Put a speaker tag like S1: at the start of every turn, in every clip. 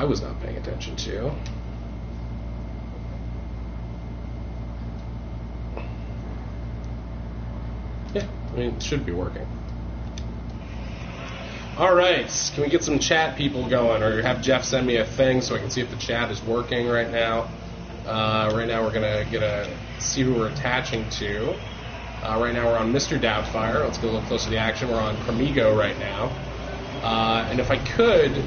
S1: I was not paying attention to. Yeah, I mean, it should be working. All right, can we get some chat people going, or have Jeff send me a thing so I can see if the chat is working right now? Right now we're gonna see who we're attaching to. Right now we're on Mr. Doubtfire. Let's get a little closer to the action. We're on Cremigo right now. And if I could,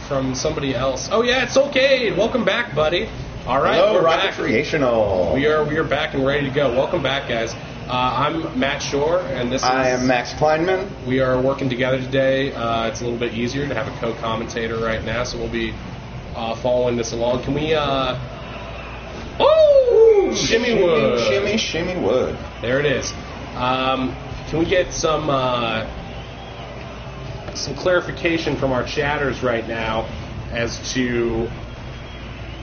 S1: from somebody else. Oh yeah, it's Solcade. Welcome back, buddy. All right,
S2: hello,
S1: we're back.
S2: Rocketreational.
S1: We are back and ready to go. Welcome back, guys. I'm Matt Shore, and
S2: I am Max Kleinman.
S1: We are working together today. It's a little bit easier to have a co-commentator right now, so we'll be following this along. Can we? Oh, shimmy wood.
S2: Shimmy wood.
S1: There it is. Can we get some clarification from our chatters right now as to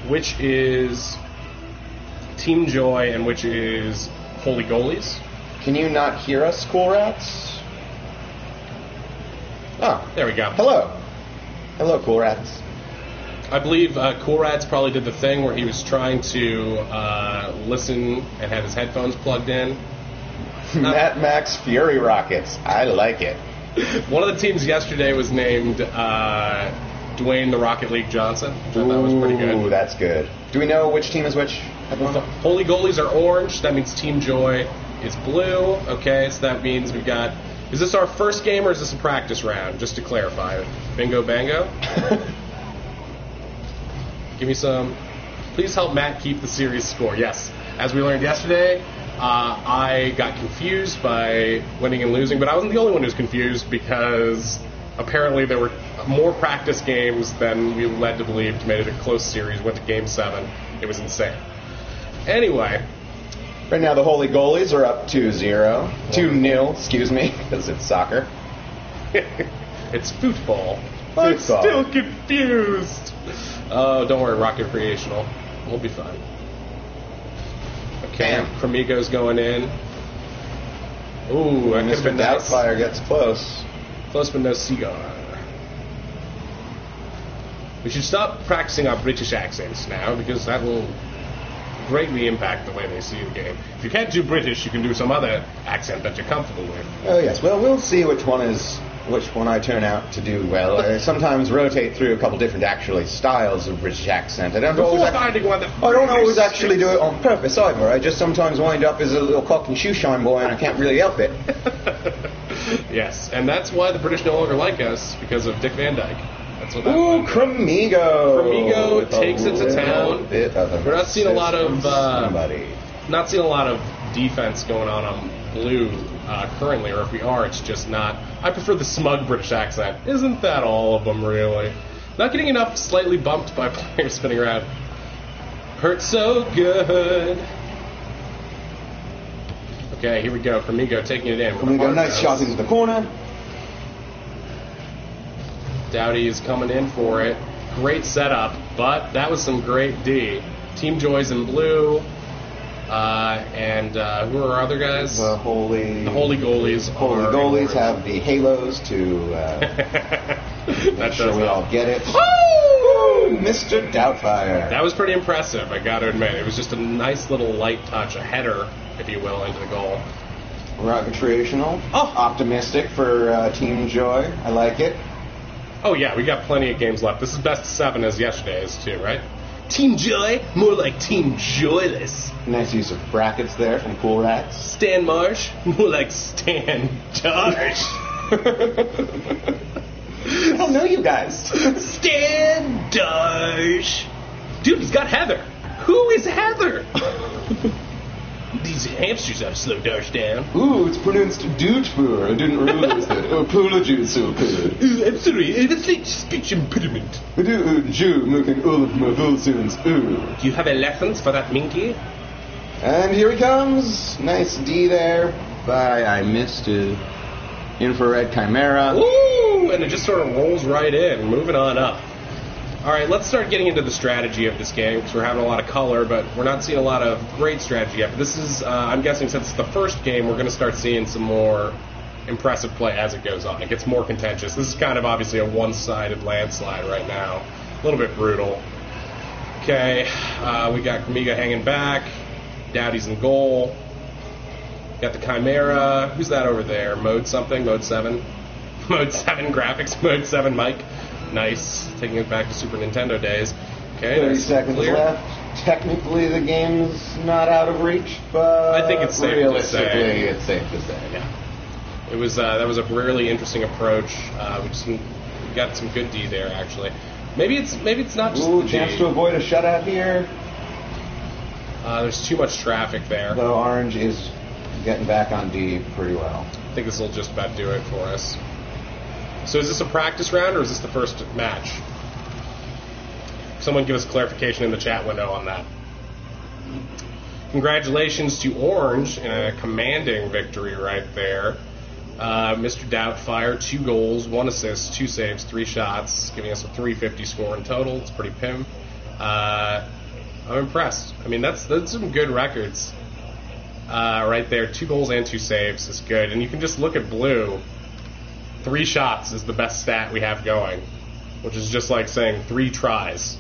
S1: which is Team Joy and which is Holy Goalies?
S2: Can you not hear us, Cool Rats? Oh,
S1: there we go.
S2: Hello. Hello, Cool Rats.
S1: I believe Cool Rats probably did the thing where he was trying to listen and had his headphones plugged in.
S2: Matt Max Fury Rockets. I like it.
S1: One of the teams yesterday was named Dwayne the Rocket League Johnson, which I thought was pretty good.
S2: Ooh, that's good. Do we know which team is which?
S1: Holy Goalies are orange. That means Team Joy is blue. Okay, so that means we've got... Is this our first game or is this a practice round? Just to clarify. Bingo bango? Give me some... Please help Matt keep the series score. Yes. As we learned yesterday, I got confused by winning and losing, but I wasn't the only one who was confused because apparently there were more practice games than we led to believe to make it a close series. Went to Game 7. It was insane. Anyway.
S2: Right now the Holy Goalies are up 2-0. 2-0, excuse me, because it's soccer.
S1: It's football. I'm still confused. Oh, don't worry, Rocketreational. We'll be fine. Okay, Cremigo's going in. Ooh,
S2: Mr. Doubtfire gets close.
S1: Close but no cigar. We should stop practicing our British accents now, because that will greatly impact the way they see the game. If you can't do British, you can do some other accent that you're comfortable with.
S2: Oh yes, well, we'll see which one I turn out to do well. I sometimes rotate through a couple different styles of British accent. I don't always actually do it on purpose either. I just sometimes wind up as a little cock and shoeshine boy, and I can't really help it.
S1: Yes, and that's why the British no longer like us, because of Dick Van Dyke. That's what
S2: Ooh, Cremigo!
S1: Cremigo takes it to town. We're not seeing a lot of defense going on blue currently, or if we are, it's just not. I prefer the smug British accent. Isn't that all of them, really? Not getting enough slightly bumped by players spinning around. Hurt so good. Okay, here we go. Cremigo taking it in.
S2: Cremigo, nice shot into the corner.
S1: Dowdy is coming in for it. Great setup, but that was some great D. Team Joy's in blue. And who are our other guys?
S2: The Holy
S1: Goalies.
S2: Holy Goalies have the halos to make sure we all get it. Woo! Mr. Doubtfire.
S1: That was pretty impressive, I gotta admit. It was just a nice little light touch, a header, if you will, into the goal.
S2: Rocketreational. Optimistic for Team Joy. I like it.
S1: Oh yeah, we got plenty of games left. This is best of 7 as yesterday's too, right? Team Joy, more like Team Joyless.
S2: Nice use of brackets there from Cool Rats.
S1: Stan Marsh, more like Stan Darsh.
S2: I don't know you guys.
S1: Stan Darsh. Dude, he's got Heather. Who is Heather? These hamsters have slowed Darsh down.
S2: Ooh, it's pronounced Dootfur. I didn't realize that. Apologies, so good.
S1: I'm sorry, it's like speech impediment.
S2: Joe, making all of my vowel sounds.
S1: Do you have a lessons for that minky?
S2: And here he comes. Nice D there. I missed infrared chimera.
S1: Ooh, and it just sort of rolls right in. Moving on up. All right, let's start getting into the strategy of this game, because we're having a lot of color, but we're not seeing a lot of great strategy yet. But this is, I'm guessing, since it's the first game, we're going to start seeing some more impressive play as it goes on. It gets more contentious. This is kind of obviously a one-sided landslide right now. A little bit brutal. Okay, we got Kamiga hanging back. Dowdy's in goal. Got the Chimera. Who's that over there? Mode something? Mode 7? Mode 7 graphics. Mode 7 Mike. Nice. Taking it back to Super Nintendo days. Okay,
S2: 30 seconds left. Technically, the game's not out of reach, but
S1: I think it's safe to say.
S2: It's safe to say.
S1: Yeah. It was that was a really interesting approach. We got some good D there, actually. Maybe it's not just the
S2: chance
S1: D.
S2: to avoid a shutout here.
S1: There's too much traffic there.
S2: Though Orange is getting back on D pretty well.
S1: I think this will just about do it for us. So is this a practice round or is this the first match? Someone give us clarification in the chat window on that. Congratulations to Orange in a commanding victory right there. Mr. Doubtfire, 2 goals, 1 assist, 2 saves, 3 shots, giving us a 350 score in total. It's pretty pimp. I'm impressed. I mean, that's some good records right there. 2 goals and 2 saves is good. And you can just look at Blue. 3 shots is the best stat we have going, which is just like saying 3 tries.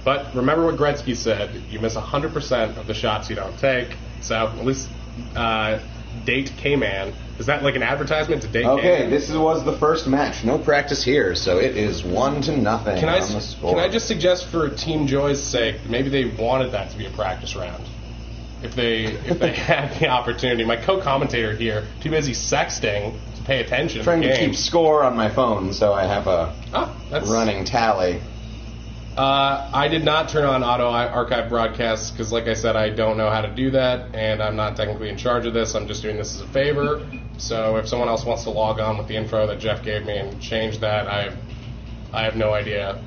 S1: But remember what Gretzky said, you miss 100% of the shots you don't take. So at least Date K-Man. Is that like an advertisement to Date K-Man?
S2: Okay, this was the first match. No practice here, so it is 1-0 on the score.
S1: Can I just suggest for Team Joy's sake, maybe they wanted that to be a practice round. If they had the opportunity. My co-commentator here, too busy sexting to pay attention to the game.
S2: Trying to keep score on my phone, so I have a running tally.
S1: I did not turn on auto archive broadcasts because, like I said, I don't know how to do that, and I'm not technically in charge of this. I'm just doing this as a favor. So if someone else wants to log on with the info that Jeff gave me and change that, I have no idea.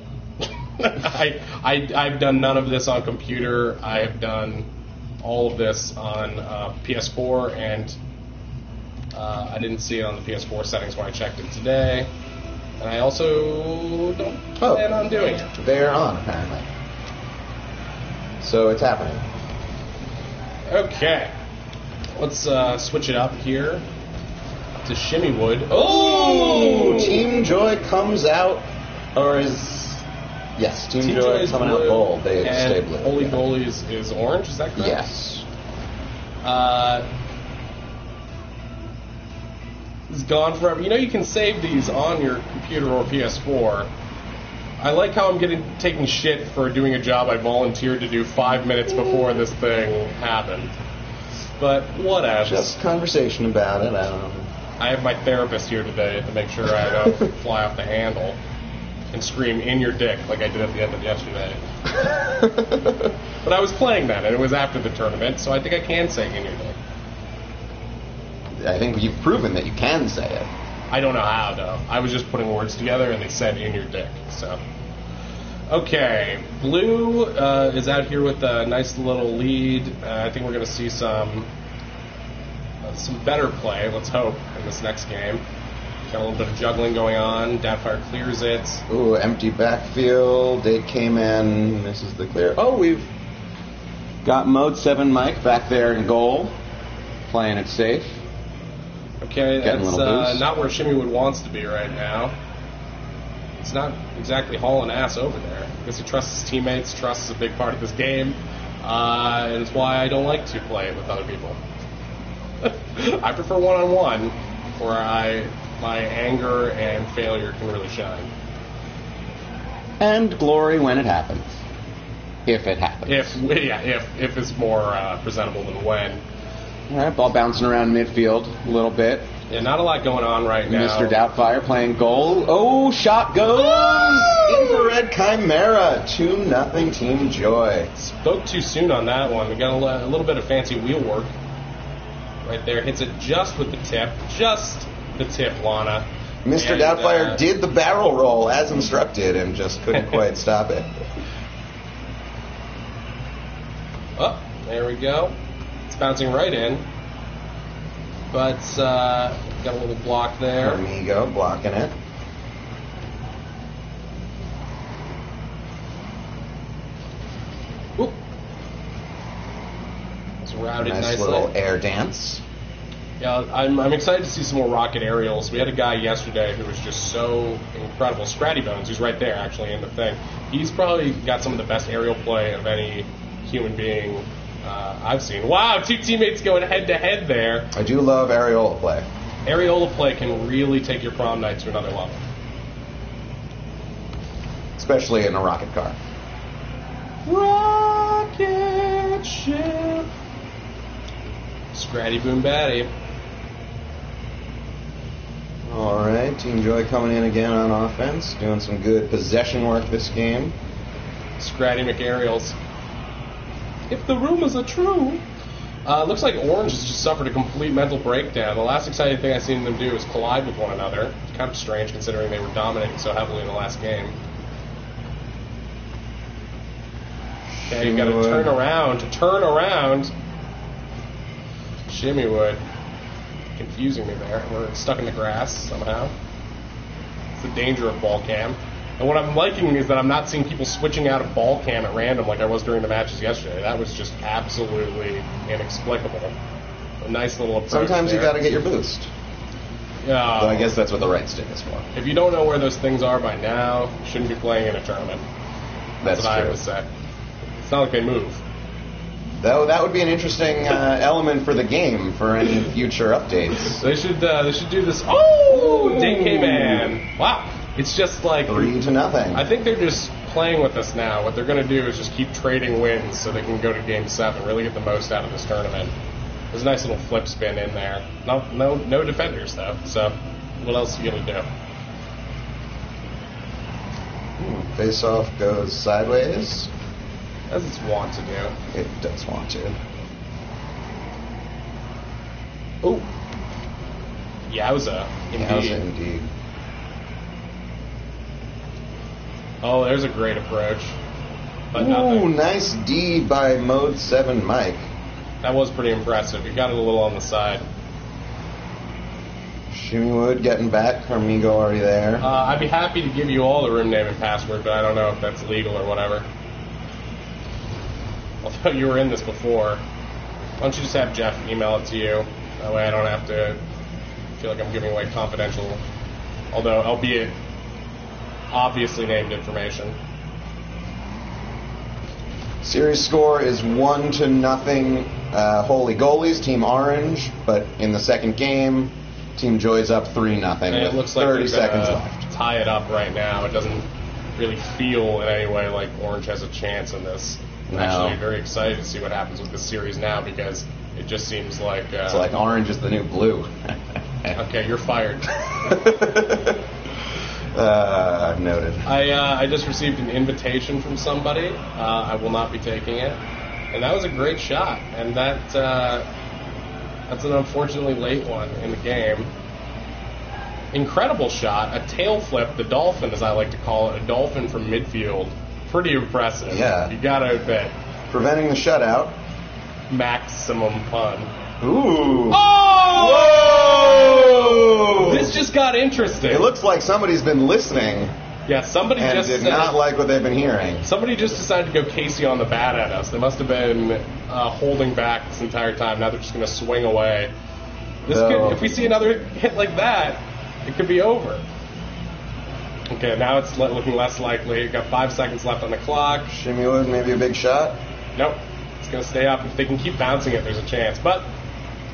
S1: I've done none of this on computer. I have done all of this on PS4, and I didn't see it on the PS4 settings when I checked it today. And I also don't plan on doing it.
S2: They're on, apparently. So it's happening.
S1: Okay. Let's switch it up here to Shimmywood. Oh!
S2: Team Joy comes out, or is... Yes, Team Joy is coming out gold. They stay blue.
S1: Holy Goalies is orange, is that correct?
S2: Yes.
S1: It's gone forever. You know you can save these on your computer or PS4. I like how I'm taking shit for doing a job I volunteered to do 5 minutes before this thing happened. But whatever.
S2: Just conversation about it, I don't know.
S1: I have my therapist here today to make sure I don't fly off the handle and scream in your dick like I did at the end of yesterday. But I was playing that, and it was after the tournament, so I think I can say in your dick.
S2: I think you've proven that you can say it.
S1: I don't know how, though. I was just putting words together, and they said in your dick, so. Okay, Blue is out here with a nice little lead. I think we're going to see some better play, let's hope, in this next game. Got a little bit of juggling going on. Doubtfire clears it.
S2: Ooh, empty backfield. Date K-Man misses the clear. Oh, we've got Mode 7 Mike back there in goal, playing it safe.
S1: Okay, that's not where Shimmywood wants to be right now. It's not exactly hauling ass over there. I guess he trusts his teammates. Trust is a big part of this game. And it's why I don't like to play it with other people. I prefer one-on-one, where my anger and failure can really shine.
S2: And glory when it happens. If it happens.
S1: If it's more presentable than when.
S2: All right, ball bouncing around midfield a little bit.
S1: Yeah, not a lot going on right now.
S2: Mr. Doubtfire playing goal. Oh, shot goes! Infrared Chimera. 2-0 Team Joy.
S1: Spoke too soon on that one. We got a little bit of fancy wheel work right there. Hits it just with the tip. Just the tip, Lana.
S2: Mr. Doubtfire did the barrel roll as instructed and just couldn't quite stop it.
S1: Oh, there we go. Bouncing right in, but got a little block there.
S2: Amigo blocking it.
S1: Oop. It's routed
S2: nice
S1: nicely.
S2: Little air dance.
S1: Yeah, I'm excited to see some more rocket aerials. We had a guy yesterday who was just so incredible. Scratty Bones, who's right there actually in the thing. He's probably got some of the best aerial play of any human being I've seen. Wow, two teammates going head-to-head there.
S2: I do love areola play.
S1: Areola play can really take your prom night to another level.
S2: Especially in a rocket car.
S1: Rocket ship. Scratty Boom Batty.
S2: All right, Team Joy coming in again on offense, doing some good possession work this game.
S1: Scratty McAriels. If the rumors are true. Looks like Orange has just suffered a complete mental breakdown. The last exciting thing I've seen them do is collide with one another. It's kind of strange considering they were dominating so heavily in the last game. Okay, you got to turn around. To turn around. Shimmywood. Confusing me there. We're stuck in the grass somehow. It's the danger of ball cam. And what I'm liking is that I'm not seeing people switching out of ball cam at random like I was during the matches yesterday. That was just absolutely inexplicable. A nice little approach.
S2: Sometimes
S1: there.
S2: You got to get your boost.
S1: Yeah.
S2: But I guess that's what the right stick is for.
S1: If you don't know where those things are by now, you shouldn't be playing in a tournament. That's what I would say. It's not like they move.
S2: Though that would be an interesting element for the game for any future updates.
S1: They should do this. Oh, DK Man! Wow, it's just like
S2: 3-0.
S1: I think they're just playing with us now. What they're going to do is just keep trading wins so they can go to Game 7, really get the most out of this tournament. There's a nice little flip spin in there. No defenders though. So what else are you going to do?
S2: Face off goes sideways.
S1: As it's wont to do.
S2: It does want to.
S1: Oh. Yowza.
S2: Indeed.
S1: Oh, there's a great approach. But
S2: ooh,
S1: nothing.
S2: Nice D by Mode 7 Mike.
S1: That was pretty impressive. He got it a little on the side.
S2: Shimmywood getting back. Carmigo already there.
S1: I'd be happy to give you all the room name and password, but I don't know if that's legal or whatever. Although you were in this before. Why don't you just have Jeff email it to you? That way I don't have to feel like I'm giving away confidential, although albeit obviously named information.
S2: Series score is 1-0. Holy Goalies, Team Orange, but in the second game, Team Joy's up 3-0.
S1: And it looks like
S2: 30 seconds left.
S1: Tie it up right now. It doesn't really feel in any way like Orange has a chance in this. I'm actually very excited to see what happens with this series now because it just seems like...
S2: it's like orange is the new blue.
S1: Okay, you're fired.
S2: Noted.
S1: I just received an invitation from somebody. I will not be taking it. And that was a great shot. And that's an unfortunately late one in the game. Incredible shot. A tail flip, the dolphin as I like to call it, a dolphin from midfield. Pretty impressive.
S2: Yeah.
S1: You gotta admit.
S2: Preventing the shutout.
S1: Maximum fun.
S2: Ooh.
S1: Oh!
S2: Whoa!
S1: This just got interesting.
S2: It looks like somebody's been listening.
S1: Yeah, somebody
S2: and
S1: just
S2: did not like what they've been hearing.
S1: Somebody just decided to go Casey on the bat at us. They must have been holding back this entire time. Now they're just going to swing away. If we see another hit like that, it could be over. Okay, now it's looking less likely. We've got 5 seconds left on the clock.
S2: Shimmywood, maybe a big shot?
S1: Nope. It's going to stay up. If they can keep bouncing it, there's a chance. But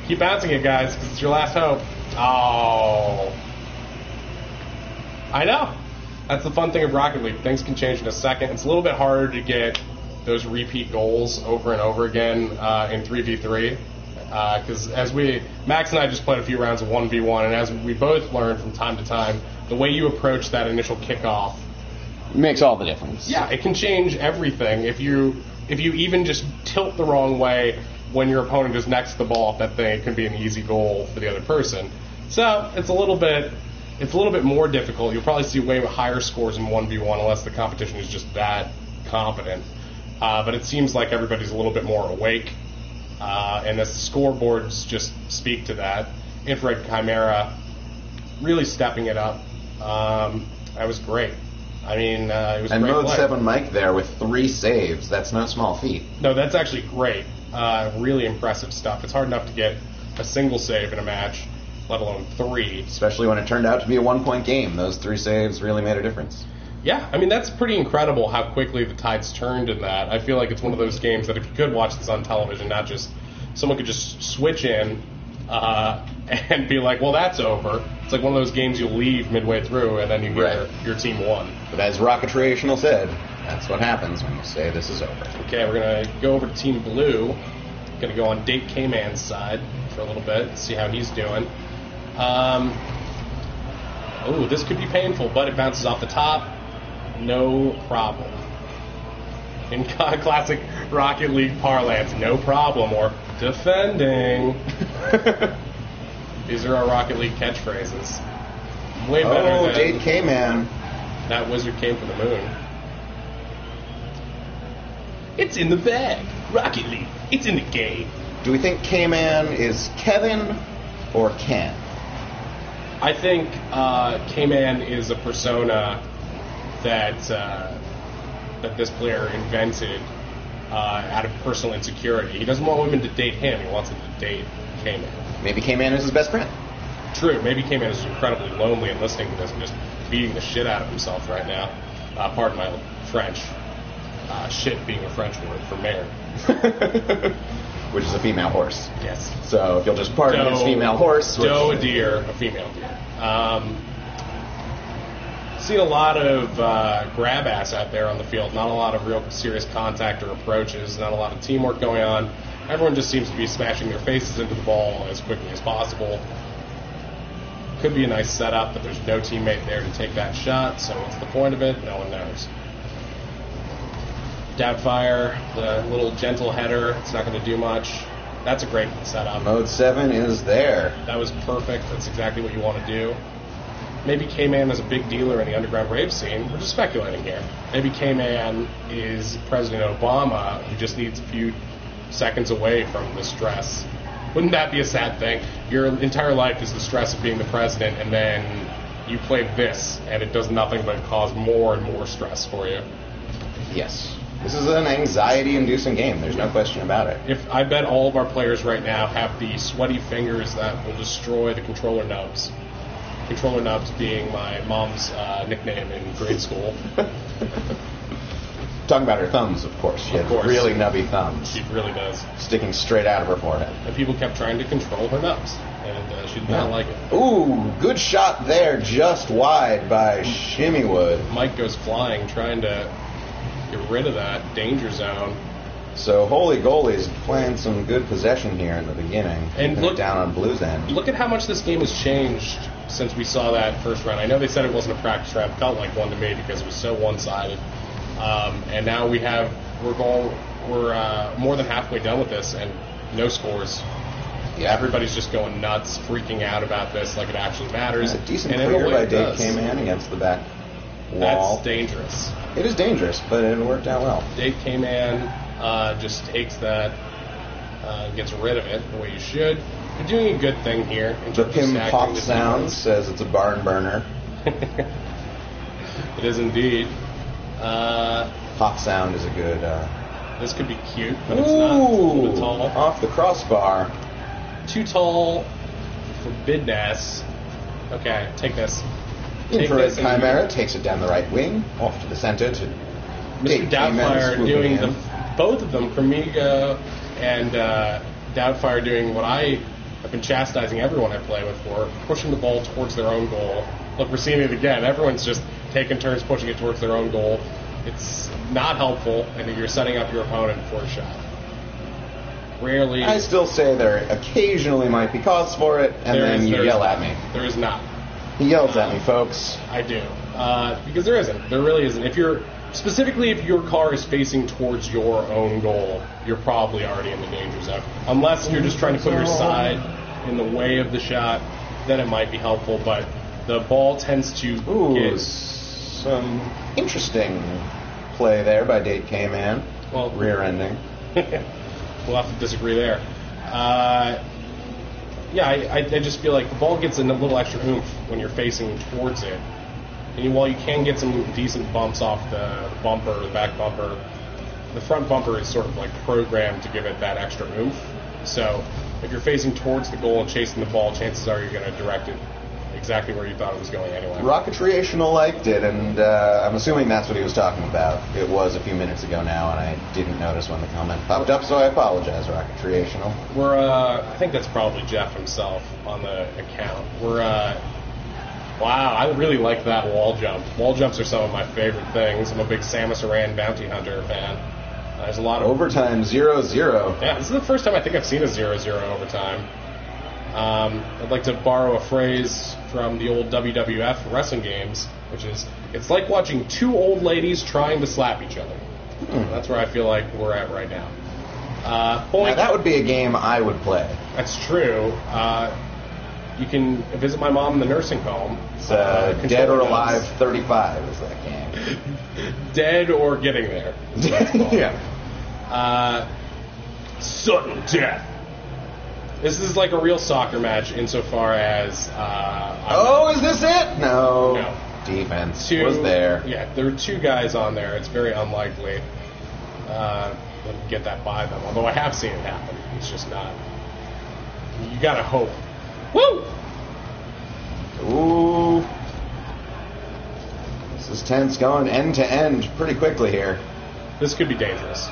S1: keep bouncing it, guys, because it's your last hope. Oh. I know. That's the fun thing of Rocket League. Things can change in a second. It's a little bit harder to get those repeat goals over and over again in 3v3. Because Max and I just played a few rounds of 1v1, and as we both learned from time to time, the way you approach that initial kickoff
S2: makes all the difference.
S1: Yeah, it can change everything. If you even just tilt the wrong way when your opponent is next to the ball, that thing it can be an easy goal for the other person. So it's a little bit more difficult. You'll probably see way higher scores in 1v1 unless the competition is just that competent. But it seems like everybody's a little bit more awake. And the scoreboards just speak to that. Infrared Chimera really stepping it up. That was great. I mean, it was
S2: and
S1: great
S2: Mode
S1: play.
S2: 7 Mike there with 3 saves. That's no small feat.
S1: No, that's actually great. Really impressive stuff. It's hard enough to get a single save in a match, let alone 3.
S2: Especially when it turned out to be a 1-point game. Those 3 saves really made a difference.
S1: Yeah, I mean, that's pretty incredible how quickly the tides turned in that. I feel like it's one of those games that if you could watch this on television, not just someone could just switch in and be like, well, that's over. It's like one of those games you'll leave midway through and then you hear your team won.
S2: But as Rocketreational said, that's what happens when you say this is over.
S1: Okay, we're going to go over to Team Blue. Going to go on Date K-Man's side for a little bit, see how he's doing. Oh, this could be painful, but it bounces off the top. No problem. In classic Rocket League parlance, no problem, or defending. These are our Rocket League catchphrases. Way better than
S2: Date K-Man.
S1: That wizard came from the moon. It's in the bag. Rocket League. It's in the game.
S2: Do we think K-Man is Kevin or Ken?
S1: I think K-Man is a persona that this player invented out of personal insecurity. He doesn't want women to date him. He wants them to date K-Man.
S2: Maybe K-Man is his best friend.
S1: True. Maybe K-Man is incredibly lonely and listening to this and just beating the shit out of himself right now. Pardon my French. Shit being a French word for mare.
S2: Which is a female horse.
S1: Yes.
S2: So if you'll just pardon his female horse.
S1: A deer, a female deer. Seen a lot of grab ass out there on the field. Not a lot of real serious contact or approaches. Not a lot of teamwork going on. Everyone just seems to be smashing their faces into the ball as quickly as possible. Could be a nice setup, but there's no teammate there to take that shot. So what's the point of it? No one knows. Doubtfire, the little gentle header. It's not going to do much. That's a great setup.
S2: Mode 7 is there.
S1: That was perfect. That's exactly what you want to do. Maybe K-Man is a big dealer in the underground rave scene. We're just speculating here. Maybe K-Man is President Obama who just needs a few seconds away from the stress. Wouldn't that be a sad thing? Your entire life is the stress of being the president, and then you play this, and it does nothing but cause more and more stress for you.
S2: Yes. This is an anxiety-inducing game. There's no question about it.
S1: I bet all of our players right now have the sweaty fingers that will destroy the controller nubs. Controller nubs being my mom's nickname in grade school.
S2: Talking about her thumbs, of course. She has really nubby thumbs.
S1: She really does.
S2: Sticking straight out of her forehead.
S1: And people kept trying to control her nubs, and she did not like it.
S2: Ooh, good shot there, just wide by Shimmywood.
S1: Mike goes flying, trying to get rid of that danger zone.
S2: So Holy Goalies playing some good possession here in the beginning.
S1: And look
S2: down on Blue's end.
S1: Look at how much this game has changed since we saw that first round. I know they said it wasn't a practice round. It felt like one to me because it was so one-sided. And now we're more than halfway done with this and no scores. Yeah, everybody's just going nuts, freaking out about this like it actually matters.
S2: A decent clear by Dave K-Man against the back wall.
S1: That's dangerous.
S2: It is dangerous, but it worked out well.
S1: Dave K-Man just takes that, gets rid of it the way you should. You're doing a good thing here.
S2: The Pim Pop sound says it's a barn burner.
S1: It is indeed.
S2: Pop sound is a good...
S1: This could be cute, but it's not. It's a little bit tall.
S2: Off the crossbar.
S1: Too tall for Bidness. Okay, take this.
S2: Infrared Chimera takes it down the right wing, off to the center to
S1: Mr. Doubtfire doing both of them, Cremiga and Doubtfire doing what I have been chastising everyone I play with for, pushing the ball towards their own goal. Look, we're seeing it again. Everyone's just taking turns pushing it towards their own goal. It's not helpful, and you're setting up your opponent for a shot. Rarely.
S2: I still say there occasionally might be cause for it, and then you yell at me.
S1: There is not.
S2: He yells at me, folks.
S1: I do. Because there isn't. There really isn't. If your car is facing towards your own goal, you're probably already in the danger zone. Unless you're just trying to put your side in the way of the shot, then it might be helpful. But the ball tends to get...
S2: Some interesting play there by Date K-Man.
S1: Well,
S2: rear-ending.
S1: We'll have to disagree there. I just feel like the ball gets a little extra oomph when you're facing towards it. And while you can get some decent bumps off the bumper, the back bumper, the front bumper is sort of like programmed to give it that extra oomph. So if you're facing towards the goal and chasing the ball, chances are you're going to direct it exactly where you thought it was going anyway.
S2: Rocketreational liked it, and I'm assuming that's what he was talking about. It was a few minutes ago now, and I didn't notice when the comment popped up, so I apologize, Rocketreational.
S1: I think that's probably Jeff himself on the account. Wow, I really like that wall jump. Wall jumps are some of my favorite things. I'm a big Samus Aran Bounty Hunter fan. There's a lot of...
S2: Overtime, 0-0.
S1: Yeah, this is the first time I think I've seen a 0-0 overtime. I'd like to borrow a phrase from the old WWF wrestling games, which is, it's like watching two old ladies trying to slap each other. That's where I feel like we're at right now.
S2: Now that would be a game I would play.
S1: That's true. You can visit my mom in the nursing home.
S2: It's Dead or Alive 35 is that game.
S1: Dead or Getting There.
S2: Yeah.
S1: Sudden death. This is like a real soccer match insofar as...
S2: is this it? No. Defense was there.
S1: Yeah, there were two guys on there. It's very unlikely to get that by them. Although I have seen it happen. It's just not... You gotta hope. Woo!
S2: Ooh. This is tense, going end to end pretty quickly here.
S1: This could be dangerous.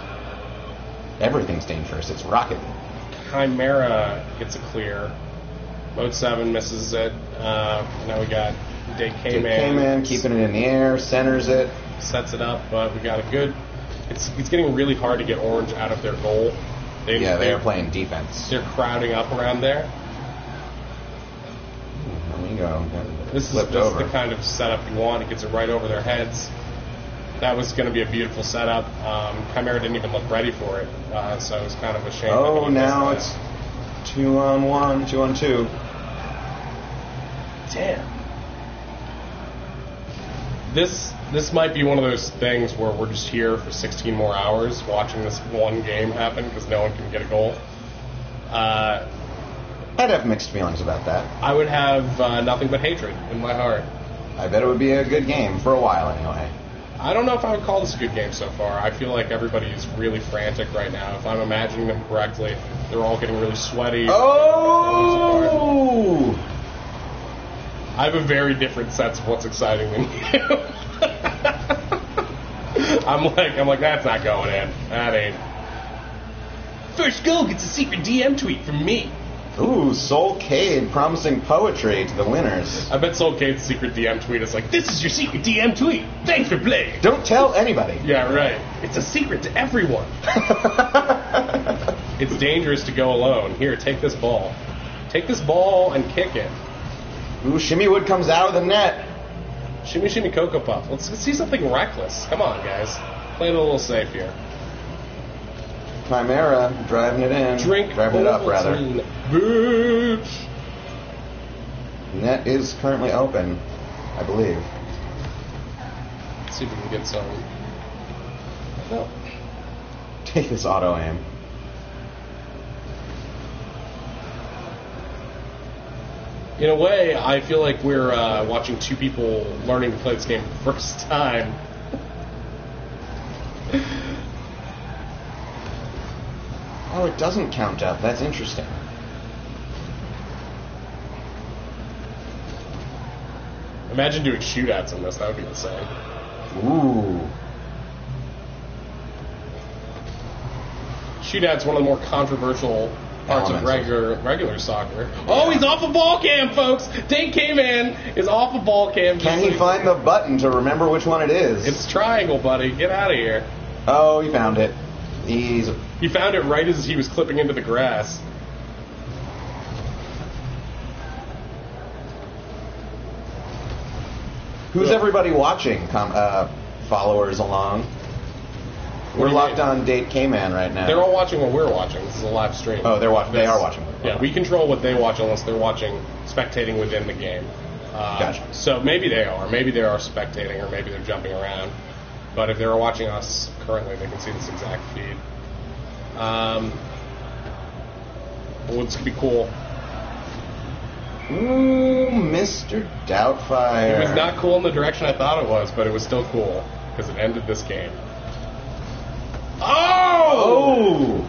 S2: Everything's dangerous. It's Rocket.
S1: Chimera gets a clear. Mode 7 misses it. Now we got Date K-Man.
S2: K-Man keeping it in the air, centers it.
S1: Sets it up, but we got a good... It's getting really hard to get Orange out of their goal.
S2: They're playing defense.
S1: They're crowding up around there.
S2: There we go.
S1: This is the kind of setup you want. It gets it right over their heads. That was going to be a beautiful setup. Chimera didn't even look ready for it, so it was kind of a shame.
S2: Oh, now it's 2-on-1, 2-on-2.
S1: Damn. This might be one of those things where we're just here for 16 more hours watching this one game happen because no one can get a goal.
S2: I'd have mixed feelings about that.
S1: I would have nothing but hatred in my heart.
S2: I bet it would be a good game for a while anyway.
S1: I don't know if I would call this a good game so far. I feel like everybody's really frantic right now. If I'm imagining them correctly, they're all getting really sweaty.
S2: Oh!
S1: I have a very different sense of what's exciting than you. I'm like, that's not going in. That ain't. First goal gets a secret DM tweet from me.
S2: Ooh, Soulcade promising poetry to the winners.
S1: I bet Soulcade's secret DM tweet is like, this is your secret DM tweet. Thanks for playing.
S2: Don't tell anybody.
S1: Yeah, right. It's a secret to everyone. It's dangerous to go alone. Here, take this ball. Take this ball and kick it.
S2: Ooh, Shimmywood comes out of the net.
S1: Shimmy, shimmy, Cocoa Puff. Let's see something reckless. Come on, guys. Play it a little safe here.
S2: Chimera driving it in. Driving it up, rather.
S1: Bitch.
S2: Net is currently open, I believe.
S1: Let's see if we can get some. No.
S2: Take this auto aim.
S1: In a way, I feel like we're watching two people learning to play this game for the first time.
S2: Oh, it doesn't count up. That's interesting.
S1: Imagine doing shootouts in this. That would be insane.
S2: Ooh.
S1: Shootouts, one of the more controversial parts of regular soccer. Oh, he's off of ball cam, folks! Date K-Man is off of ball cam.
S2: Can he find the button to remember which one it is?
S1: It's triangle, buddy. Get out of here.
S2: Oh, he found it.
S1: He found it right as he was clipping into the grass.
S2: Who's everybody watching? Followers along. We're locked on Date K-Man right now.
S1: They're all watching what we're watching. This is a live stream.
S2: Oh, they're watching. They are watching.
S1: Yeah, we control what they watch unless they're watching, spectating within the game.
S2: Gotcha.
S1: So maybe they are. Maybe they are spectating, or maybe they're jumping around. But if they're watching us currently, they can see this exact feed. Well, it's going to be cool.
S2: Ooh, Mr. Doubtfire.
S1: It was not cool in the direction I thought it was, but it was still cool because it ended this game. Oh!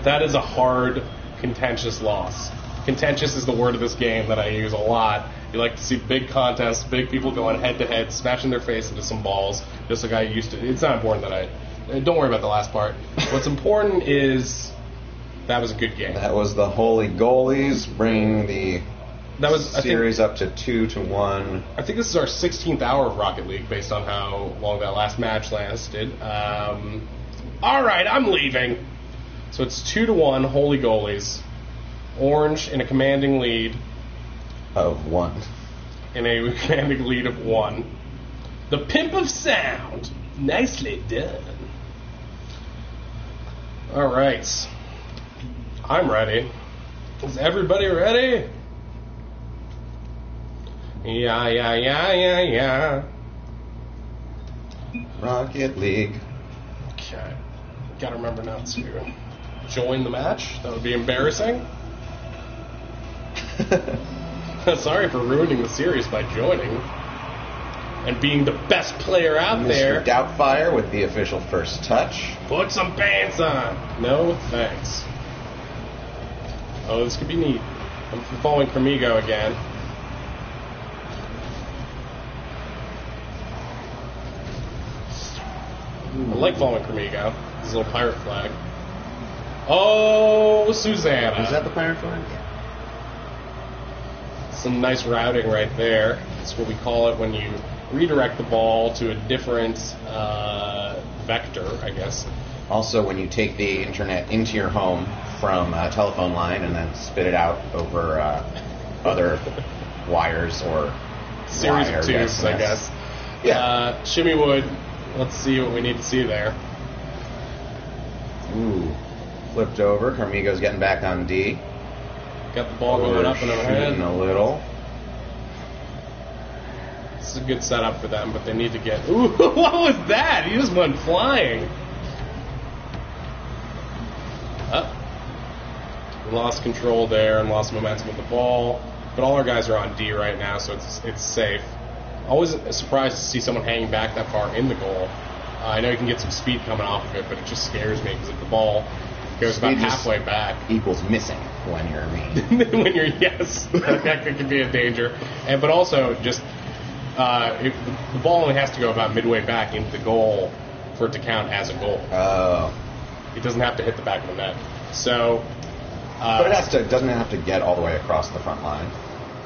S1: That is a hard contentious loss. Contentious is the word of this game that I use a lot. You like to see big contests, big people going head-to-head, smashing their face into some balls, just like I used to. It's not important that don't worry about the last part. What's important is that was a good game.
S2: That was the Holy Goalies, bringing the series up to 2-1.
S1: I think this is our 16th hour of Rocket League, based on how long that last match lasted. All right, I'm leaving. So it's 2-1, Holy Goalies. Orange in a commanding lead.
S2: Of 1.
S1: In a commanding lead of 1. The Pimp of Sound. Nicely done. All right. I'm ready. Is everybody ready? Yeah.
S2: Rocket League.
S1: Okay. Gotta remember not to join the match. That would be embarrassing. Sorry for ruining the series by joining. And being the best player out there.
S2: Mr. Doubtfire with the official first touch.
S1: Put some pants on. No thanks. Oh, this could be neat. I'm following Cremigo again. I like following Cremigo. His little pirate flag. Oh, Susanna.
S2: Is that the pirate flag?
S1: Some nice routing right there. That's what we call it when you redirect the ball to a different vector, I guess.
S2: Also, when you take the internet into your home from a telephone line and then spit it out over other wires or
S1: series of tubes, I guess.
S2: Yeah.
S1: Shimmy Wood. Let's see what we need to see there.
S2: Ooh. Flipped over. Carmigo's getting back on D.
S1: Got the ball going up and overhead.
S2: A little.
S1: This is a good setup for them, but they need to get... Ooh, what was that? He just went flying. Lost control there and lost momentum with the ball. But all our guys are on D right now, so it's safe. Always surprised to see someone hanging back that far in the goal. I know you can get some speed coming off of it, but it just scares me because if the ball goes about halfway back...
S2: equals missing when you're mean.
S1: When you're, yes, that could be a danger. But also, just if the ball only has to go about midway back into the goal for it to count as a goal.
S2: Oh.
S1: It doesn't have to hit the back of the net. So...
S2: but doesn't it have to get all the way across the front line?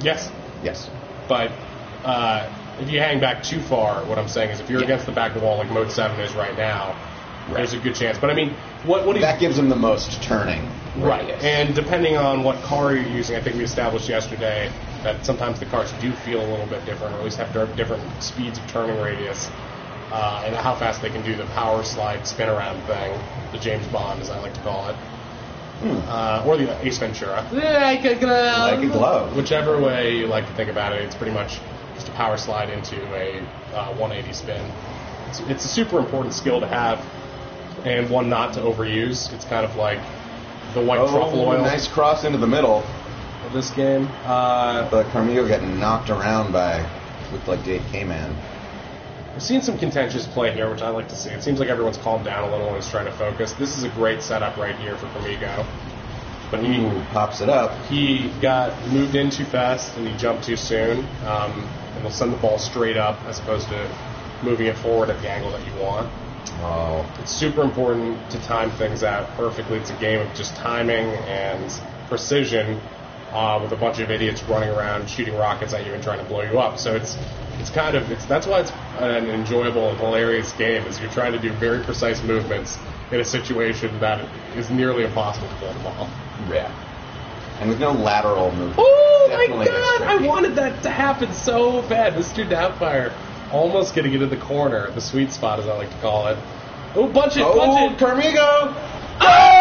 S1: Yes.
S2: Yes.
S1: But if you hang back too far, what I'm saying is if you're against the back of the wall like Mode 7 is right now, there's a good chance. But I mean,
S2: that gives them the most turning.
S1: Right. And depending on what car you're using, I think we established yesterday that sometimes the cars do feel a little bit different, or at least have different speeds of turning radius, and how fast they can do the power slide spin around thing, the James Bond, as I like to call it. Or the Ace Ventura. Like a glove. Whichever way you like to think about it, it's pretty much just a power slide into a 180 spin. It's a super important skill to have, and one not to overuse. It's kind of like the white truffle oil.
S2: Nice cross into the middle
S1: of this game.
S2: But Carmigo getting knocked around by, looked like Dave K-Man.
S1: We've seen some contentious play here, which I like to see. It seems like everyone's calmed down a little and is trying to focus. This is a great setup right here for Cremigo. But he
S2: pops it up.
S1: He got moved in too fast and he jumped too soon. And will send the ball straight up as opposed to moving it forward at the angle that you want.
S2: Oh.
S1: It's super important to time things out perfectly. It's a game of just timing and precision with a bunch of idiots running around shooting rockets at you and trying to blow you up. So that's why it's an enjoyable and hilarious game, is you're trying to do very precise movements in a situation that is nearly impossible to blow the ball.
S2: Yeah. And with no lateral movement.
S1: Oh my god! I wanted that to happen so bad. Mr. Doubtfire almost getting into the corner, the sweet spot as I like to call it. Oh, punch it!
S2: Carmigo!
S1: Oh!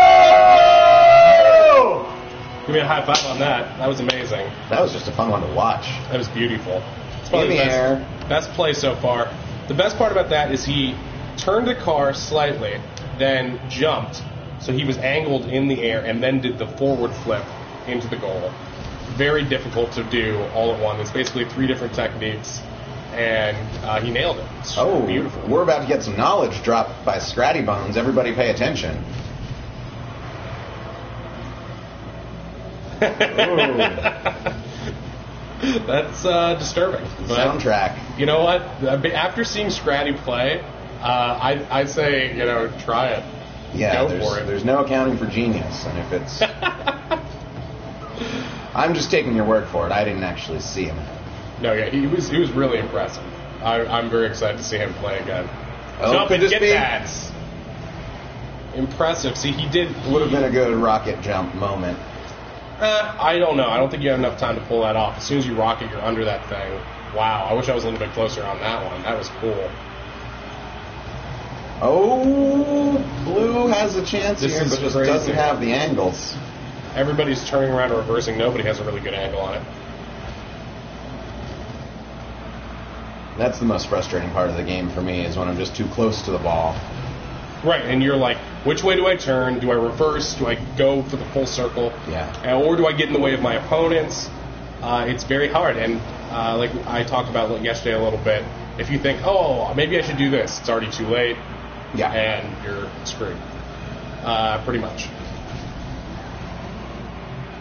S1: Give me a high five on that. That was amazing.
S2: That was just a fun one to watch.
S1: That was beautiful. It's probably the best play so far. The best part about that is he turned the car slightly, then jumped, so he was angled in the air, and then did the forward flip into the goal. Very difficult to do all at once. It's basically 3 different techniques, and he nailed it. It's beautiful.
S2: We're about to get some knowledge dropped by Scratty Bones. Everybody pay attention.
S1: That's disturbing. But
S2: soundtrack.
S1: You know what? After seeing Scratty play, I'd say, try it.
S2: Yeah,
S1: Go for it.
S2: There's no accounting for genius, and if it's... I'm just taking your word for it. I didn't actually see him.
S1: No, yeah, he was really impressive. I'm very excited to see him play again.
S2: Oh,
S1: Jump
S2: could
S1: and
S2: this
S1: get
S2: be?
S1: that. Impressive. See, he
S2: would have been a good rocket jump moment.
S1: I don't know. I don't think you have enough time to pull that off. As soon as you rocket, you're under that thing. Wow, I wish I was a little bit closer on that one. That was cool.
S2: Oh, Blue has a chance
S1: This
S2: here,
S1: is
S2: but just
S1: crazy.
S2: doesn't have the angles.
S1: Everybody's turning around and reversing. Nobody has a really good angle on it.
S2: That's the most frustrating part of the game for me, is when I'm just too close to the ball.
S1: Right, and you're like, which way do I turn? Do I reverse? Do I go for the full circle?
S2: Yeah.
S1: Or do I get in the way of my opponents? It's very hard, and like I talked about yesterday a little bit, if you think, oh, maybe I should do this, it's already too late.
S2: Yeah.
S1: And you're screwed. Pretty much.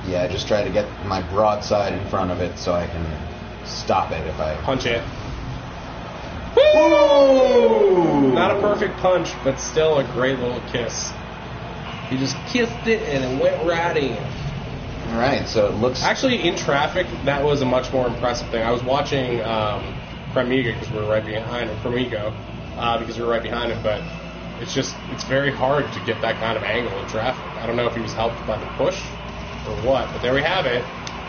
S2: Yeah, just try to get my broadside in front of it so I can stop it if I...
S1: Punch it.
S2: Woo!
S1: Not a perfect punch, but still a great little kiss. He just kissed it and it went right in.
S2: All right, so it looks...
S1: Actually, in traffic, that was a much more impressive thing. I was watching Pramiga because we were right behind him. Because we were right behind him, but it's very hard to get that kind of angle in traffic. I don't know if he was helped by the push or what, but there we have it.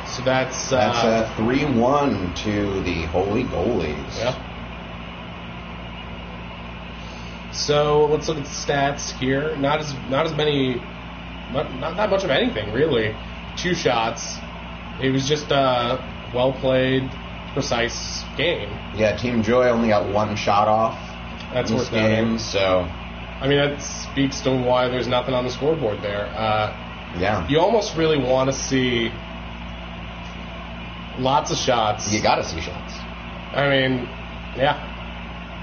S1: So that's
S2: a 3-1 to the Holy Goalies.
S1: Yeah. So let's look at the stats here. Not as many, not that much of anything really. 2 shots. It was just a well played, precise game.
S2: Yeah, Team Joy only got 1 shot off.
S1: That's
S2: in
S1: worth
S2: this game,
S1: noting.
S2: so
S1: I mean, that speaks to why there's nothing on the scoreboard there.
S2: yeah,
S1: You almost really want to see lots of shots.
S2: you got to see shots.
S1: I mean, yeah.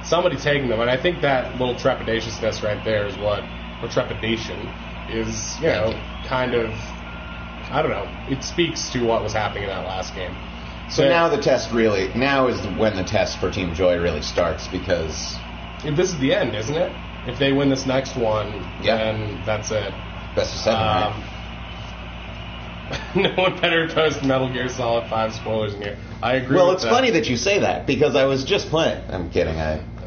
S1: Somebody taking them, and I think that little trepidatiousness right there is or trepidation is, kind of, I don't know, it speaks to what was happening in that last game.
S2: So now is when the test for Team Joy really starts, because...
S1: This is the end, isn't it? If they win this next one, then that's it.
S2: Best of 7, right?
S1: No one better post Metal Gear Solid 5 spoilers in here. I agree
S2: Well,
S1: with
S2: it's
S1: that.
S2: funny that you say that, because I was just playing... I'm kidding,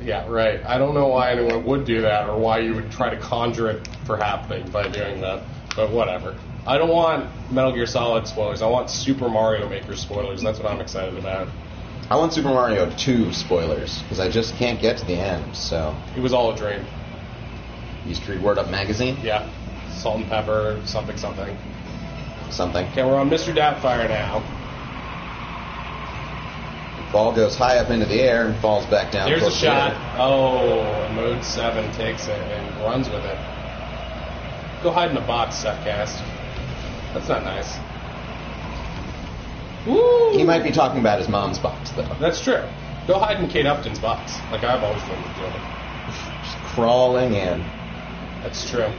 S1: Yeah, right. I don't know why anyone would do that or why you would try to conjure it for happening by doing that, but whatever. I don't want Metal Gear Solid spoilers. I want Super Mario Maker spoilers. That's what I'm excited about.
S2: I want Super Mario 2 spoilers, because I just can't get to the end, so...
S1: It was all a dream.
S2: Used to read Word Up Magazine?
S1: Yeah. Salt and pepper, something.
S2: Something.
S1: Okay, we're on Mr. Doubtfire now.
S2: Ball goes high up into the air and falls back down.
S1: There's a
S2: towards the
S1: shot.
S2: air.
S1: Oh, Mode 7 takes it and runs with it. Go hide in the box, Setcast. That's not nice. Woo!
S2: He might be talking about his mom's box, though.
S1: That's true. Go hide in Kate Upton's box, like I've always wanted to do.
S2: Just crawling in.
S1: That's true.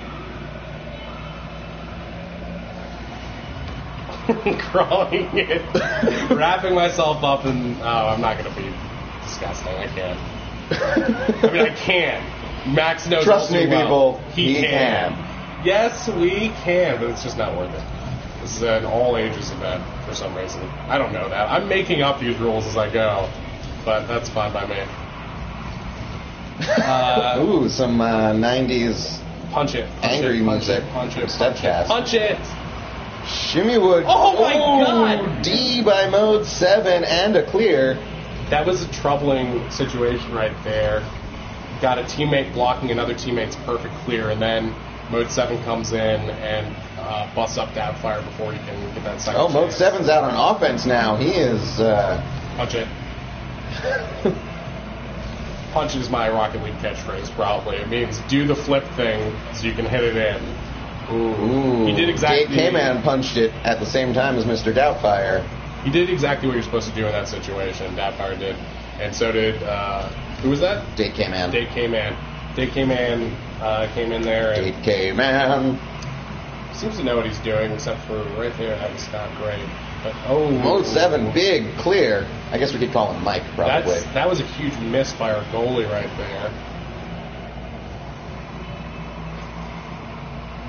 S1: Crawling in. Wrapping myself up in... Oh, I'm not going to be disgusting. I can't. I mean, I can. Max knows
S2: Trust me,
S1: well.
S2: people.
S1: He can. Yes, we can, but it's just not worth it. This is an all-ages event for some reason. I don't know that. I'm making up these rules as I go, but that's fine by me.
S2: Ooh, some 90s
S1: Punch it.
S2: angry music.
S1: Punch it.
S2: Stepcast.
S1: Punch it.
S2: Shimmywood.
S1: Oh my God!
S2: D by Mode 7 and a clear.
S1: That was a troubling situation right there. Got a teammate blocking another teammate's perfect clear, and then Mode 7 comes in and busts up Doubtfire before he can get that second
S2: Oh, Mode
S1: chance.
S2: 7's out on offense now. He is...
S1: Punch it. Punch is my Rocket League catchphrase, probably. It means do the flip thing so you can hit it in.
S2: Ooh.
S1: He did exactly...
S2: K-Man punched it at the same time as Mr. Doubtfire.
S1: He did exactly what you're supposed to do in that situation. Doubtfire did. And so did... who was that?
S2: Date K-Man.
S1: Date K-Man. Date K-Man came in there and...
S2: Date K-Man.
S1: Seems to know what he's doing, except for right there, that was not great. But, oh.
S2: Mode 7, big, clear. I guess we could call him Mike, probably.
S1: That was a huge miss by our goalie right there.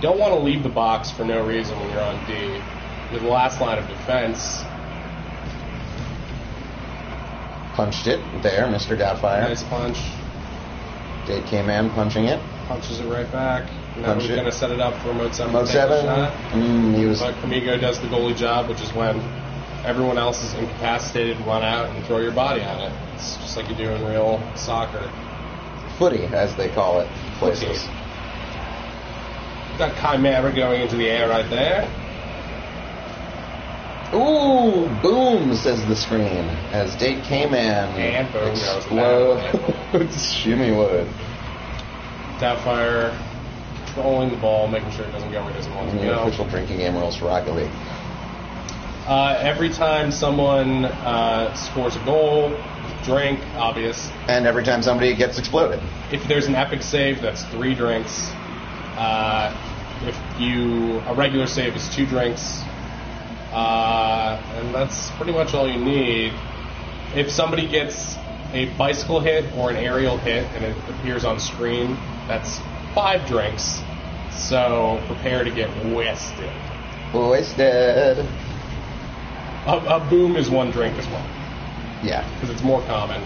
S1: Don't want to leave the box for no reason when you're on D. You're the last line of defense.
S2: Punched it there, Mr. Doubtfire.
S1: Nice punch.
S2: Date K-Man punching it.
S1: Punches it right back. Now we're going to set it up for Mode 7.
S2: Mode 7.
S1: But Kamigo does the goalie job, which is when everyone else is incapacitated, run out and throw your body on it. It's just like you do in real soccer.
S2: Footy, as they call it, places.
S1: Got Chimera going into the air right there.
S2: Ooh, boom, says the screen, as Date K-Man
S1: and boom
S2: explodes. Shimmy wood.
S1: Doubtfire controlling the ball, making sure it doesn't go where it doesn't want to go.
S2: The official drinking game rules for Rocket League.
S1: Every time someone scores a goal, drink, obvious.
S2: And every time somebody gets exploded.
S1: If there's an epic save, that's 3 drinks. A regular save is 2 drinks. And that's pretty much all you need. If somebody gets a bicycle hit or an aerial hit and it appears on screen, that's 5 drinks. So prepare to get wasted.
S2: Wasted.
S1: A boom is 1 drink as well.
S2: Yeah.
S1: Because it's more common.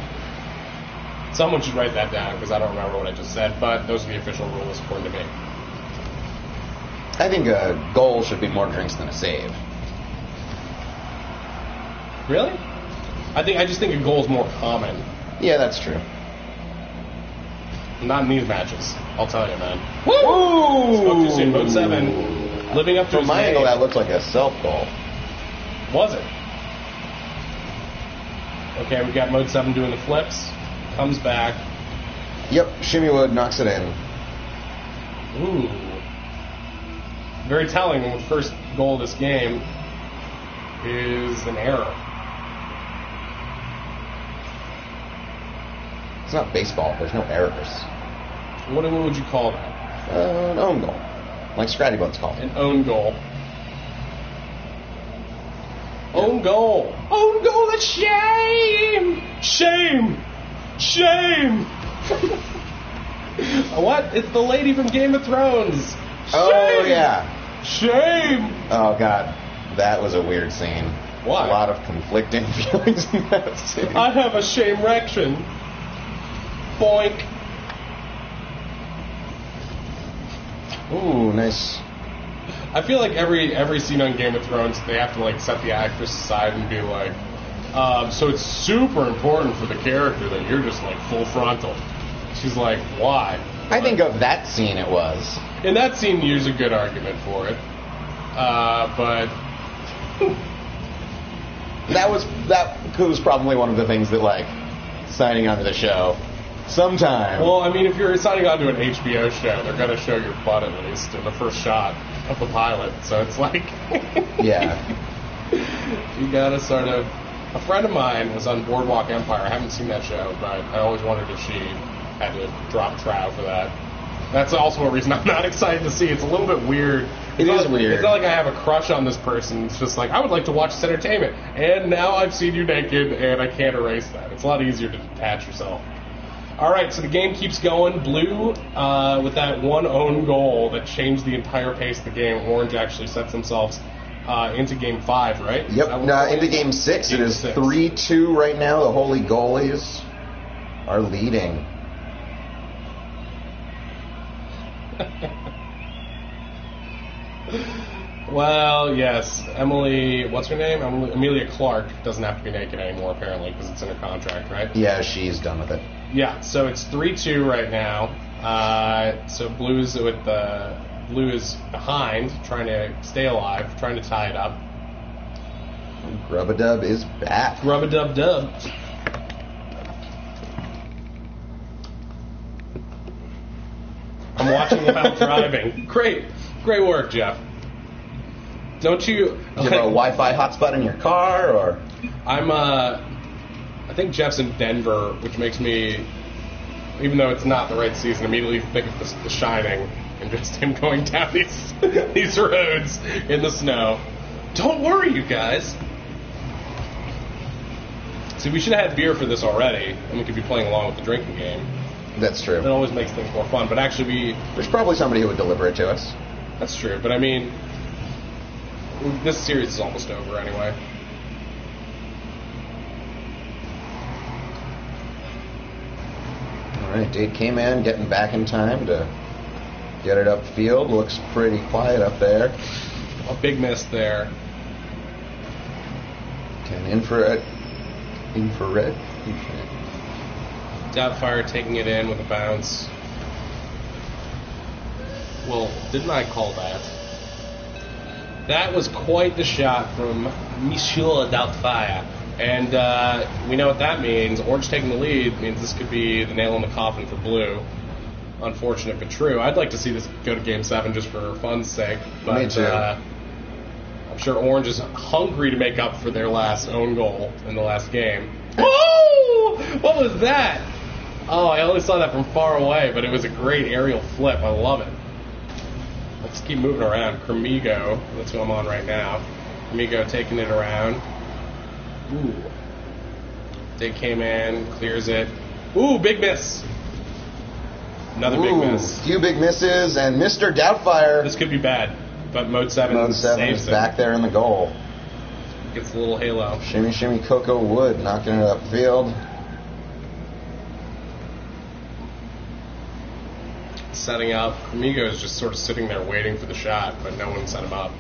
S1: Someone should write that down because I don't remember what I just said, but those are the official rules according to me.
S2: I think a goal should be more drinks than a save.
S1: Really? I just think a goal is more common.
S2: Yeah, that's true.
S1: Not in these matches, I'll tell you, man. Woo! Spoke too soon. Mode 7, living up to
S2: From
S1: his
S2: my
S1: name.
S2: angle, that looked like a self-goal.
S1: Was it? Okay, we've got Mode 7 doing the flips. Comes back.
S2: Yep, Shimmywood knocks it in.
S1: Ooh. Very telling. The first goal of this game is an error.
S2: It's not baseball. There's no errors.
S1: What would you call that?
S2: An own goal. Like Scratty Bones call it.
S1: An own goal. Own goal. Own goal, that's shame! Shame! Shame! What? It's the lady from Game of Thrones. Shame!
S2: Oh, yeah.
S1: Shame!
S2: Oh, God. That was a weird scene.
S1: Why?
S2: A lot of conflicting feelings in that scene.
S1: I have a shame-rection. Boink.
S2: Ooh, nice.
S1: I feel like every scene on Game of Thrones, they have to like set the actress aside and be like, so it's super important for the character that you're just like full frontal. She's like, why?
S2: I think of that scene it was.
S1: In that scene, there's a good argument for it. But
S2: that was probably one of the things that like signing onto the show sometime.
S1: Well, I mean, if you're signing on to an HBO show, they're gonna show your butt at least in the first shot of the pilot. So it's like,
S2: yeah,
S1: you gotta sort of. A friend of mine was on Boardwalk Empire. I haven't seen that show, but I always wondered if she had to drop trow for that. That's also a reason I'm not excited to see. It's a little bit weird.
S2: It is weird.
S1: It's not like I have a crush on this person. It's just like, I would like to watch this entertainment. And now I've seen you naked, and I can't erase that. It's a lot easier to detach yourself. All right, so the game keeps going. Blue, with that one own goal that changed the entire pace of the game. Orange actually sets themselves into Game 5, right?
S2: Yep, into Game 6. It is 3-2 right now. The Holy Goalies are leading.
S1: Well, yes. Emily, what's her name? Amelia Clark doesn't have to be naked anymore, apparently, because it's in her contract, right?
S2: Yeah, she's done with it.
S1: Yeah, so it's 3-2 right now. So Blue is behind, trying to stay alive, trying to tie it up.
S2: Grub-a-dub is back.
S1: Grub-a-dub-dub. I'm watching while driving. Great work, Jeff. Don't you?
S2: Do you have a Wi-Fi hotspot in your car, or?
S1: I think Jeff's in Denver, which makes me even though it's not the right season, immediately think of The Shining and just him going down these roads in the snow. Don't worry, you guys. See, we should have had beer for this already, and we could be playing along with the drinking game.
S2: That's true.
S1: It always makes things more fun, but actually
S2: there's probably somebody who would deliver it to us.
S1: That's true, but I mean, this series is almost over anyway.
S2: Alright, Dade came in, getting back in time to get it upfield. Looks pretty quiet up there.
S1: A big miss there.
S2: Okay, infrared.
S1: Doubtfire taking it in with a bounce. Well, didn't I call that? That was quite the shot from Monsieur Doubtfire. And we know what that means. Orange taking the lead means this could be the nail in the coffin for blue. Unfortunate but true. I'd like to see this go to Game 7 just for fun's sake. But,
S2: me too.
S1: I'm sure Orange is hungry to make up for their last own goal in the last game. Whoa! What was that? Oh, I only saw that from far away, but it was a great aerial flip. I love it. Let's keep moving around. Cremigo, that's who I'm on right now. Cremigo taking it around. Ooh. Dig came in, clears it. Ooh, big miss. Another big miss.
S2: Few big misses, and Mr. Doubtfire.
S1: This could be bad, but Mode 7
S2: is back there in the goal.
S1: Gets a little halo.
S2: Shimmy, shimmy, Coco Wood knocking it upfield.
S1: Setting up. Cremigo is just sort of sitting there waiting for the shot, but no one set him up.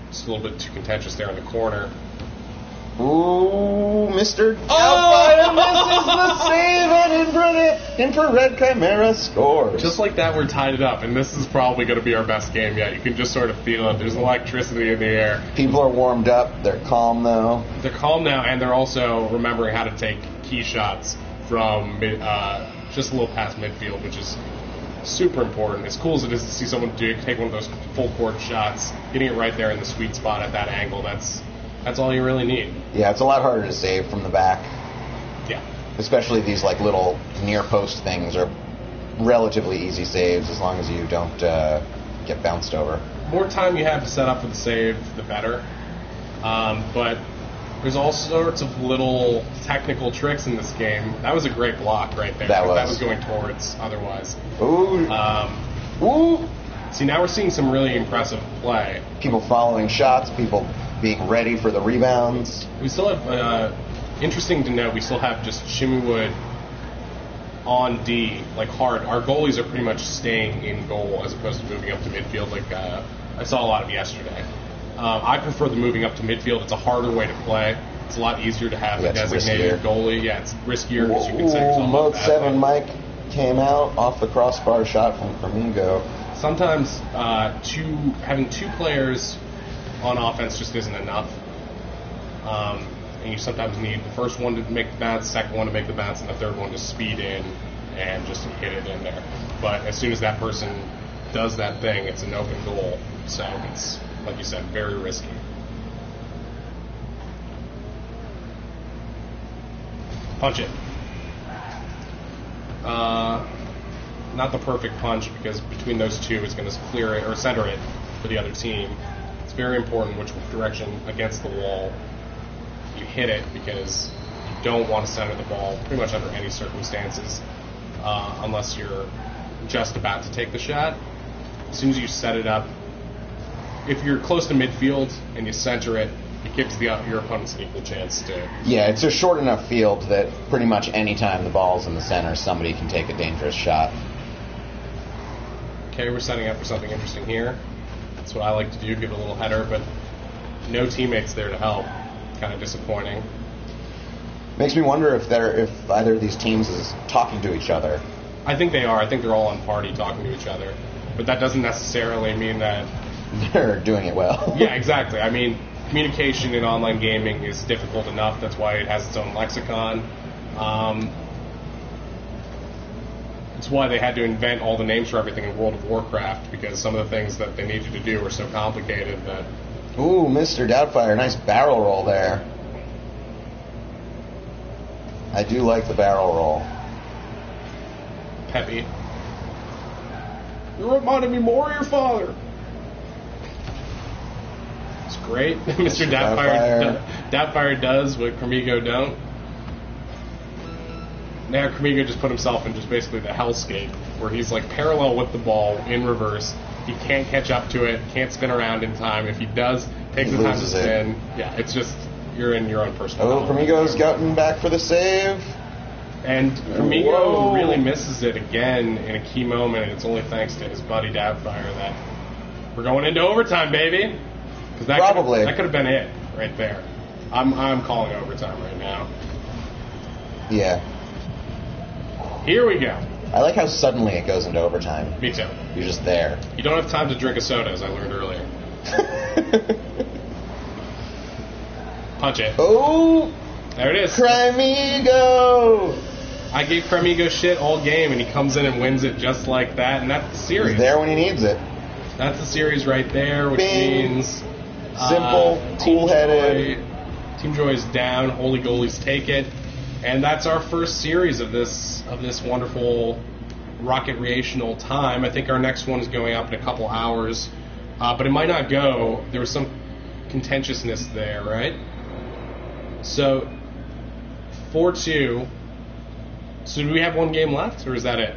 S1: Just a little bit too contentious there in the corner.
S2: Ooh, Mr. Doubtfire misses the save, and Infrared Chimera scores.
S1: Just like that, we're tied it up, and this is probably going to be our best game yet. You can just sort of feel it. There's electricity in the air.
S2: People are warmed up. They're calm, though.
S1: They're calm now, and they're also remembering how to take key shots from just a little past midfield, which is super important. As cool as it is to see someone take one of those full court shots, getting it right there in the sweet spot at that angle, that's all you really need.
S2: Yeah, it's a lot harder to save from the back.
S1: Yeah.
S2: Especially these like little near post things are relatively easy saves as long as you don't get bounced over.
S1: The more time you have to set up for the save, the better. But there's all sorts of little technical tricks in this game. That was a great block right there. That was going towards otherwise.
S2: Ooh. Ooh.
S1: See, now we're seeing some really impressive play.
S2: People following shots, people being ready for the rebounds.
S1: We still have, interesting to note, we still have just Shimmywood on D, like hard. Our goalies are pretty much staying in goal as opposed to moving up to midfield like I saw a lot of yesterday. I prefer the moving up to midfield. It's a harder way to play. It's a lot easier to have a designated goalie. Yeah, it's riskier because you can set yourself up.
S2: Mode 7 Mike came out off the crossbar shot from Cremigo.
S1: Sometimes having two players on offense just isn't enough. And you sometimes need the first one to make the bounce, the second one to make the bounce, and the third one to speed in and just hit it in there. But as soon as that person does that thing, it's an open goal. So it's, like you said, very risky. Punch it. Not the perfect punch because between those two it's going to clear it or center it for the other team. It's very important which direction against the wall you hit it because you don't want to center the ball pretty much under any circumstances unless you're just about to take the shot. As soon as you set it up, if you're close to midfield and you center it, it gives your opponents an equal chance to...
S2: Yeah, it's a short enough field that pretty much any time the ball's in the center, somebody can take a dangerous shot.
S1: Okay, we're setting up for something interesting here. That's what I like to do, give a little header, but no teammates there to help. Kind of disappointing.
S2: Makes me wonder if either of these teams is talking to each other.
S1: I think they are. I think they're all on party talking to each other. But that doesn't necessarily mean that...
S2: they're doing it well.
S1: Yeah, exactly. I mean, communication in online gaming is difficult enough. That's why it has its own lexicon. It's why they had to invent all the names for everything in World of Warcraft, because some of the things that they needed to do were so complicated that...
S2: Ooh, Mr. Doubtfire, nice barrel roll there. I do like the barrel roll.
S1: peppy. You reminded me more of your father. It's great. Mr. Doubtfire does what Cremigo don't. Now Cremigo just put himself in just basically the hellscape, where he's like parallel with the ball in reverse. He can't catch up to it, can't spin around in time. If he does, take the time to spin. Yeah, it's just, you're in your own personal.
S2: Oh, Cremigo's gotten back for the save.
S1: And Cremigo really misses it again in a key moment, and it's only thanks to his buddy Doubtfire that we're going into overtime, baby. Because that could have been it right there. I'm calling overtime right now.
S2: Yeah.
S1: Here we go.
S2: I like how suddenly it goes into overtime.
S1: Me too.
S2: You're just there.
S1: You don't have time to drink a soda, as I learned earlier. Punch it.
S2: Oh!
S1: There it is.
S2: Cremigo!
S1: I gave Cremigo shit all game, and he comes in and wins it just like that, and that's the series.
S2: He's there when he needs it.
S1: That's the series right there, which means...
S2: Simple, cool-headed.
S1: Team Joy is down. Holy Goalies take it. And that's our first series of this wonderful Rocketreational time. I think our next one is going up in a couple hours. But it might not go. There was some contentiousness there, right? So, 4-2. So do we have one game left, or is that it?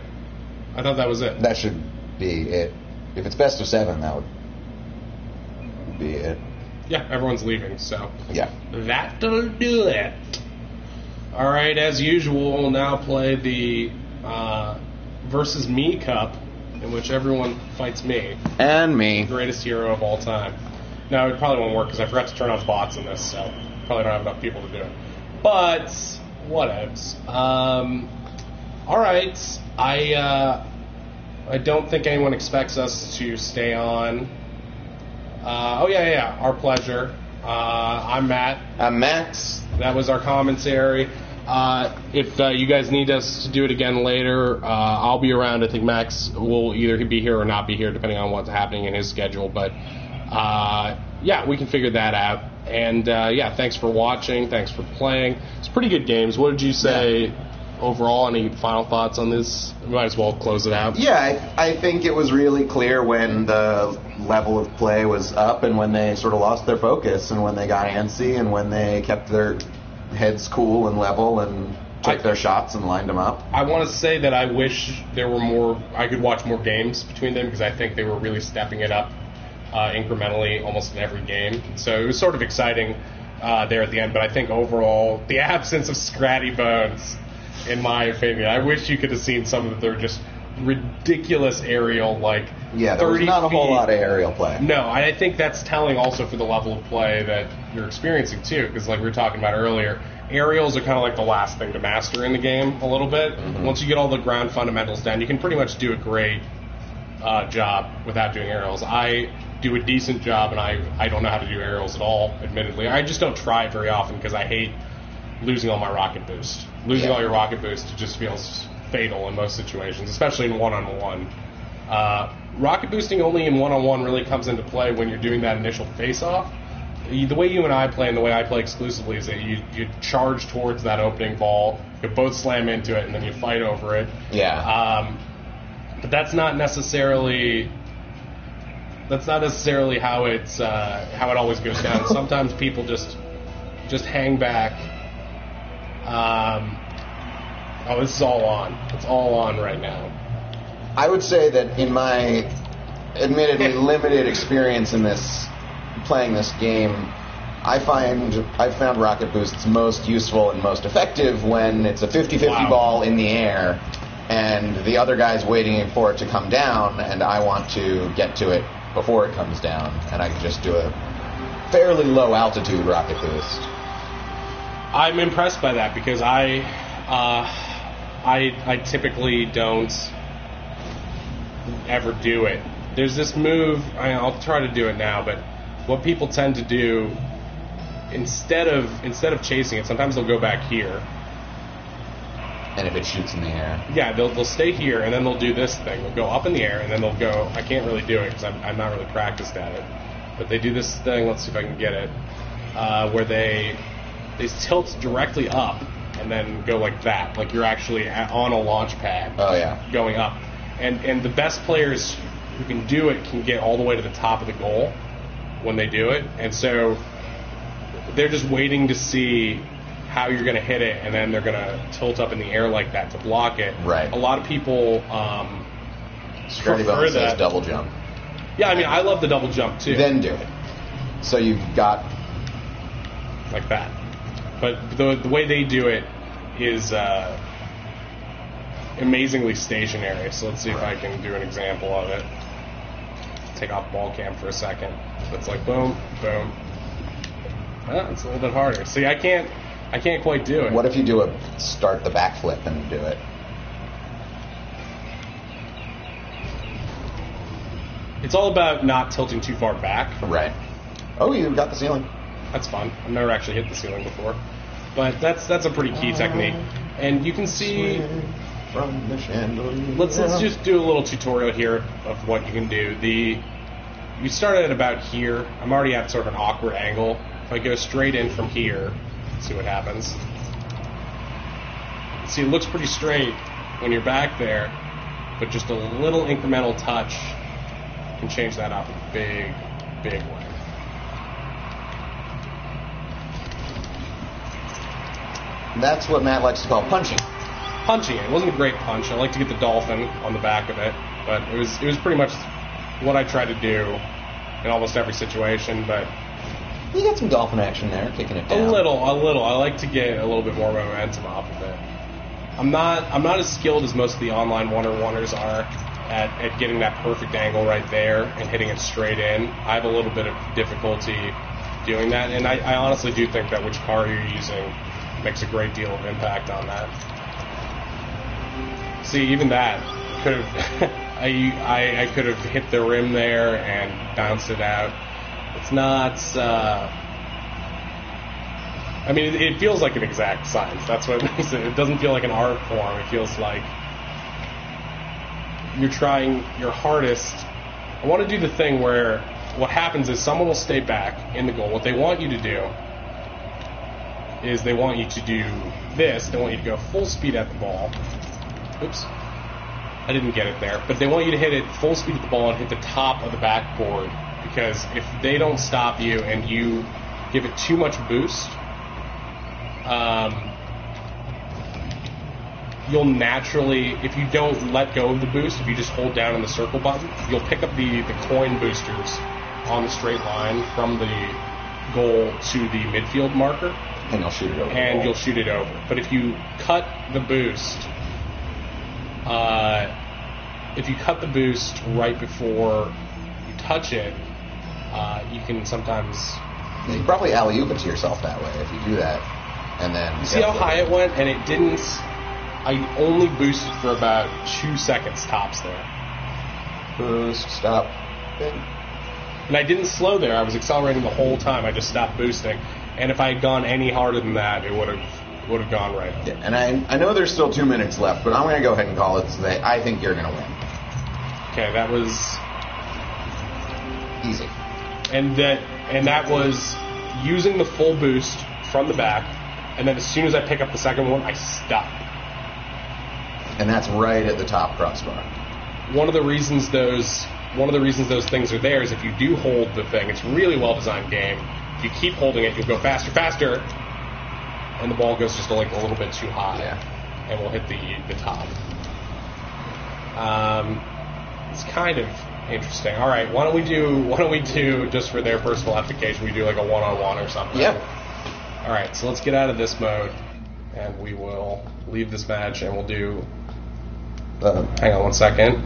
S1: I thought that was it.
S2: That should be it. If it's best of 7, that would be it.
S1: Yeah, everyone's leaving, so
S2: yeah,
S1: that'll do it. All right, as usual, we'll now play the versus me cup, in which everyone fights me
S2: and me,
S1: greatest hero of all time. No, it probably won't work because I forgot to turn on bots in this, so probably don't have enough people to do it. But whatevs. All right, I don't think anyone expects us to stay on. Our pleasure. I'm Matt.
S2: I'm Max.
S1: That was our commentary. If you guys need us to do it again later, I'll be around. I think Max will either be here or not be here, depending on what's happening in his schedule. But, we can figure that out. And, thanks for watching. Thanks for playing. It's pretty good games. What did you say overall? Any final thoughts on this? We might as well close it out.
S2: Yeah, I think it was really clear when the level of play was up and when they sort of lost their focus and when they got antsy and when they kept their heads cool and level and took their shots and lined them up.
S1: I want to say that I wish there were more, I could watch more games between them because I think they were really stepping it up incrementally almost in every game. So it was sort of exciting there at the end, but I think overall the absence of Scratty Bones, in my opinion, I wish you could have seen some of their just ridiculous aerial,
S2: there was not a whole lot of aerial play.
S1: No, I think that's telling also for the level of play that you're experiencing too, because like we were talking about earlier, aerials are kind of like the last thing to master in the game a little bit. Mm-hmm. Once you get all the ground fundamentals down, you can pretty much do a great job without doing aerials. I do a decent job, and I don't know how to do aerials at all, admittedly. I just don't try it very often because I hate losing all my rocket boost. Losing all your rocket boost just feels fatal in most situations, especially in one-on-one. Rocket boosting only in one-on-one really comes into play when you're doing that initial face-off. The way you and I play and the way I play exclusively is that you charge towards that opening ball, you both slam into it, and then you fight over it.
S2: Yeah.
S1: But that's not necessarily how it always goes down. Sometimes people just hang back. This is all on. It's all on right now.
S2: I would say that in my admittedly limited experience in playing this game, I've found rocket boosts most useful and most effective when it's a 50-50 ball in the air and the other guy's waiting for it to come down and I want to get to it before it comes down, and I can just do a fairly low altitude rocket boost.
S1: I'm impressed by that because I typically don't ever do it. There's this move, I'll try to do it now, but what people tend to do instead of chasing it, sometimes they'll go back here.
S2: And if it shoots in the air.
S1: Yeah, they'll stay here, and then they'll do this thing. They'll go up in the air, and then they'll go, I can't really do it because I'm not really practiced at it. But they do this thing, let's see if I can get it, where they tilt directly up, and then go like that, like you're actually on a launch pad.
S2: Oh yeah.
S1: Going up, and the best players who can do it can get all the way to the top of the goal when they do it, and so they're just waiting to see how you're going to hit it, and then they're going to tilt up in the air like that to block it.
S2: Right.
S1: A lot of people
S2: prefer that. Double jump.
S1: Yeah, I mean, I love the double jump too.
S2: Then do it. So you've got
S1: like that. But the way they do it is amazingly stationary. So let's see if I can do an example of it. Take off ball cam for a second. So it's like boom, boom. It's a little bit harder. See, I can't quite do it.
S2: What if you start the backflip and do it?
S1: It's all about not tilting too far back.
S2: Right. Oh, you got the ceiling.
S1: That's fun. I've never actually hit the ceiling before. But that's a pretty key technique. And you can see...
S2: From the chandelier.
S1: Let's just do a little tutorial here of what you can do. You start at about here. I'm already at sort of an awkward angle. If I go straight in from here, see what happens. See, it looks pretty straight when you're back there, but just a little incremental touch can change that up a big, big way.
S2: That's what Matt likes to call punching.
S1: Punching it. It wasn't a great punch. I like to get the dolphin on the back of it, but it was pretty much what I try to do in almost every situation, but
S2: you got some dolphin action there, kicking it down.
S1: A little. I like to get a little bit more momentum off of it. I'm not as skilled as most of the online one-on-oneers are at getting that perfect angle right there and hitting it straight in. I have a little bit of difficulty doing that, and I honestly do think that which car you're using makes a great deal of impact on that. See, even that could have I could have hit the rim there and bounced it out. It's not. I mean, it feels like an exact science. That's what it makes it. It doesn't feel like an art form. It feels like you're trying your hardest. I want to do the thing where what happens is someone will stay back in the goal. What they want you to do is they want you to do this. They want you to go full speed at the ball. Oops. I didn't get it there. But they want you to hit it full speed at the ball and hit the top of the backboard. Because if they don't stop you and you give it too much boost, you'll naturally, if you don't let go of the boost, if you just hold down on the circle button, you'll pick up the coin boosters on the straight line from the goal to the midfield marker.
S2: And you'll shoot it over.
S1: And you'll shoot it over. But if you cut the boost, right before you touch it, you can sometimes...
S2: You can probably alley-oop it to yourself that way if you do that. And then...
S1: See how high it went? And it didn't... I only boosted for about 2 seconds tops there.
S2: Boost, stop.
S1: And I didn't slow there. I was accelerating the whole time. I just stopped boosting. And if I had gone any harder than that, it would have gone right up.
S2: Yeah, and I know there's still 2 minutes left, but I'm going to go ahead and call it today. I think you're going to win.
S1: Okay, that was...
S2: easy.
S1: And that was using the full boost from the back, and then as soon as I pick up the second one, I stop.
S2: And that's right at the top crossbar.
S1: One of the reasons those things are there is if you do hold the thing, it's a really well designed game. If you keep holding it, you'll go faster, faster, and the ball goes just like a little bit too high, and will hit the top. It's kind of interesting. All right, why don't we do just for their personal application? We do like a one-on-one or something.
S2: Yeah.
S1: All right, so let's get out of this mode, and we will leave this match, and we'll do. Hang on 1 second.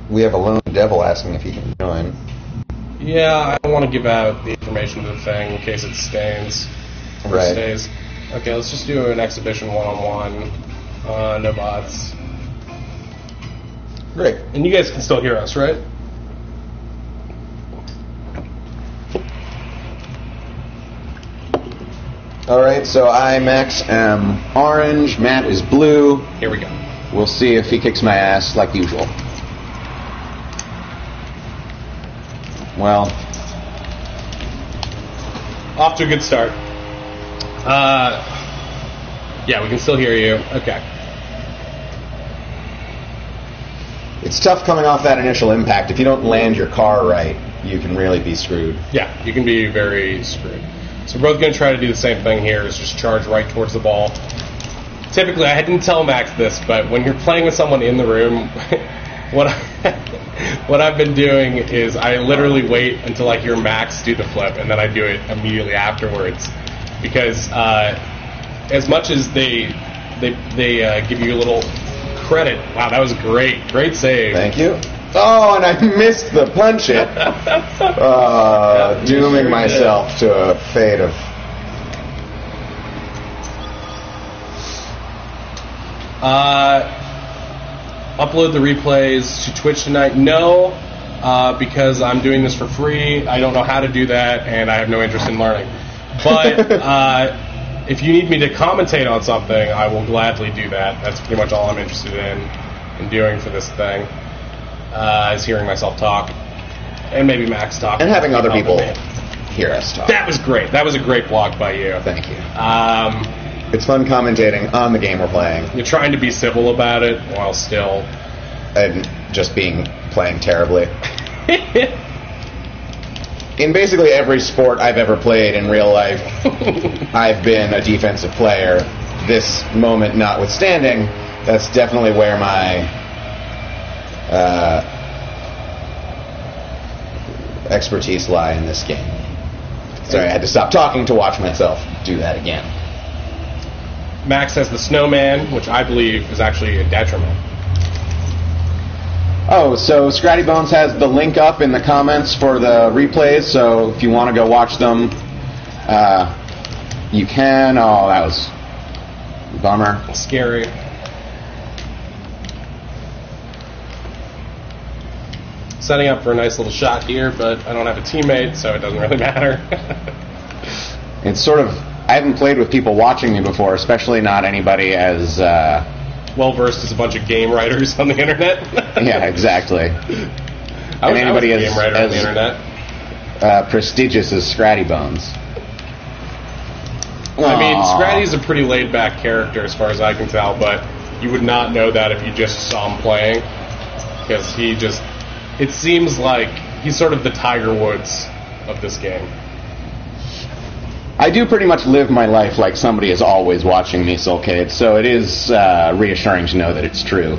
S2: We have a lone devil asking if he can join.
S1: Yeah, I don't want to give out the information to the thing in case it stains.
S2: Right.
S1: Stays. Okay, let's just do an exhibition one-on-one. No bots.
S2: Great.
S1: And you guys can still hear us, right?
S2: All right, so I, Max, am orange. Matt is blue.
S1: Here we go.
S2: We'll see if he kicks my ass like usual. Well,
S1: Off to a good start. Yeah, we can still hear you. Okay.
S2: It's tough coming off that initial impact. If you don't land your car right, you can really be screwed.
S1: Yeah, you can be very screwed. So we're both going to try to do the same thing here, is just charge right towards the ball. Typically, I didn't tell Max this, but when you're playing with someone in the room, what I've been doing is I literally wait until I hear Max do the flip, and then I do it immediately afterwards. Because as much as they give you a little credit, wow, that was great save.
S2: Thank you. Oh, and I missed the punch it. Dooming myself to a fate of...
S1: Upload the replays to Twitch tonight? No, because I'm doing this for free. I don't know how to do that, and I have no interest in learning. But if you need me to commentate on something, I will gladly do that. That's pretty much all I'm interested in doing for this thing, is hearing myself talk, and maybe Max talk.
S2: And having other people hear us talk.
S1: That was great. That was a great blog by you.
S2: Thank you. It's fun commentating on the game we're playing.
S1: You're trying to be civil about it while still...
S2: And just playing terribly. In basically every sport I've ever played in real life, I've been a defensive player. This moment notwithstanding, that's definitely where my expertise lie in this game. Sorry, I had to stop talking to watch myself do that again.
S1: Max has the snowman, which I believe is actually a detriment.
S2: Oh, so Scratty Bones has the link up in the comments for the replays, so if you want to go watch them, you can. Oh, that was a bummer.
S1: Scary. Setting up for a nice little shot here, but I don't have a teammate, so it doesn't really matter.
S2: It's sort of... I haven't played with people watching me before, especially not anybody as...
S1: well-versed as a bunch of game writers on the internet.
S2: Yeah, exactly.
S1: I was
S2: anybody
S1: a game writer on the internet.
S2: Prestigious as Scratty Bones.
S1: I mean, Scratty's a pretty laid-back character as far as I can tell, but you would not know that if you just saw him playing, because he just... It seems like he's sort of the Tiger Woods of this game.
S2: I do pretty much live my life like somebody is always watching me, Soulcade, so it is reassuring to know that it's true.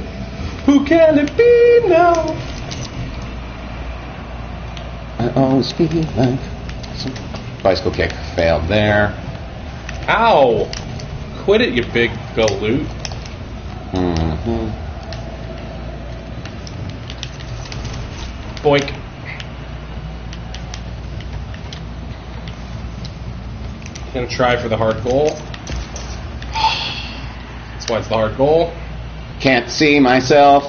S1: Who can it be now?
S2: I always feel like... Bicycle kick failed there.
S1: Ow! Quit it, you big galoot.
S2: Mm-hmm.
S1: Boink. Gonna try for the hard goal. That's why it's the hard goal.
S2: Can't see myself.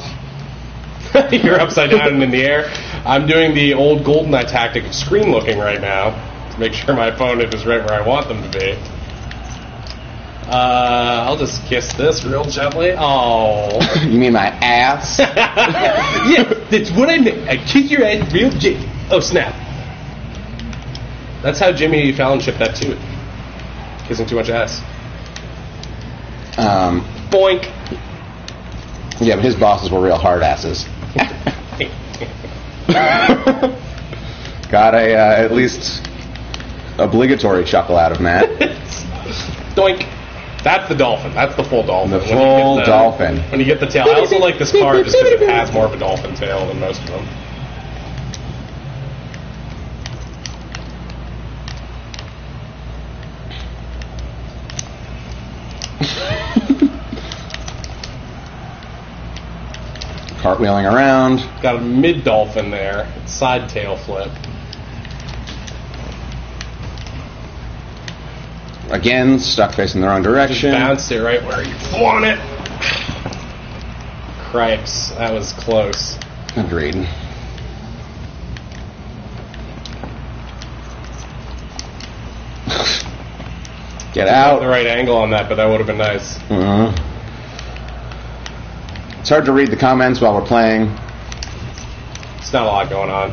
S1: You're upside down and in the air. I'm doing the old GoldenEye tactic of screen looking right now to make sure my opponent is right where I want them to be. I'll just kiss this real gently. Oh.
S2: You mean my ass?
S1: Yeah, that's what I meant. I kiss your ass real gently. Oh, snap. That's how Jimmy Fallon shipped that too. Kissing too much ass. Boink.
S2: Yeah, but his bosses were real hard asses. Got a at least obligatory chuckle out of Matt.
S1: Doink. That's the dolphin. That's the full dolphin.
S2: The full dolphin.
S1: When you get the tail. I also like this card just because it has more of a dolphin tail than most of them.
S2: Cartwheeling around.
S1: Got a mid-dolphin there. Side tail flip.
S2: Again, stuck facing the wrong direction.
S1: Just bounced it right where you want it. Cripes. That was close.
S2: Agreed. Get out.
S1: The right angle on that, but that would have been nice.
S2: Uh-huh. It's hard to read the comments while we're playing.
S1: It's not a lot going on.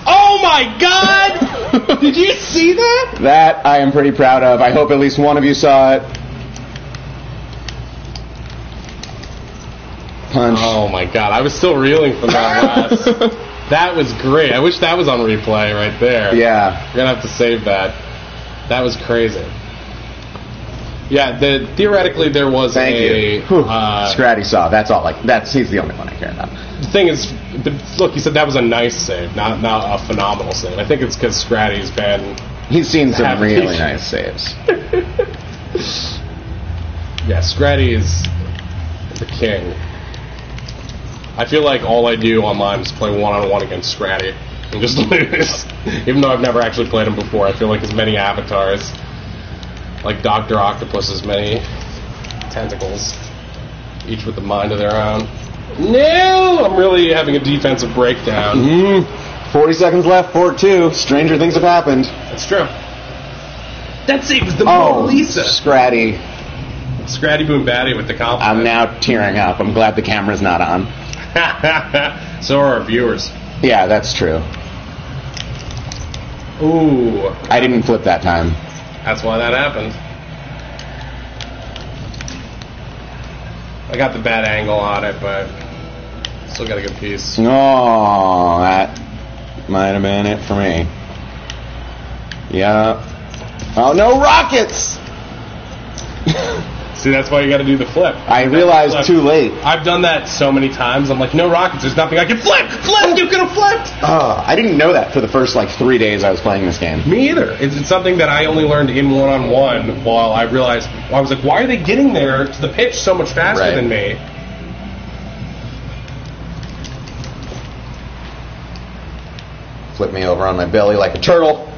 S1: Oh my God! Did you see that?
S2: That I am pretty proud of. I hope at least one of you saw it. Punch.
S1: Oh my God! I was still reeling from that last. That was great. I wish that was on replay right there.
S2: Yeah.
S1: We're gonna have to save that. That was crazy. Yeah, theoretically there was
S2: Thank you. Scratty saw. That's all. He's the only one I care about.
S1: The thing is, look, you said that was a nice save, not a phenomenal save. I think it's because Scratty's been.
S2: He's seen some really nice saves.
S1: Yeah, Scratty is the king. I feel like all I do online is play one-on-one against Scratty and just lose. Even though I've never actually played him before, I feel like his many avatars. Like Dr. Octopus's many tentacles, each with a mind of their own. No! I'm really having a defensive breakdown.
S2: 40 seconds left, 4-2. Stranger things have happened.
S1: That's true. That save was the Mona Lisa.
S2: Scratty.
S1: Scratty Boom Batty with the compliment.
S2: I'm now tearing up. I'm glad the camera's not on.
S1: So are our viewers.
S2: Yeah, that's true.
S1: Ooh.
S2: I didn't flip that time.
S1: That's why that happened. I got the bad angle on it, but still got a good piece.
S2: Oh, that might have been it for me. Yeah. Oh, no rockets!
S1: See, that's why you got to do the flip.
S2: I realized too late.
S1: I've done that so many times. I'm like, no rockets. There's nothing I can flip. Flip. You could have flipped.
S2: I didn't know that for the first 3 days I was playing this game.
S1: Me either. It's something that I only learned in one-on-one. While I realized, I was like, why are they getting there to the pitch so much faster than me?
S2: Flip me over on my belly like a turtle.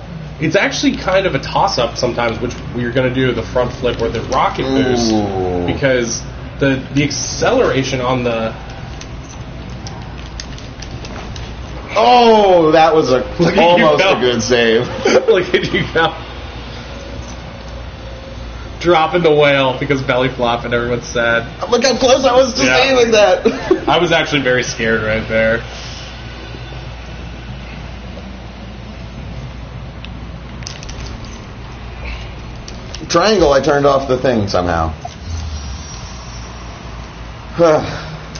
S1: It's actually kind of a toss-up sometimes, which you're going to do the front flip or the rocket boost, because the acceleration on the...
S2: Oh, that was almost a good save.
S1: Look at you go. Dropping the whale because belly flop and everyone's sad.
S2: Look how close I was to saving that.
S1: I was actually very scared right there.
S2: Triangle, I turned off the thing somehow.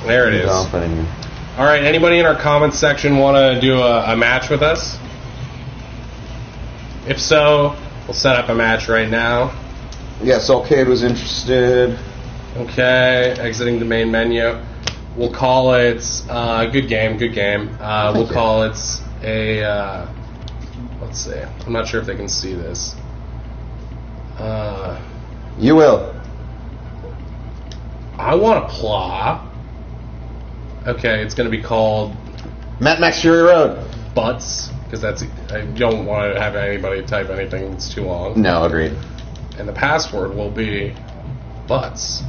S1: There it is. All right, anybody in our comments section want to do a match with us? If so, we'll set up a match right now.
S2: Yes, Arcade was interested.
S1: Okay, exiting the main menu. We'll call it good game. We'll call it a let's see. I'm not sure if they can see this.
S2: You will.
S1: I want to plot. Okay, it's going to be called
S2: Mad Max Fury Road.
S1: Butts, because I don't want to have anybody type anything that's too long.
S2: No, agreed.
S1: And the password will be Butts.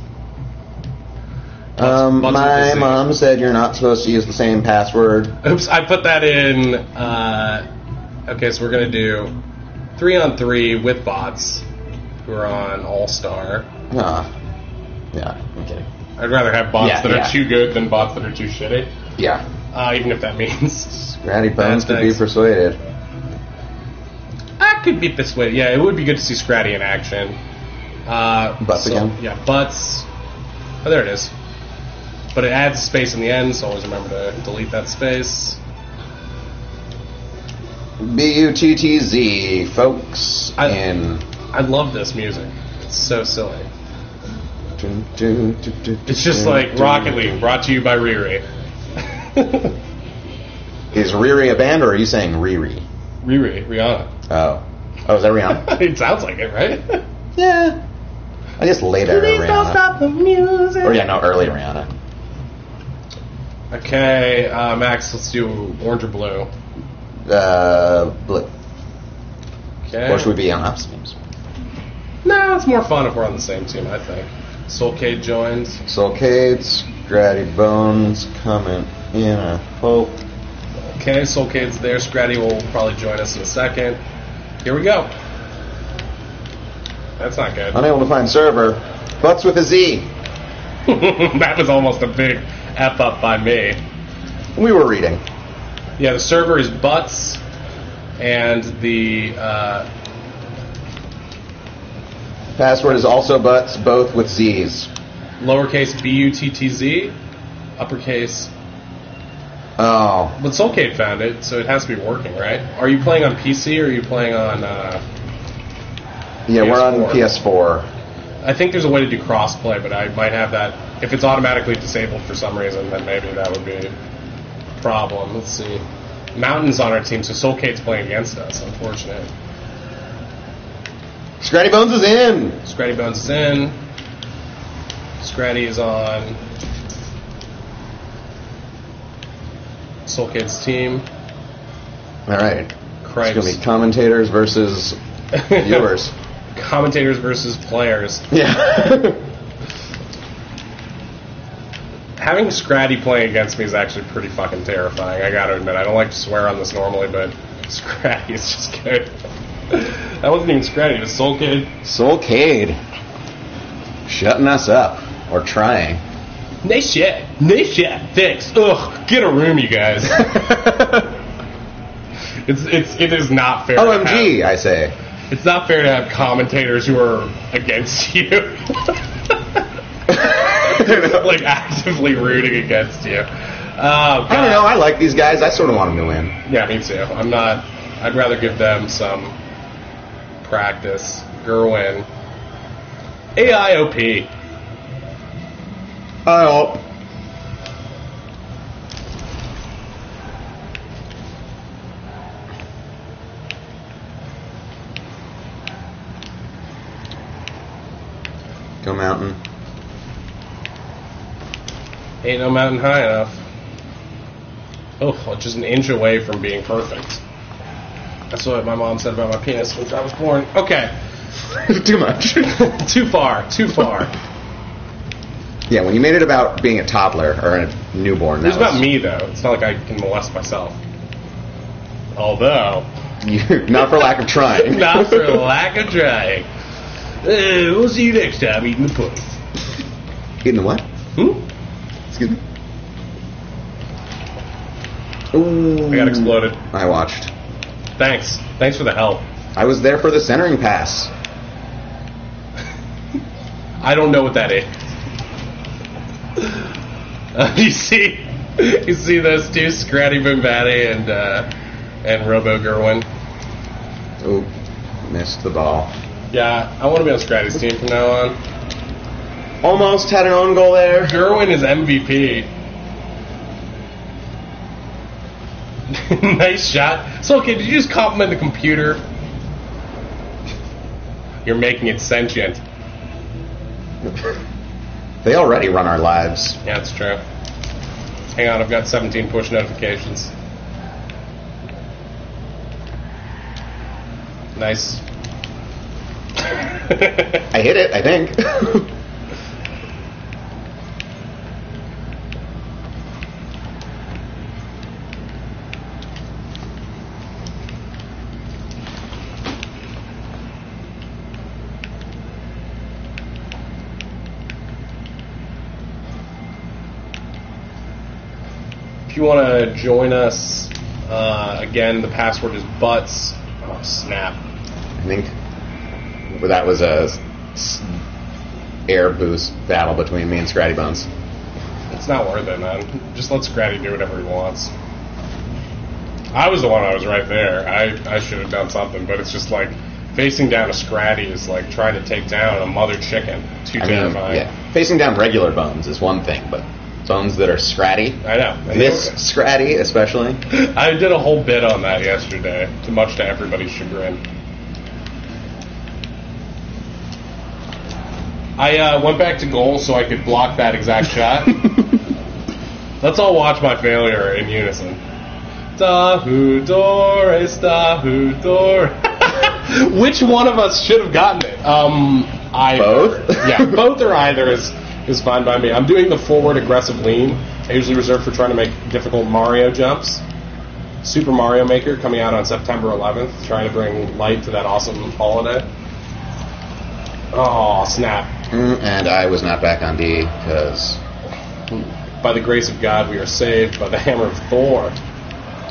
S2: Butts my mom said you're not supposed to use the same password.
S1: Oops, I put that in. Okay, so we're going to do 3-on-3 with bots who are on All-Star.
S2: Yeah, I'm kidding.
S1: I'd rather have bots that are too good than bots that are too shitty.
S2: Yeah.
S1: Even if that means...
S2: Scratty Bones could be persuaded.
S1: I could be persuaded. Yeah, it would be good to see Scratty in action.
S2: Butts again?
S1: Yeah, Butts. Oh, there it is. But it adds space in the end, so always remember to delete that space.
S2: BUTTZ, folks.
S1: I love this music. It's so silly. It's just like Rocket League, brought to you by Riri.
S2: Is Riri a band, or are you saying Riri?
S1: Riri, Rihanna.
S2: Oh, is that Rihanna?
S1: It sounds like it, right?
S2: Yeah. I guess later Rihanna.
S1: Don't stop the music.
S2: Or early Rihanna.
S1: Okay, Max, let's do orange or blue.
S2: Blue.
S1: Okay.
S2: Or should we be on opposite teams?
S1: No, it's more fun if we're on the same team, I think. Soulcade joins.
S2: Soulcade, Scratty Bones coming in, I hope.
S1: Okay, Soulcade's there. Scratty will probably join us in a second. Here we go. That's not good.
S2: Unable to find server. Butts with a Z.
S1: That was almost a big F up by me.
S2: We were reading.
S1: Yeah, the server is Butts And the
S2: password is also butts, both with Z's.
S1: Lowercase buttz, uppercase.
S2: Oh.
S1: But Soulcade found it, so it has to be working, right? Are you playing on PC or are you playing on
S2: Yeah,
S1: PS4?
S2: we're on PS4.
S1: I think there's a way to do crossplay, but I might have that. If it's automatically disabled for some reason, then maybe that would be a problem. Let's see. Mountain's on our team, so Soulcade's playing against us. Unfortunate.
S2: Scratty Bones is in.
S1: Scratty Bones is in. Scratty is on Soulcade's team.
S2: All right.
S1: Christ.
S2: It's going to be commentators versus viewers.
S1: Commentators versus players.
S2: Yeah.
S1: Having Scratty playing against me is actually pretty fucking terrifying, I gotta admit. I don't like to swear on this normally, but Scratty is just good. That wasn't even Scratty, it was Soulcade.
S2: Soulcade. Shutting us up. Or trying.
S1: Nice shot. Thanks. Ugh, get a room, you guys. It is not fair.
S2: OMG, I say.
S1: It's not fair to have commentators who are against you. Like actively rooting against you.
S2: I don't know. I like these guys. I sort of want them to win.
S1: Yeah, me too. I'd rather give them some practice. Gerwin. AIOP.
S2: Oh. Go Mountain.
S1: Ain't no mountain high enough. Oh, just an inch away from being perfect. That's what my mom said about my penis when I was born. Okay.
S2: Too much.
S1: Too far.
S2: Yeah, when you made it about being a toddler or a newborn.
S1: It was about me, though. It's not like I can molest myself. Although.
S2: Not for lack of trying.
S1: Not for lack of trying. We'll see you next time eating the puss.
S2: Eating the what? Excuse me? Ooh.
S1: I got exploded.
S2: I watched.
S1: Thanks for the help.
S2: I was there for the centering pass.
S1: I don't know what that is. You see those two, Scratty Bombaddy and Robo Gerwin.
S2: Oh, missed the ball.
S1: Yeah, I want to be on Scratty's team from now on.
S2: Almost had an own goal there.
S1: Gerwin is MVP. Nice shot. So, okay, did you just compliment the computer? You're making it sentient.
S2: They already run our lives.
S1: Yeah, that's true. Hang on, I've got 17 push notifications. Nice.
S2: I hit it, I think.
S1: If you want to join us, again, the password is butts. Oh, snap.
S2: I think that was a air boost battle between me and Scratty Bones.
S1: It's not worth it, man. Just let Scratty do whatever he wants. I was the one I was right there. I should have done something, but it's just like facing down a Scratty is like trying to take down a mother chicken. Too terrifying.
S2: Yeah. Facing down regular Bones is one thing, but Bones that are Scratty.
S1: I know.
S2: This Scratty, especially.
S1: I did a whole bit on that yesterday, much to everybody's chagrin. I went back to goal so I could block that exact shot. Let's all watch my failure in unison. Dahudores, Dahudor. Which one of us should have gotten it? Either.
S2: Both?
S1: Yeah, both or either is fine by me. I'm doing the forward aggressive lean. I usually reserve for trying to make difficult Mario jumps. Super Mario Maker coming out on September 11th, trying to bring light to that awesome holiday. Oh, snap.
S2: And I was not back on D because...
S1: By the grace of God, we are saved by the hammer of Thor.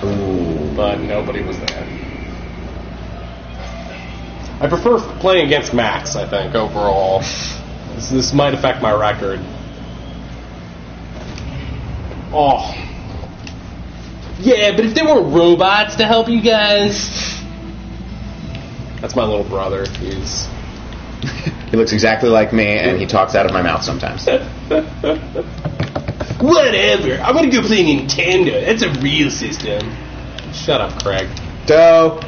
S2: Ooh.
S1: But nobody was there. I prefer playing against Max, I think, overall. This might affect my record. Oh. Yeah, but if there weren't robots to help you guys... That's my little brother. He's...
S2: He looks exactly like me, and he talks out of my mouth sometimes.
S1: Whatever. I'm gonna go play Nintendo. That's a real system. Shut up, Craig.
S2: Doe.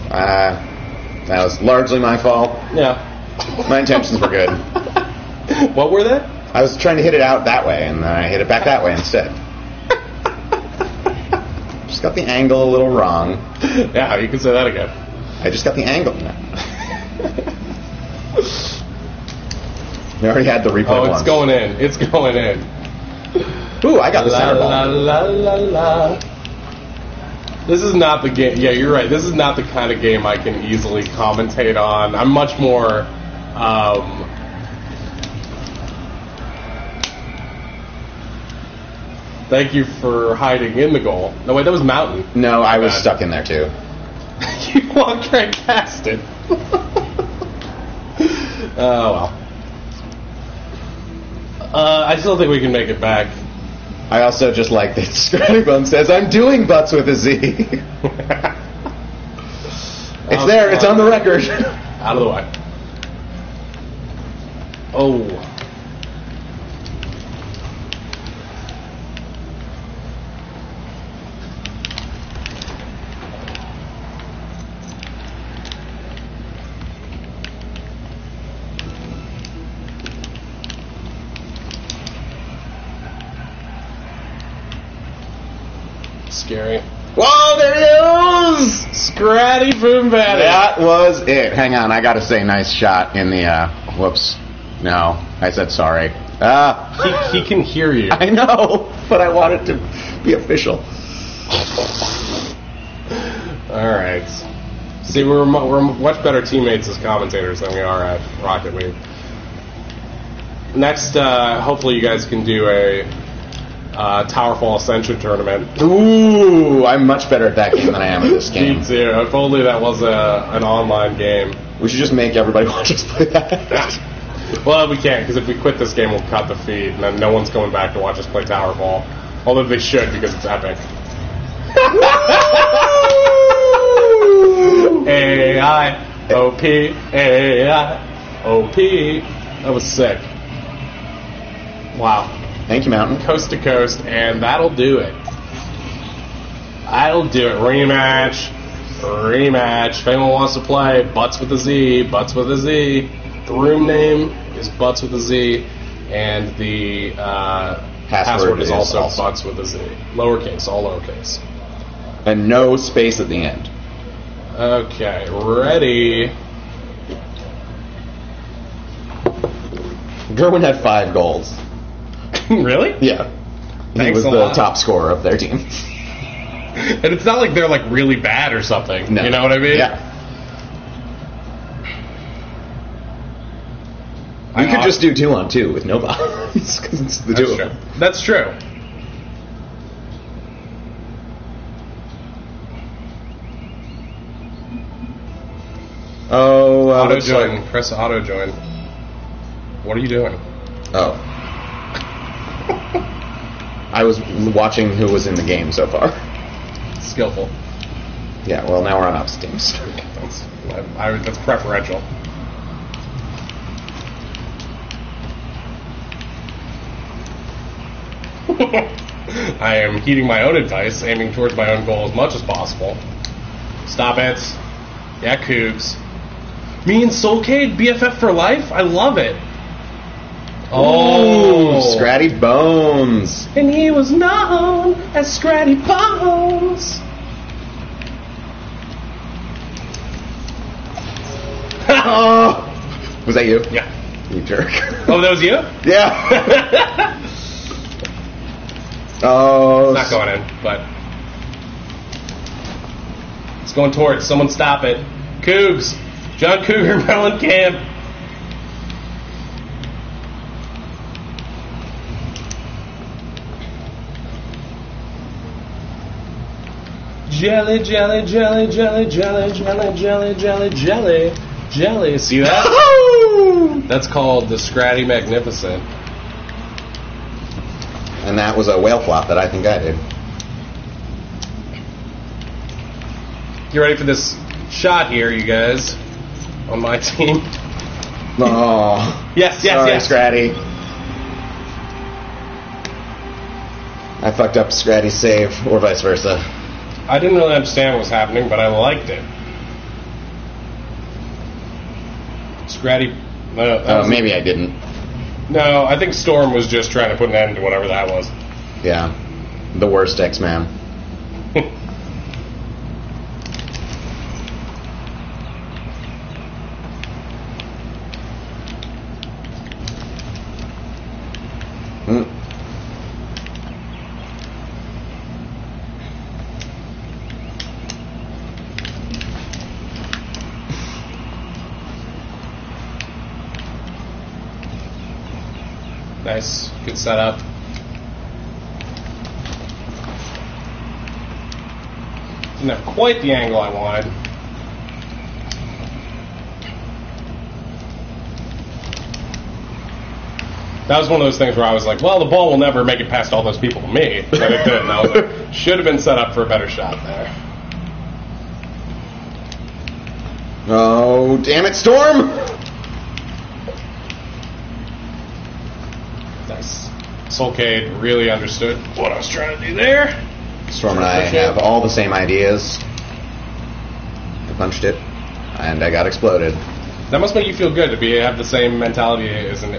S2: That was largely my fault.
S1: Yeah.
S2: My intentions were good.
S1: What were they?
S2: I was trying to hit it out that way, and then I hit it back that way instead. Just got the angle a little wrong.
S1: Yeah, you can say that again.
S2: I just got the angle. We already had the replay once.
S1: It's going in. It's going in.
S2: Ooh, I got the center ball.
S1: La, la, la, la. This is not the game. Yeah, you're right. This is not the kind of game I can easily commentate on. I'm much more... Thank you for hiding in the goal. No, wait, that was Mountain.
S2: No, I was stuck in there, too.
S1: You walked right past it. Oh, well. I still think we can make it back.
S2: I also just like that Scratty Bone says, I'm doing butts with a Z. It's there. It's on the record.
S1: Out of the way. Oh. Scary.
S2: Whoa, there he is!
S1: Scratty Boom Batty.
S2: That was it. Hang on, I gotta say nice shot in the, whoops. No, I said sorry.
S1: He can hear you.
S2: I know, but I want it to be official.
S1: Alright. See, we're much better teammates as commentators than we are at Rocket League. Next, hopefully you guys can do a Towerfall Ascension tournament.
S2: Ooh, I'm much better at that game than I am at this game.
S1: Me too. If only that was an online game.
S2: We should just make everybody watch us play that.
S1: Well, we can't, because if we quit this game, we'll cut the feed, and then no one's going back to watch us play Towerfall. Although they should, because it's epic. A-I-O-P, A-I-O-P. That was sick. Wow.
S2: Thank you, Mountain.
S1: Coast to coast, and that'll do it. That'll do it. Rematch. Rematch. If anyone wants to play, Butts with a Z, Butts with a Z. The room name is Butts with a Z, and the password is also Butts with a Z. Lowercase, all lowercase.
S2: And no space at the end.
S1: Okay, ready.
S2: Gerwin had 5 goals.
S1: Really?
S2: Yeah. He was the top scorer of their team.
S1: And it's not like they're like really bad or something.
S2: No.
S1: You know what I mean?
S2: Yeah. We could just do 2-on-2 with no bodies, because it's the two of them.
S1: That's true.
S2: Oh,
S1: auto join. Press auto join. What are you doing?
S2: Oh. I was watching who was in the game so far.
S1: Skillful.
S2: Yeah, well, now we're on opposite teams.
S1: That's preferential. I am heeding my own advice, aiming towards my own goal as much as possible. Stop it. Yeah, Cougs. Me and Soulcade, BFF for life? I love it.
S2: Oh, Scratty Bones.
S1: And he was known as Scratty Bones.
S2: Oh. Was that you?
S1: Yeah.
S2: You jerk.
S1: Oh, that was you?
S2: Yeah. Oh.
S1: It's not going in, but it's going towards. Someone stop it. Cougs. John Cougar, Mellencamp. Did Jelly, jelly, jelly, jelly, jelly, jelly, jelly, jelly, jelly, jelly. See that? That's called the Scratty Magnificent.
S2: And that was a whale flop that I think I did.
S1: You ready for this shot here, you guys? On my team.
S2: Oh.
S1: Yes,
S2: Sorry,
S1: yes.
S2: Scratty. I fucked up Scratty's save, or vice versa.
S1: I didn't really understand what was happening, but I liked it. Scratty...
S2: maybe I didn't.
S1: No, I think Storm was just trying to put an end to whatever that was.
S2: Yeah. The worst X-Man.
S1: Nice. Good setup. Didn't have quite the angle I wanted. That was one of those things where I was like, well, the ball will never make it past all those people to me. But it did. And I was like, should have been set up for a better shot there.
S2: Oh, damn it, Storm!
S1: Nice. Soulcade really understood what I was trying to do there.
S2: Storm and I have all the same ideas. I punched it, and I got exploded.
S1: That must make you feel good to have the same mentality as an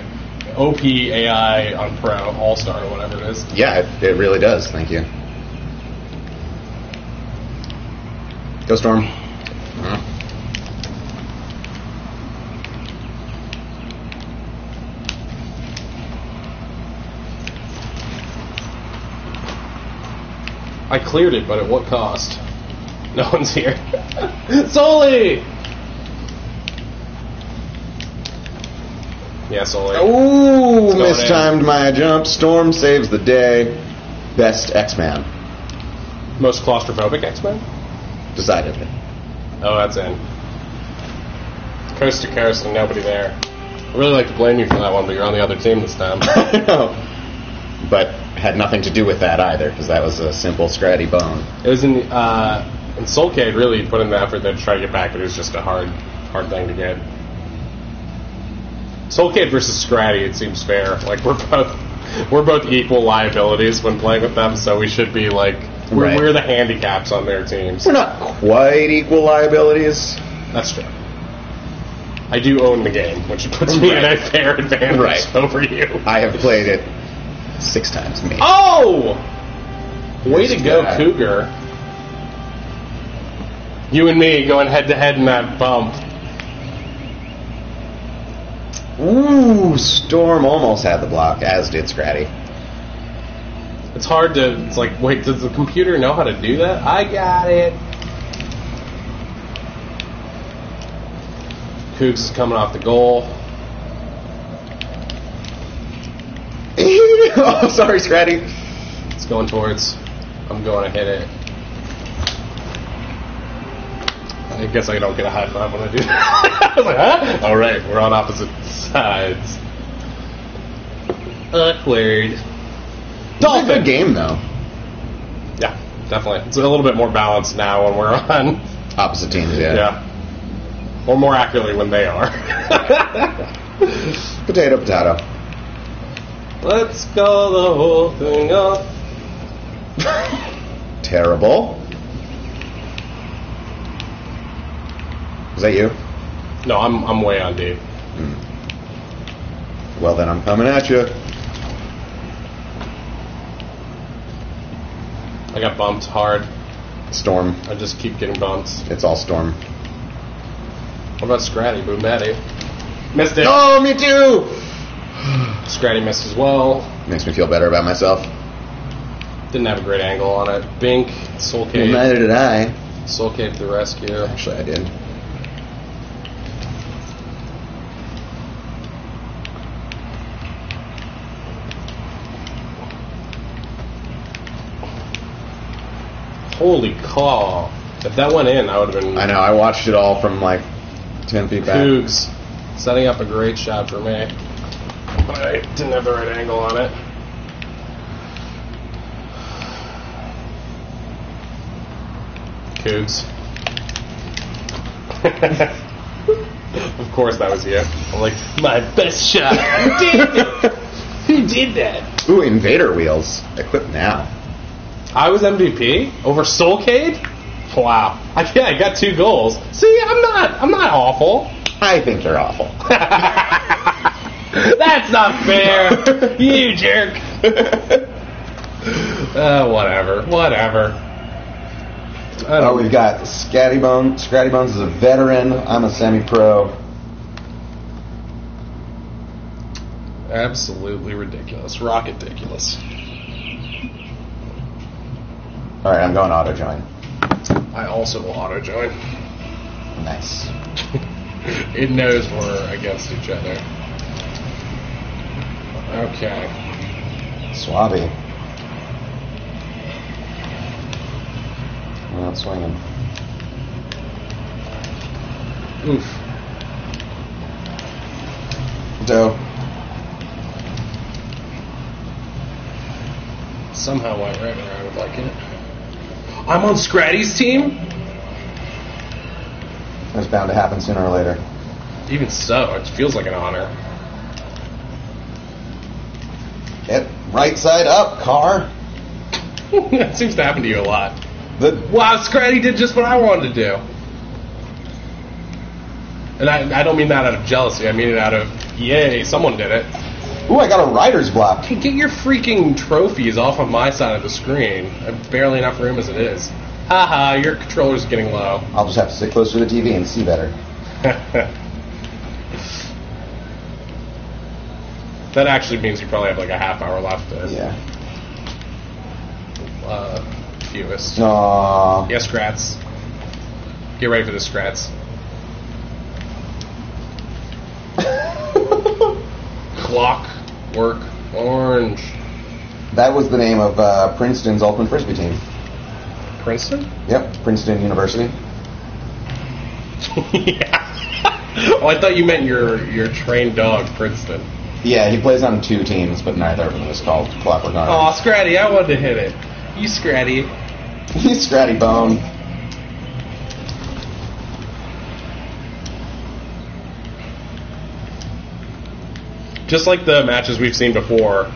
S1: OP AI on Pro All-Star or whatever it is.
S2: Yeah, it really does. Thank you. Go, Storm.
S1: I cleared it, but at what cost? No one's here. Sully! Yeah, Sully.
S2: Ooh, mistimed my jump. Storm saves the day. Best X-Man.
S1: Most claustrophobic X-Men?
S2: Decidedly.
S1: Oh, that's in. Coast to coast and nobody there. I really like to blame you for that one, but you're on the other team this time.
S2: I know. But had nothing to do with that either, because that was a simple Scratty bone.
S1: It was in Soulcade really put in the effort there to try to get back, but it was just a hard thing to get. Soulcade versus Scratty, it seems fair. Like we're both equal liabilities when playing with them, so we should be like we're the handicaps on their teams.
S2: We're not quite equal liabilities.
S1: That's true. I do own the game, which puts me in a fair advantage over you.
S2: I have played it 6 times, maybe.
S1: Oh! Way to go, Cougar. You and me going head-to-head in that bump.
S2: Ooh, Storm almost had the block, as did Scratty.
S1: It's hard to... It's like, wait, does the computer know how to do that? I got it. Cougs is coming off the goal.
S2: Oh, sorry, Scratty.
S1: It's going towards. I'm going to hit it. I guess I don't get a high five when I do that. I was like, huh? All right, we're on opposite sides. Awkward.
S2: Dolphin. It's a good game, though.
S1: Yeah, definitely. It's a little bit more balanced now when we're on
S2: opposite teams. Yeah.
S1: Yeah. Or more accurately when they are.
S2: Potato, potato.
S1: Let's go the whole thing up.
S2: Terrible. Is that you?
S1: No, I'm way on deep.
S2: Well, then I'm coming at you.
S1: I got bumped hard.
S2: Storm.
S1: I just keep getting bumps.
S2: It's all Storm.
S1: What about Scratty? Boom Batty. Missed it.
S2: Oh, me too!
S1: Scratty missed as well.
S2: Makes me feel better about myself.
S1: Didn't have a great angle on it. Bink, Soulcade.
S2: Well, neither did I.
S1: Soulcade to the rescue.
S2: Actually, I did.
S1: Holy call. If that went in, I would have been...
S2: I know, I watched it all from like 10 feet back.
S1: Cougs. Setting up a great shot for me. But I didn't have the right angle on it. Cougs. Of course that was you. I'm like, my best shot. Who did it? Who did that?
S2: Ooh, Invader wheels. Equipped now.
S1: I was MVP over Soulcade? Wow. I got 2 goals. See, I'm not awful.
S2: I think you're awful.
S1: That's not fair. You jerk. Whatever.
S2: Oh, we've got Scratty Bones. Scratty Bones is a veteran. I'm a semi-pro.
S1: Absolutely ridiculous. Rocketdiculous.
S2: Alright, I'm going auto join.
S1: I also will auto join.
S2: Nice.
S1: It knows we're against each other. Okay.
S2: Suave. We're not swinging.
S1: Oof.
S2: Doe.
S1: Somehow went right where I would like it. I'm on Scratty's team?
S2: It's bound to happen sooner or later.
S1: Even so, it feels like an honor.
S2: Get right side up, car.
S1: That seems to happen to you a lot.
S2: Wow,
S1: Scratty did just what I wanted to do. And I don't mean that out of jealousy. I mean it out of, yay, someone did it.
S2: Ooh, I got a rider's block.
S1: Hey, get your freaking trophies off of my side of the screen. I have barely enough room as it is. Haha, your controller's getting low.
S2: I'll just have to sit closer to the TV and see better.
S1: That actually means you probably have like a half hour left.
S2: Yeah.
S1: Fewest.
S2: Aww.
S1: Yeah, Scrats. Get ready for the Scrats. Clockwork Orange.
S2: That was the name of Princeton's Ultimate Frisbee team.
S1: Princeton?
S2: Yep, Princeton University.
S1: Yeah. Oh, I thought you meant your trained dog, Princeton.
S2: Yeah, he plays on 2 teams, but neither of them is called Clockwork Orange.
S1: Aw, Scratty, I wanted to hit it. You Scratty.
S2: You Scratty Bone.
S1: Just like the matches we've seen before,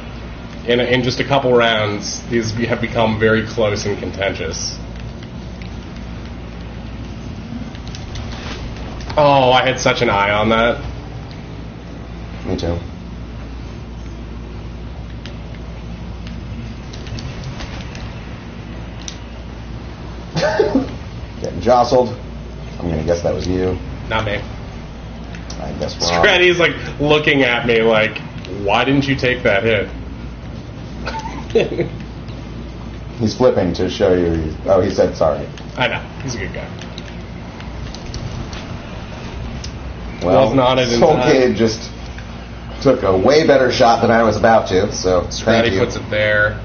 S1: in just a couple rounds, these have become very close and contentious. Oh, I had such an eye on that.
S2: Me too. Getting jostled. I'm gonna guess that was you.
S1: Not me.
S2: I guess wrong.
S1: Scratty's like looking at me like, why didn't you take that hit?
S2: He's flipping to show you. Oh, he said sorry.
S1: I know. He's a good guy.
S2: Well,
S1: wasn't on it in
S2: Soul
S1: time.
S2: Kid just took a way better shot than I was about to, so thank
S1: Scratty
S2: you.
S1: puts it there.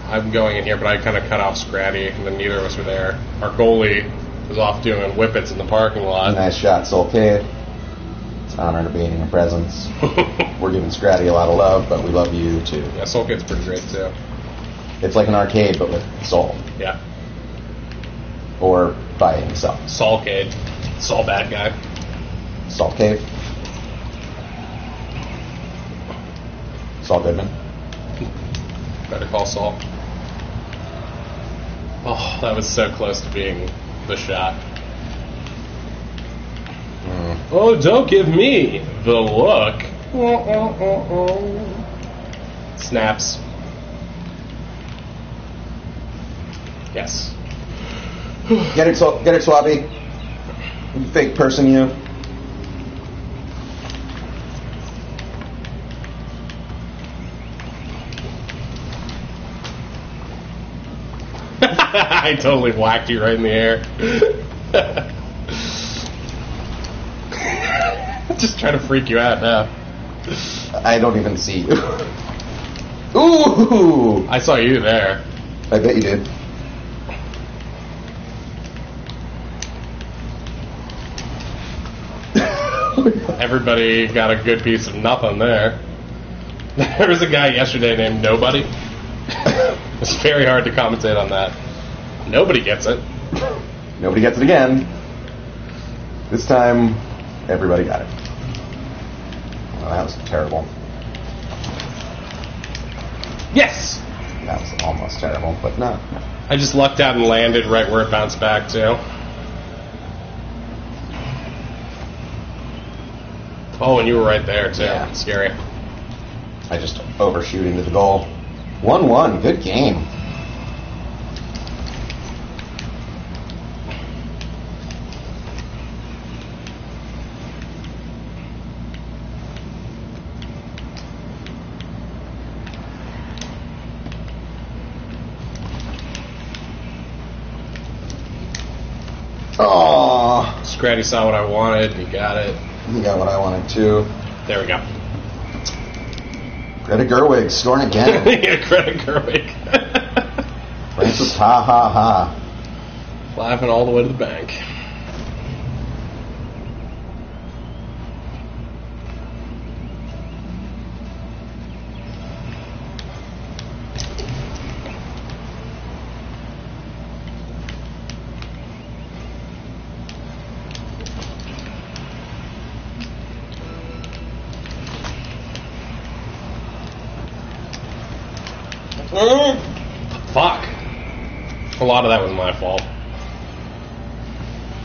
S1: I'm going in here, but I kind of cut off Scratty, and then neither of us were there. Our goalie was off doing whippets in the parking lot.
S2: Nice shot, Soul Kid. It's an honor to be in your presence. We're giving Scratty a lot of love, but we love you too.
S1: Yeah, Soul Kid's pretty great too.
S2: It's like an arcade, but with soul.
S1: Yeah.
S2: Or by himself.
S1: Saul Cade. Saul bad guy.
S2: Salt Cave. Saul Goodman.
S1: Better call Saul. Oh, that was so close to being the shot. Oh, don't give me the look. Snaps. Yes.
S2: Get it, Swabby. You fake person, you.
S1: I totally whacked you right in the air. Just trying to freak you out now.
S2: I don't even see you. Ooh!
S1: I saw you there.
S2: I bet you did.
S1: Everybody got a good piece of nothing there. There was a guy yesterday named Nobody. It's very hard to commentate on that. Nobody gets it.
S2: Nobody gets it again. This time, everybody got it. Oh, that was terrible.
S1: Yes!
S2: That was almost terrible, but no.
S1: I just lucked out and landed right where it bounced back to. Oh, and you were right there, too.
S2: Yeah.
S1: Scary.
S2: I just overshoot into the goal. 1-1. Good game. Oh,
S1: Scratty saw what I wanted. He got it.
S2: You got what I wanted too.
S1: There we go.
S2: Greta Gerwig scoring again.
S1: Yeah, Greta Gerwig.
S2: Francis, ha ha ha.
S1: Laughing all the way to the bank. Fuck. A lot of that was my fault.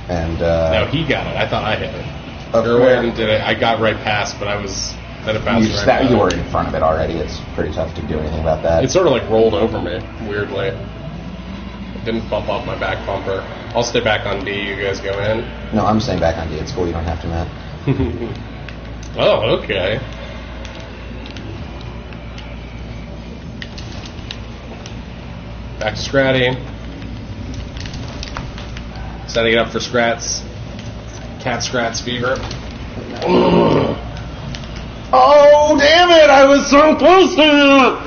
S2: And
S1: no, he got it. I thought I hit it. Gerwig did it. I got right past, but I was... Then it bounced right back.
S2: You were in front of it already. It's pretty tough to do anything about that.
S1: It sort of like rolled over me, weirdly. It didn't bump off my back bumper. I'll stay back on D. You guys go in.
S2: No, I'm staying back on D. It's cool. You don't have to, Matt.
S1: Oh, okay. Back to Scratty. Setting it up for Scrats. Cat Scrats fever.
S2: Oh, damn it! I was so close to it!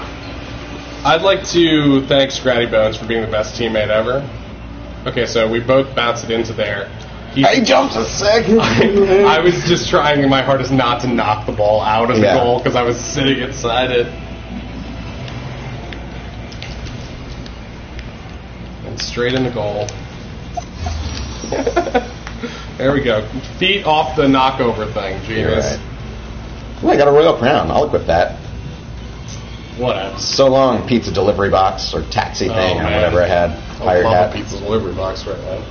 S1: I'd like to thank Scratty Bones for being the best teammate ever. Okay, so we both bounced it into there.
S2: I jumped a second.
S1: I was just trying my hardest not to knock the ball out of the goal because I was sitting inside it. And straight in the goal. There we go. Feet off the knockover thing, genius.
S2: Right. Well, I got a Royal Crown. I'll equip that.
S1: Whatever.
S2: So long, pizza delivery box or taxi thing or whatever I had.
S1: I love a pizza delivery box right now.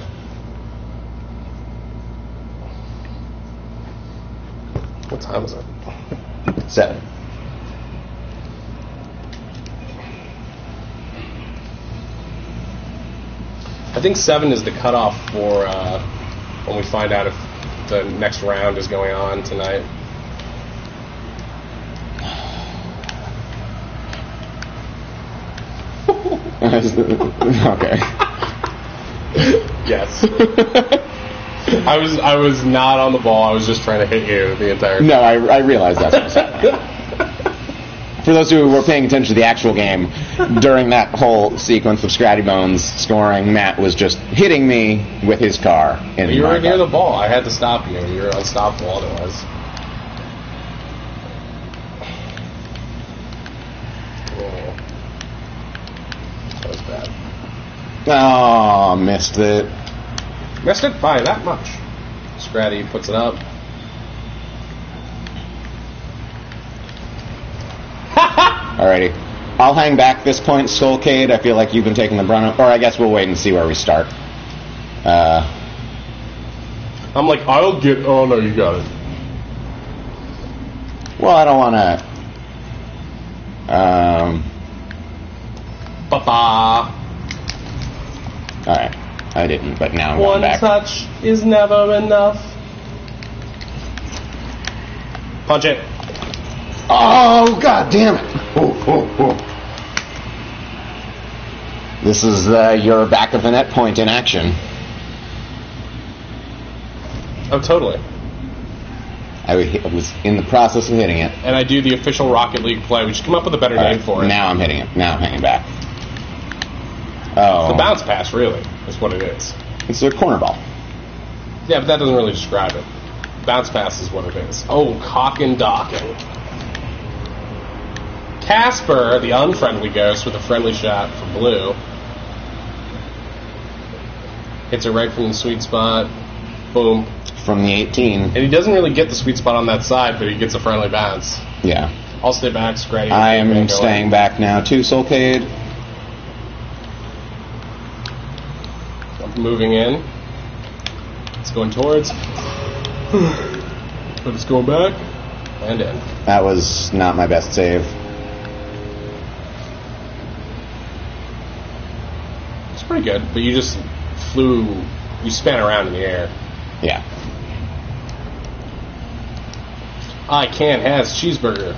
S1: What time is it?
S2: 7.
S1: I think 7 is the cutoff for when we find out if the next round is going on tonight.
S2: Okay.
S1: Yes. I was not on the ball. I was just trying to hit you the entire time.
S2: No, I realize that's what's happening. For those who were paying attention to the actual game, during that whole sequence of Scratty Bones scoring, Matt was just hitting me with his car.
S1: You were near the ball. I had to stop you. You were unstoppable otherwise. Oh. That was bad.
S2: Oh, missed it.
S1: Missed it by that much. Scratty puts it up.
S2: Alrighty. I'll hang back this point, Skullcade. I feel like you've been taking the brunt of, or I guess we'll wait and see where we start.
S1: I'm like, I'll get... Oh, no, you got it.
S2: Well, I don't want to...
S1: Ba-ba.
S2: Alright. I didn't, but now I'm going back.
S1: One touch is never enough. Punch it.
S2: Oh, god damn it. This is your back of the net point in action.
S1: Oh, totally.
S2: I was in the process of hitting it.
S1: And I do the official Rocket League play. We should come up with a better name for it.
S2: Now I'm hitting it. Now I'm hanging back. Oh.
S1: The bounce pass, really, is what it is.
S2: It's a corner ball.
S1: Yeah, but that doesn't really describe it. Bounce pass is what it is. Oh, cock and docking. Casper, the unfriendly ghost, with a friendly shot for blue. Hits it right from the sweet spot. Boom.
S2: From the 18.
S1: And he doesn't really get the sweet spot on that side, but he gets a friendly bounce.
S2: Yeah.
S1: I'll stay back, Scratty.
S2: I am staying back now, too, Soulcade.
S1: I'm moving in. It's going towards. But it's going back. And in.
S2: That was not my best save.
S1: It's pretty good, but you just flew. You span around in the air.
S2: Yeah.
S1: I can't have cheeseburger.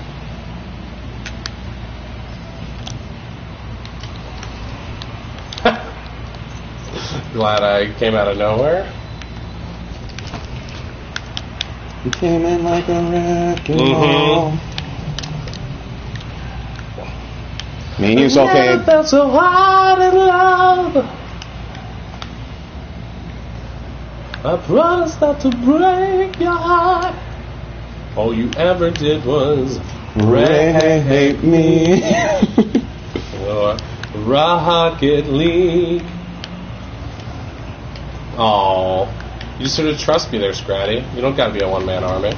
S1: Glad I came out of nowhere.
S2: You came in like a wrecking ball. Me and you, Soulcade.
S1: Never felt so hard in love. I promised not to break your heart. All you ever did was
S2: rape me.
S1: Rocket League. Oh, you just sort of trust me there, Scratty. You don't got to be a one-man army.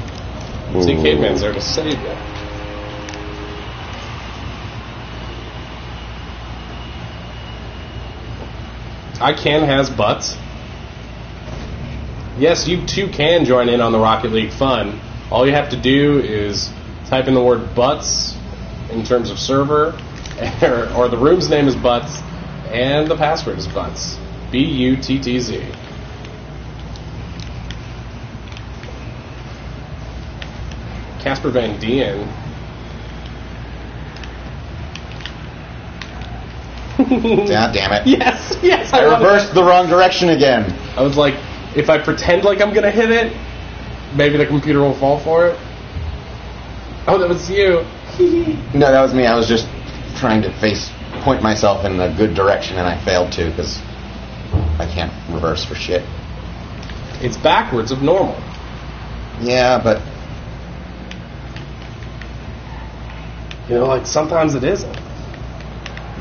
S2: Ooh.
S1: See, Caveman's there to save you. I can has butts. Yes, you too can join in on the Rocket League fun. All you have to do is type in the word butts in terms of server, or the room's name is butts, and the password is butts. B-U-T-T-Z. Casper Van Dien.
S2: God damn it.
S1: Yes.
S2: I reversed the wrong direction again.
S1: I was like, if I pretend like I'm going to hit it, maybe the computer will fall for it. Oh, that was you.
S2: No, that was me. I was just trying to point myself in a good direction, and I failed to because I can't reverse for shit.
S1: It's backwards of normal.
S2: Yeah, but...
S1: You know, like, sometimes it isn't.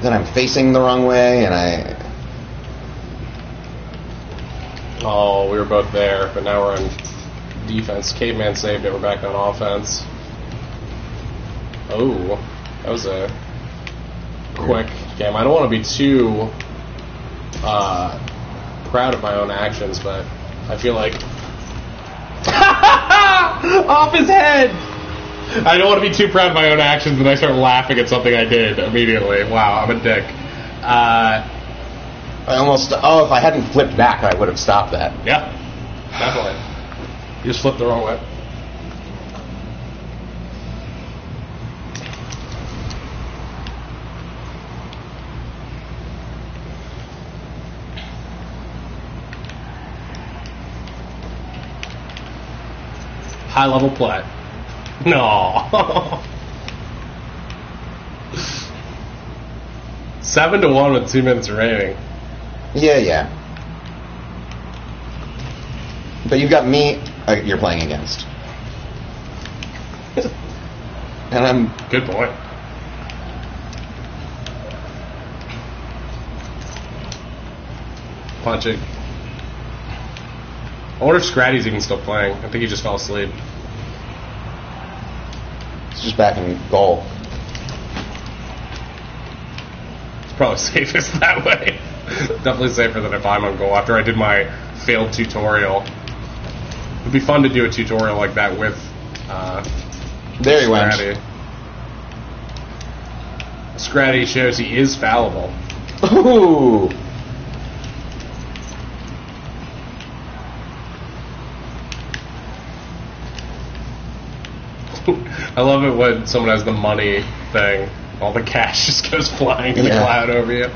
S2: Then I'm facing the wrong way, and I...
S1: Oh, we were both there, but now we're on defense. Caveman saved it. We're back on offense. Oh, that was a quick game. I don't want to be too proud of my own actions, but I feel like... Off his head! I don't want to be too proud of my own actions, and I start laughing at something I did immediately. Wow, I'm a dick.
S2: I almost... Oh, if I hadn't flipped back, I would have stopped that.
S1: Yeah, definitely. You just flipped the wrong way. High level play. No. 7-1 with 2 minutes remaining.
S2: Yeah. But you've got me you're playing against. And I'm...
S1: Good boy. Punch it. I wonder if Scratty's even still playing. I think he just fell asleep.
S2: It's just back in goal.
S1: It's probably safest that way. Definitely safer than if I'm on goal after I did my failed tutorial. It'd be fun to do a tutorial like that with
S2: there he
S1: Scratty.
S2: went.
S1: Scratty shows he is fallible.
S2: Ooh.
S1: I love it when someone has the money thing. All the cash just goes flying in a cloud over you.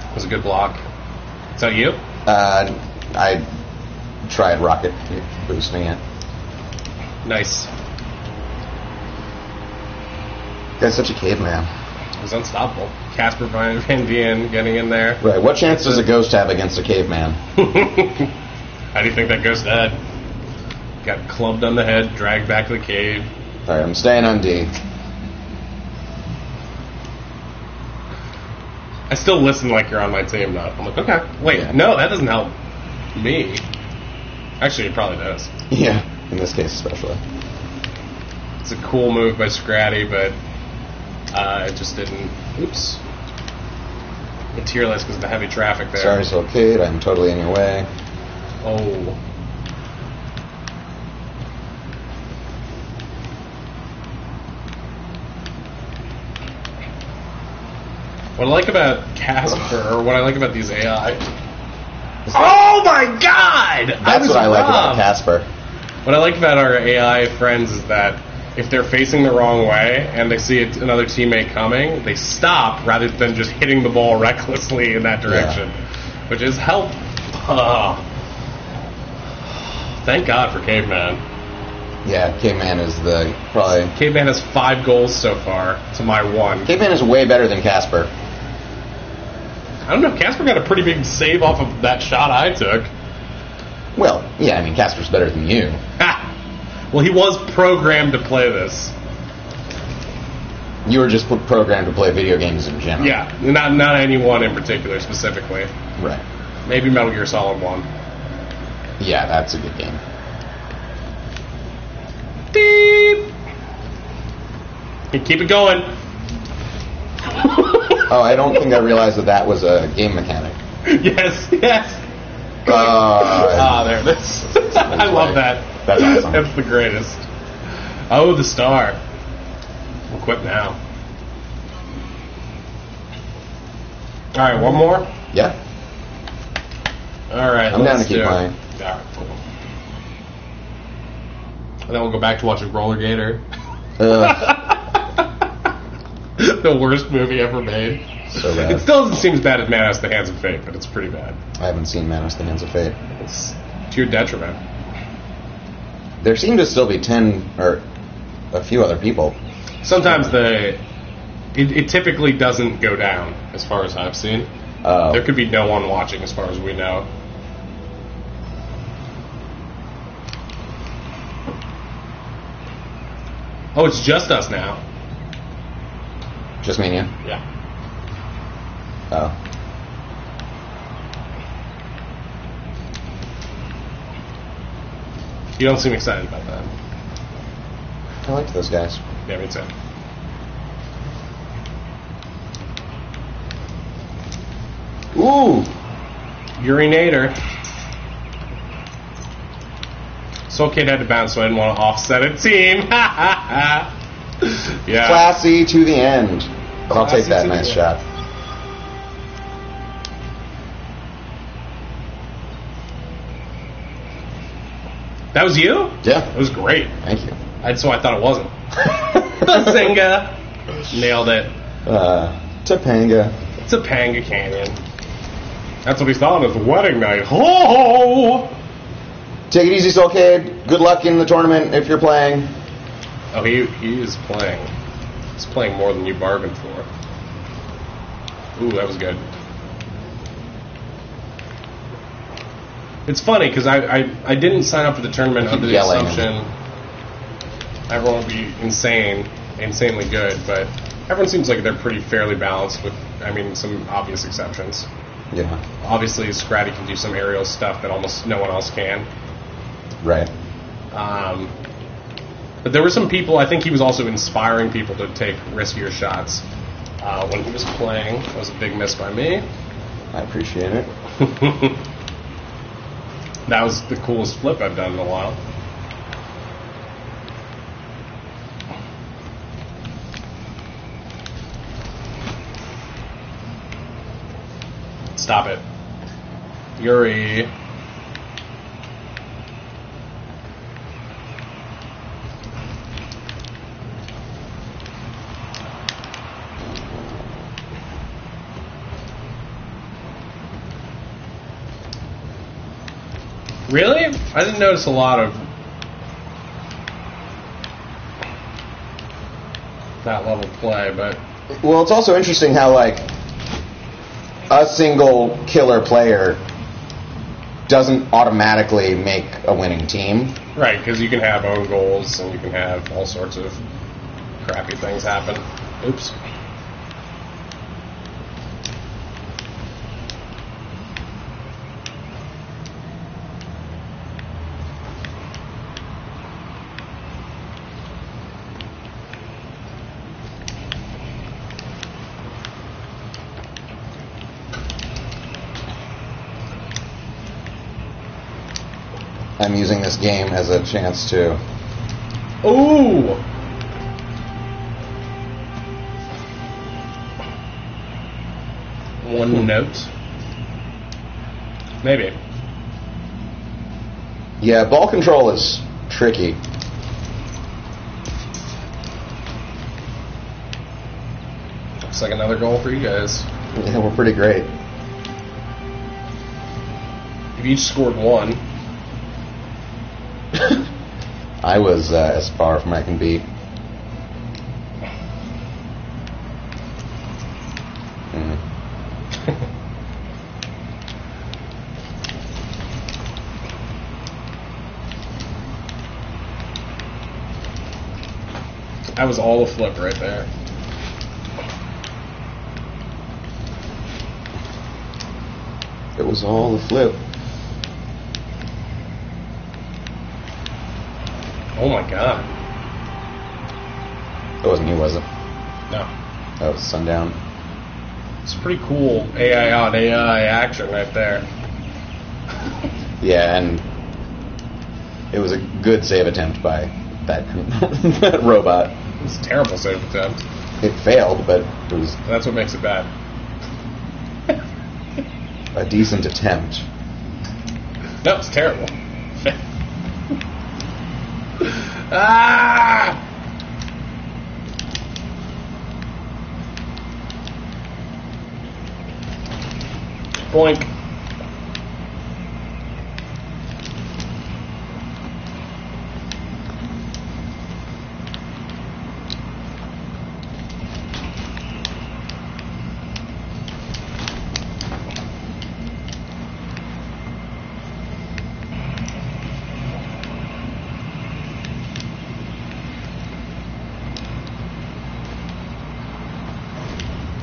S1: That was a good block. Is that you?
S2: I tried rocket boosting it.
S1: Nice.
S2: Guy's such a caveman.
S1: It was unstoppable. Casper Van Dien getting in there.
S2: Right. What chance does a ghost have against a caveman?
S1: How do you think that ghost died? Got clubbed on the head, dragged back to the cave.
S2: All right, I'm staying on D.
S1: I still listen like you're on my team, though. I'm like, okay, wait, no, that doesn't help me. Actually, it probably does.
S2: Yeah, in this case especially.
S1: It's a cool move by Scratty, but it just didn't, materialize because of the heavy traffic there.
S2: Sorry, Solcade, I'm totally in your way.
S1: Oh. What I like about Casper, or what I like about these AI... Oh my god!
S2: That's what I like about Casper.
S1: What I like about our AI friends is that if they're facing the wrong way and they see another teammate coming, they stop rather than just hitting the ball recklessly in that direction, which is helpful. Thank God for Caveman.
S2: Yeah, Caveman is probably...
S1: Caveman has 5 goals so far to my 1.
S2: Caveman is way better than Casper.
S1: I don't know, Casper got a pretty big save off of that shot I took.
S2: Well, yeah, I mean, Casper's better than you.
S1: Ha! Well, he was programmed to play this.
S2: You were just programmed to play video games in general.
S1: Yeah, not anyone in particular, specifically.
S2: Right.
S1: Maybe Metal Gear Solid 1.
S2: Yeah, that's a good game.
S1: Beep! Hey, keep it going.
S2: Oh, I don't think I realized that was a game mechanic.
S1: Yes. There it is. I love that.
S2: That's awesome.
S1: That's the greatest. Oh, the star. We'll quit now. Alright, one more?
S2: Yeah.
S1: Alright,
S2: I'm down to keep playing.
S1: Alright, cool. And then we'll go back to watching Roller Gator. The worst movie ever made.
S2: So bad.
S1: It still doesn't seem as bad as Manos the Hands of Fate, but it's pretty bad.
S2: I haven't seen Manos the Hands of Fate.
S1: It's to your detriment.
S2: There seem to still be 10 or a few other people.
S1: Sometimes it typically doesn't go down, as far as I've seen. There could be no one watching, as far as we know. Oh, it's just us now.
S2: Just me and you?
S1: Yeah.
S2: Oh.
S1: You don't seem excited about that.
S2: I liked those guys.
S1: Yeah, me too.
S2: Ooh!
S1: Urinator. Soul Kid had to bounce, so I didn't want to offset a team. Yeah.
S2: Classy to the end. But I'll take that nice shot.
S1: That was you?
S2: Yeah.
S1: It was great.
S2: Thank you.
S1: So I thought it wasn't. Bazinga! Nailed it.
S2: Topanga.
S1: Topanga Canyon. That's what he thought of the wedding night. Ho ho!
S2: Take it easy, Soulcade. Good luck in the tournament if you're playing.
S1: Oh, he is playing. He's playing more than you bargained for. Ooh, that was good. It's funny because I didn't sign up for the tournament under the assumption everyone would be insanely good, but everyone seems like they're pretty fairly balanced with, some obvious exceptions.
S2: Yeah.
S1: Obviously, Scratty can do some aerial stuff that almost no one else can.
S2: Right.
S1: But there were some people, I think he was also inspiring people to take riskier shots when he was playing. That was a big miss by me.
S2: I appreciate it.
S1: That was the coolest flip I've done in a while. Stop it. Yuri. Really? I didn't notice a lot of that level play, but
S2: Well, it's also interesting how, like, a single killer player doesn't automatically make a winning team.
S1: Right, because you can have own goals and you can have all sorts of crappy things happen. Oops.
S2: I'm using this game as a chance to...
S1: Ooh! One note? Maybe.
S2: Yeah, ball control is tricky.
S1: Looks like another goal for you guys.
S2: Yeah, we're pretty great.
S1: You've each scored one.
S2: I was as far from I can be.
S1: That was all a flip right there.
S2: It was all a flip.
S1: Oh my god.
S2: That wasn't you, was it?
S1: No.
S2: That was Sundown.
S1: It's pretty cool AI on AI action right there.
S2: Yeah, and it was a good save attempt by that, that robot.
S1: It was a terrible save attempt.
S2: It failed, but it was...
S1: That's what makes it bad.
S2: a decent attempt.
S1: No, it's terrible. Ah! Boink.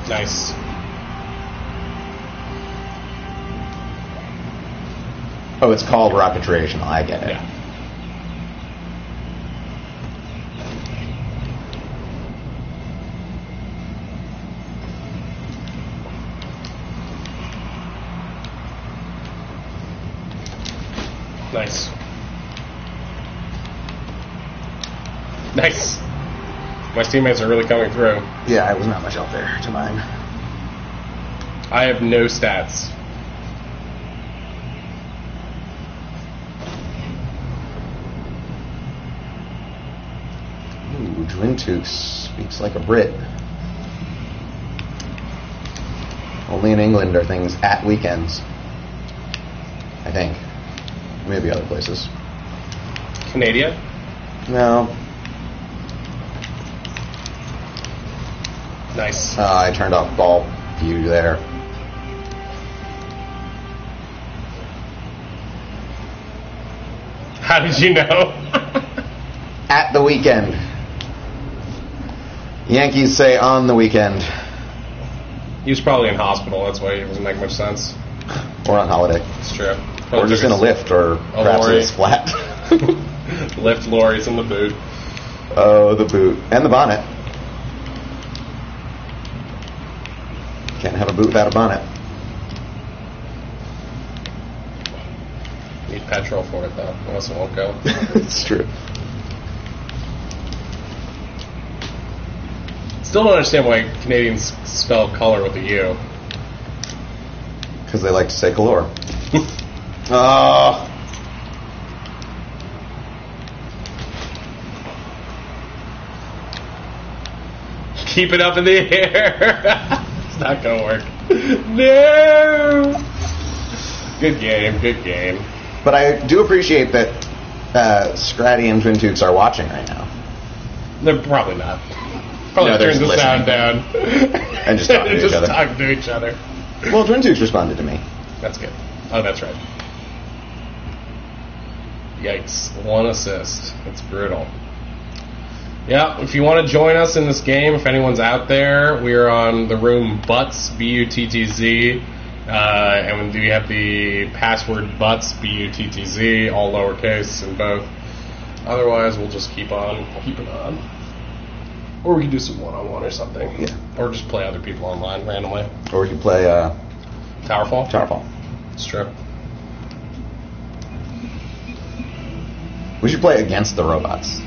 S1: Nice.
S2: Oh, it's called Rocketreational. I get it.
S1: Yeah. Nice. Nice. My teammates are really coming through.
S2: Yeah, I was not much out there to mine.
S1: I have no stats.
S2: Ooh, Dwintuk speaks like a Brit. Only in England are things at weekends. I think. Maybe other places.
S1: Canada?
S2: No.
S1: Nice.
S2: I turned off ball view there.
S1: How did you know?
S2: At the weekend. Yankees say on the weekend.
S1: He was probably in hospital, that's why it doesn't make much sense.
S2: Or on holiday.
S1: It's true.
S2: Or just in a lift, or perhaps it's flat.
S1: Lift lorries in the boot.
S2: Oh, the boot. And the bonnet. Can't have a boot without a bonnet.
S1: Need petrol for it, though. Unless it won't go.
S2: It's true.
S1: Still don't understand why Canadians spell color with a U.
S2: Because they like to say color. Oh.
S1: Keep it up in the air. It's not going to work. No. Good game, good game.
S2: But I do appreciate that Scratty and Twin Tooks are watching right now.
S1: They're probably not. Probably turn the sound down.
S2: And just talk to each other.
S1: Talk to each other.
S2: Well, Twin Tukes responded to me.
S1: That's good. Oh, that's right. Yikes. 1 assist. It's brutal. Yeah, if you want to join us in this game, if anyone's out there, we're on the room Butts, Buttz, and we have the password Butts, Buttz, all lowercase and both. Otherwise, we'll just keep it on. Or we can do some one-on-one or something.
S2: Yeah.
S1: Or just play other people online randomly.
S2: Or we can play
S1: Towerfall?
S2: Towerfall.
S1: It's true.
S2: We should play against the robots.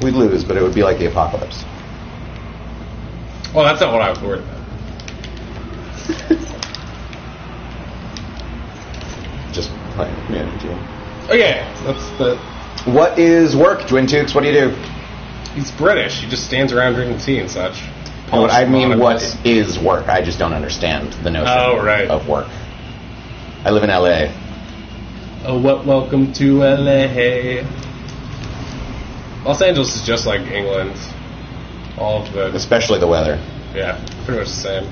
S2: We'd lose, but it would be like the apocalypse.
S1: Well, that's not what I was worried about.
S2: Just playing community team.
S1: Oh yeah, that's the...
S2: What is work, Twin Tukes? What do you do?
S1: He's British. He just stands around drinking tea and such.
S2: No, I mean, what is work? I just don't understand the notion of work. I live in L.A.
S1: Oh, welcome to L.A. Los Angeles is just like England. All of the...
S2: Especially the weather.
S1: Yeah, pretty much the same.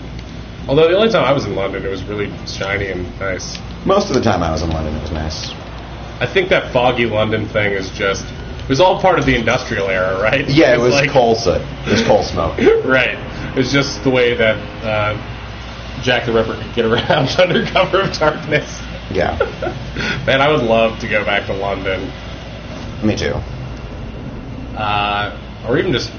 S1: Although the only time I was in London, it was really shiny and nice.
S2: Most of the time I was in London, it was nice.
S1: I think that foggy London thing is just... It was all part of the industrial era, right?
S2: Yeah, it was like, coal soot. It was coal smoke.
S1: Right. It was just the way that Jack the Ripper could get around under cover of darkness.
S2: Yeah.
S1: Man, I would love to go back to London.
S2: Me too.
S1: Or even just...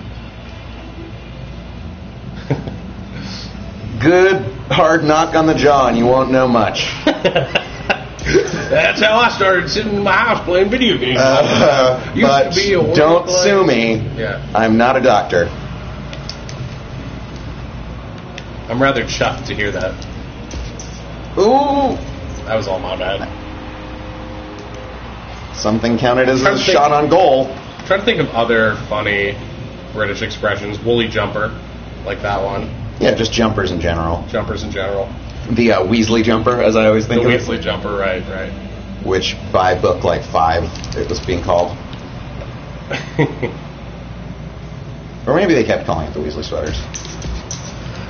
S2: Good hard knock on the jaw and you won't know much.
S1: That's how I started sitting in my house playing video games.
S2: But to be a don't sue me.
S1: Yeah.
S2: I'm not a doctor.
S1: I'm rather chuffed to hear that.
S2: Ooh.
S1: That was all my bad.
S2: Something counted as a shot on goal.
S1: I'm trying to think of other funny British expressions. Woolly jumper, like that one.
S2: Yeah, just jumpers in general.
S1: Jumpers in general.
S2: The Weasley jumper, as I always think of it.
S1: The Weasley jumper, right.
S2: Which, by book like 5, it was being called. Or maybe they kept calling it the Weasley sweaters.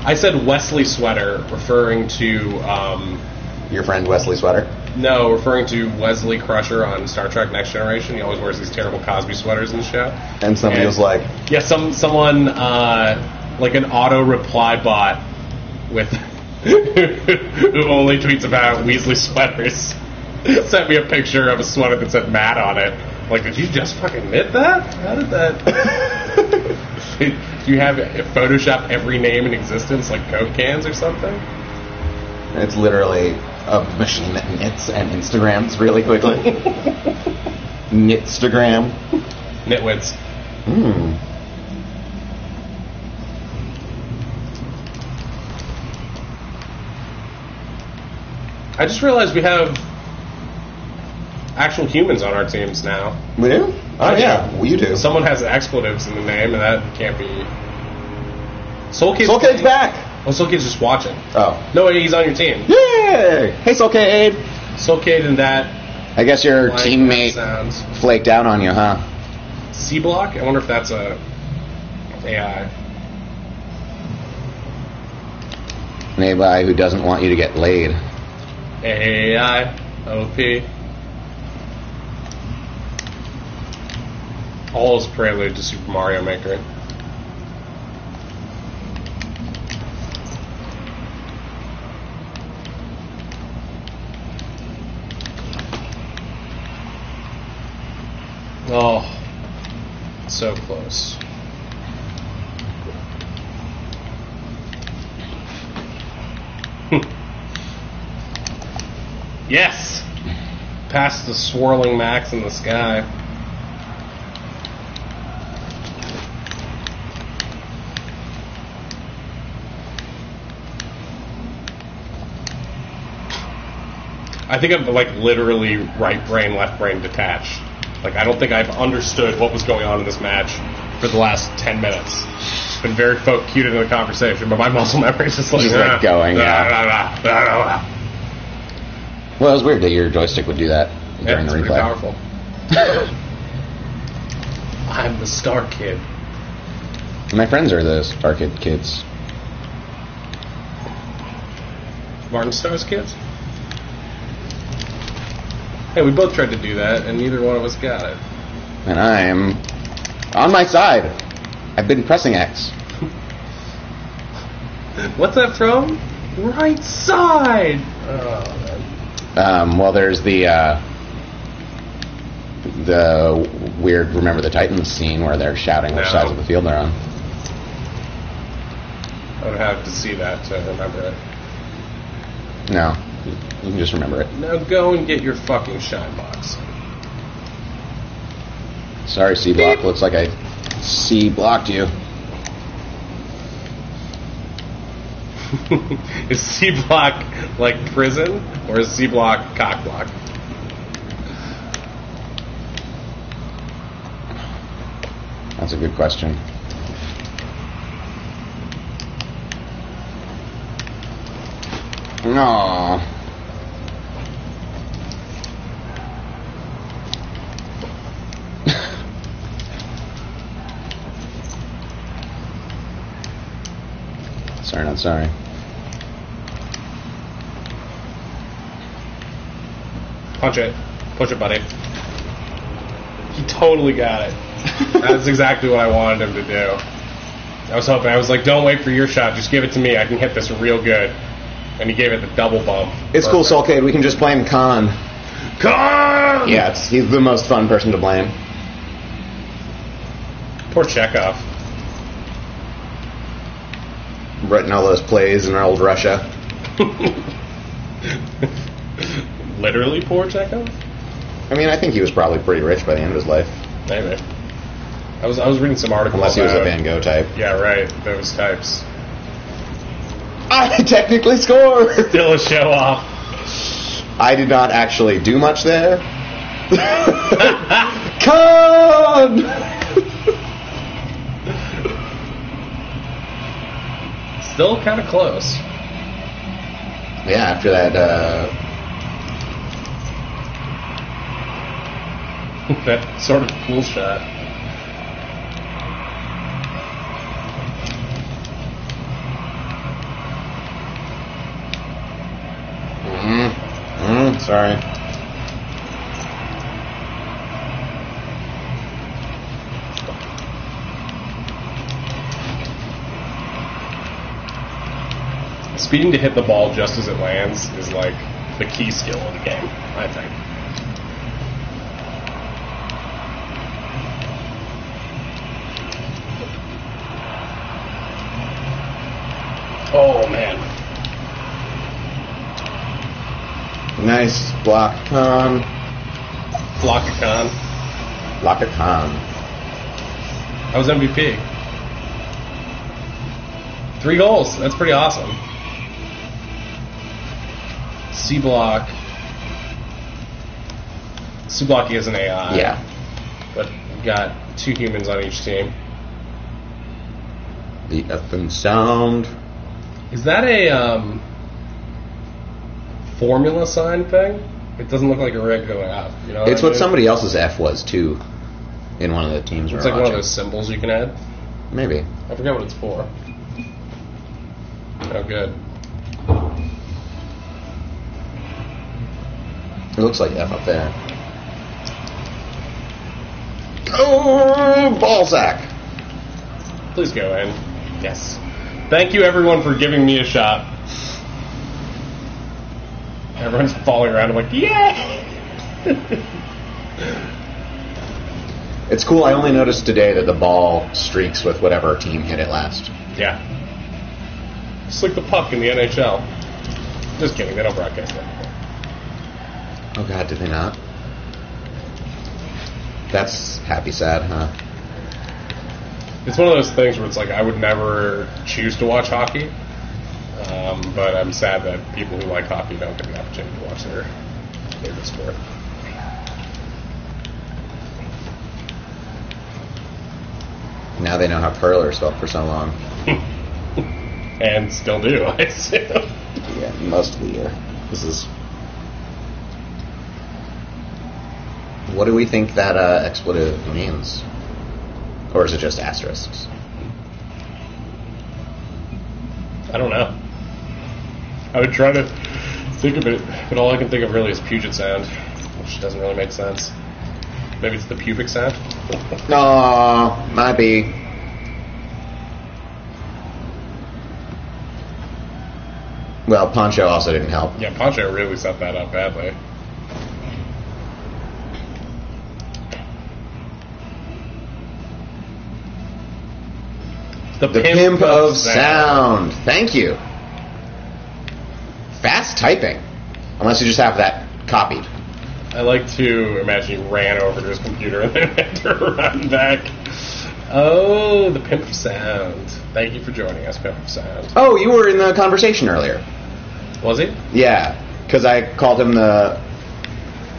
S1: I said Wesley sweater, referring to...
S2: your friend Wesley Sweater?
S1: No, referring to Wesley Crusher on Star Trek Next Generation. He always wears these terrible Cosby sweaters in the show.
S2: And somebody was like...
S1: Yeah, someone, like an auto-reply bot with... who only tweets about Weasley sweaters sent me a picture of a sweater that said Matt on it. Like, did you just fucking knit that? How did that... Do you have Photoshop every name in existence, like Coke cans or something?
S2: It's literally a machine that knits and Instagrams really quickly. Knitstagram.
S1: Nitwits. I just realized we have actual humans on our teams now.
S2: We do? Oh, yeah. Well, you do.
S1: Someone has expletives in the name, and that can't be...
S2: Soulcade's back!
S1: Oh, Soulcade's just watching.
S2: Oh.
S1: No, he's on your team.
S2: Yay! Hey, Soulcade!
S1: Soulcade and that...
S2: I guess your teammate flaked out on you, huh?
S1: C-Block? I wonder if that's a... AI.
S2: An AI who doesn't want you to get laid.
S1: AI. OP. All is prelude to Super Mario Maker. Oh, so close. Yes! Past the swirling max in the sky. I think I'm like literally right brain, left brain detached. Like, I don't think I've understood what was going on in this match for the last 10 minutes. It's been very focused into the conversation, but my muscle memory is just like...
S2: going, yeah. Well, it was weird that your joystick would do that. during the
S1: pretty
S2: replay.
S1: Powerful. I'm the Star Kid.
S2: My friends are the Star Kid kids.
S1: Martin Starr's kids? Hey, we both tried to do that, and neither one of us got it.
S2: And I'm on my side. I've been pressing X.
S1: What's that from? Right side! Oh, man.
S2: Well, there's the weird Remember the Titans scene where they're shouting which sides of the field they're on.
S1: I would have to see that to remember it.
S2: No, you can just remember it.
S1: Now go and get your fucking shine box.
S2: Sorry, C block. Looks like I C blocked you.
S1: Is C block like prison, or is C block cock block?
S2: That's a good question. No. Sorry, not sorry.
S1: Punch it. Push it, buddy. He totally got it. That's exactly what I wanted him to do. I was hoping. I was like, don't wait for your shot. Just give it to me. I can hit this real good. And he gave it the double bump.
S2: It's cool, Soulcade. We can just blame Khan.
S1: Khan!
S2: Yeah, he's the most fun person to blame.
S1: Poor Chekhov.
S2: Writing all those plays in old Russia.
S1: Literally poor Chekhov?
S2: I mean, I think he was probably pretty rich by the end of his life.
S1: Maybe. I was reading some articles.
S2: Unless he was a Van Gogh type.
S1: Yeah, right. Those types.
S2: I technically scored!
S1: Still a show off.
S2: I did not actually do much there. Con!
S1: Still kind of close.
S2: Yeah, after that,
S1: that sort of cool shot.
S2: Sorry.
S1: Speeding to hit the ball just as it lands is like the key skill in the game, I think. Oh, man.
S2: Nice block, Khan.
S1: Block a con.
S2: Block a Khan.
S1: I was MVP. 3 goals. That's pretty awesome. C block. C block is an AI.
S2: Yeah.
S1: But we've got 2 humans on each team.
S2: The effing sound.
S1: Is that a formula sign thing? It doesn't look like a regular F. You know
S2: It's what
S1: I mean?
S2: somebody else's F was, too, in one of the teams.
S1: It's like one of those symbols you can add.
S2: Maybe.
S1: I forget what it's for. Oh, good.
S2: It looks like F up there. Oh, ball sack.
S1: Please go in. Yes. Thank you, everyone, for giving me a shot. Everyone's falling around. I'm like, yay!
S2: It's cool. I only noticed today that the ball streaks with whatever team hit it last.
S1: Yeah. It's like the puck in the NHL. Just kidding. They don't broadcast that.
S2: Oh, God, did they not? That's happy sad, huh?
S1: It's one of those things where it's like I would never choose to watch hockey, but I'm sad that people who like hockey don't get the opportunity to watch their favorite sport.
S2: Now they know how curlers felt for so long.
S1: And still do, I assume.
S2: Yeah, most of the year. This is... What do we think that expletive means? Or is it just asterisks?
S1: I don't know. I would try to think of it, but all I can think of really is Puget Sound, which doesn't really make sense. Maybe it's the pubic sound?
S2: No, might be. Well, Poncho also didn't help.
S1: Yeah, Poncho really set that up badly. The
S2: Pimp of Sound. Thank you. Fast typing. Unless you just have that copied.
S1: I like to imagine he ran over to his computer and then had to run back. Oh, the Pimp of Sound. Thank you for joining us, Pimp of Sound.
S2: Oh, you were in the conversation earlier.
S1: Was he?
S2: Yeah, because I called him the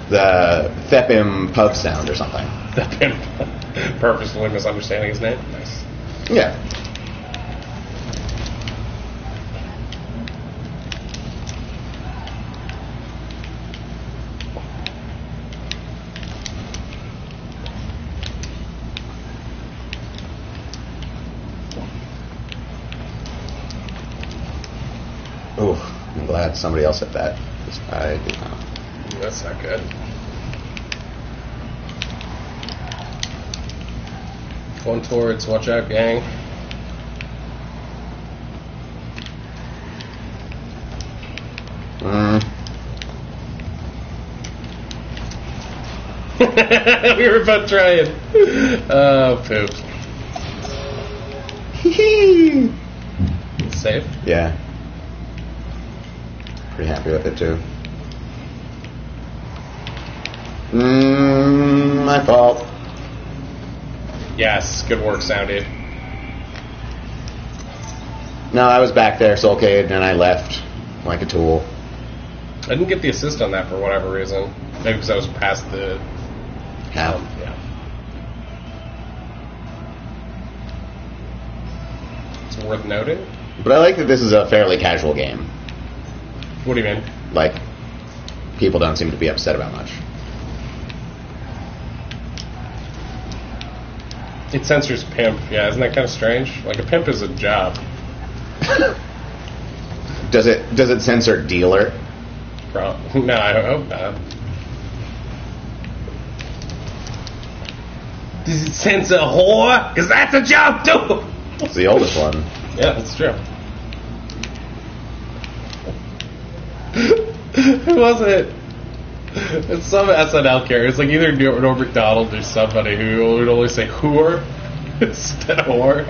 S2: Thepim Pub Sound or something.
S1: Thepim. Purposefully misunderstanding his name? Nice.
S2: Yeah. Ooh, I'm glad somebody else hit that. I did not.
S1: That's not good. Going towards, watch out, gang. We were both trying. Oh, poop. Safe?
S2: Yeah. Pretty happy with it, too. My fault.
S1: Yes, good work, Sounded.
S2: No, I was back there, sulcade, and I left like a tool.
S1: I didn't get the assist on that for whatever reason. Maybe because I was past the...
S2: Yeah.
S1: Yeah. It's worth noting.
S2: But I like that this is a fairly casual game.
S1: What do you mean?
S2: Like, people don't seem to be upset about much.
S1: It censors pimp. Yeah, isn't that kind of strange? Like, a pimp is a job.
S2: Does it censor dealer?
S1: No, I hope not. Does it censor whore? Because that's a job, too!
S2: It's the oldest one.
S1: Yeah, that's true. Who was it? It's some SNL character. It's like either Norm Macdonald or somebody who would only say whore instead of whore.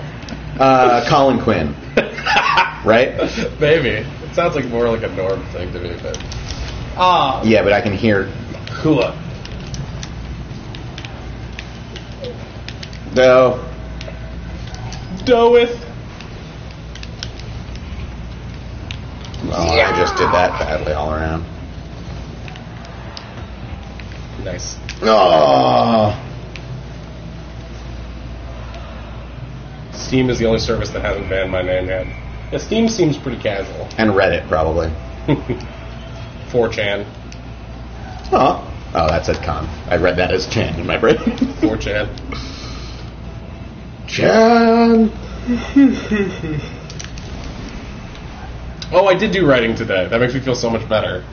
S2: Colin Quinn. Right?
S1: Maybe. It sounds like more like a Norm thing to me, but...
S2: Yeah, but I can hear...
S1: Whoa.
S2: No.
S1: Doeth.
S2: Oh, yeah. I just did that badly all around.
S1: Nice.
S2: Oh.
S1: Steam is the only service that hasn't banned my name yet. Yeah, Steam seems pretty casual.
S2: And Reddit, probably.
S1: 4chan.
S2: Oh, that said con. I read that as Chan in my brain.
S1: 4chan.
S2: Chan!
S1: Oh, I did do writing today. That makes me feel so much better.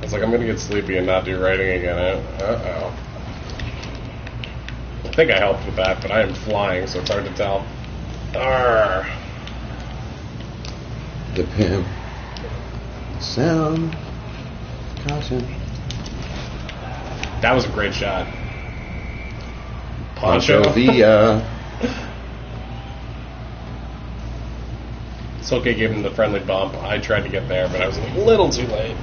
S1: It's like I'm gonna get sleepy and not do writing again. Uh-oh. I think I helped with that, but I am flying, so it's hard to tell. Arrgh.
S2: The pimp. Sound. Caution.
S1: That was a great shot. Poncho
S2: Villa.
S1: Soke gave him the friendly bump. I tried to get there, but I was a little too late.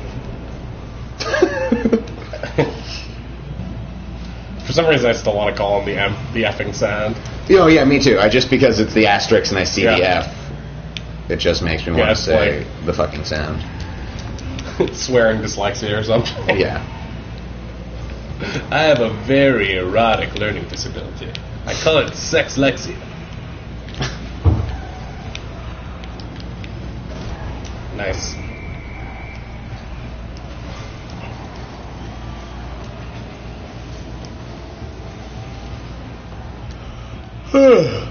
S1: For some reason, I still want to call him the effing sound.
S2: Oh, yeah, me too. Just because it's the asterisk and I see the F, it just makes me want to say
S1: like
S2: the fucking sound.
S1: Swearing dyslexia or something.
S2: Yeah.
S1: I have a very erotic learning disability. I call it sexlexia. Nice.
S2: I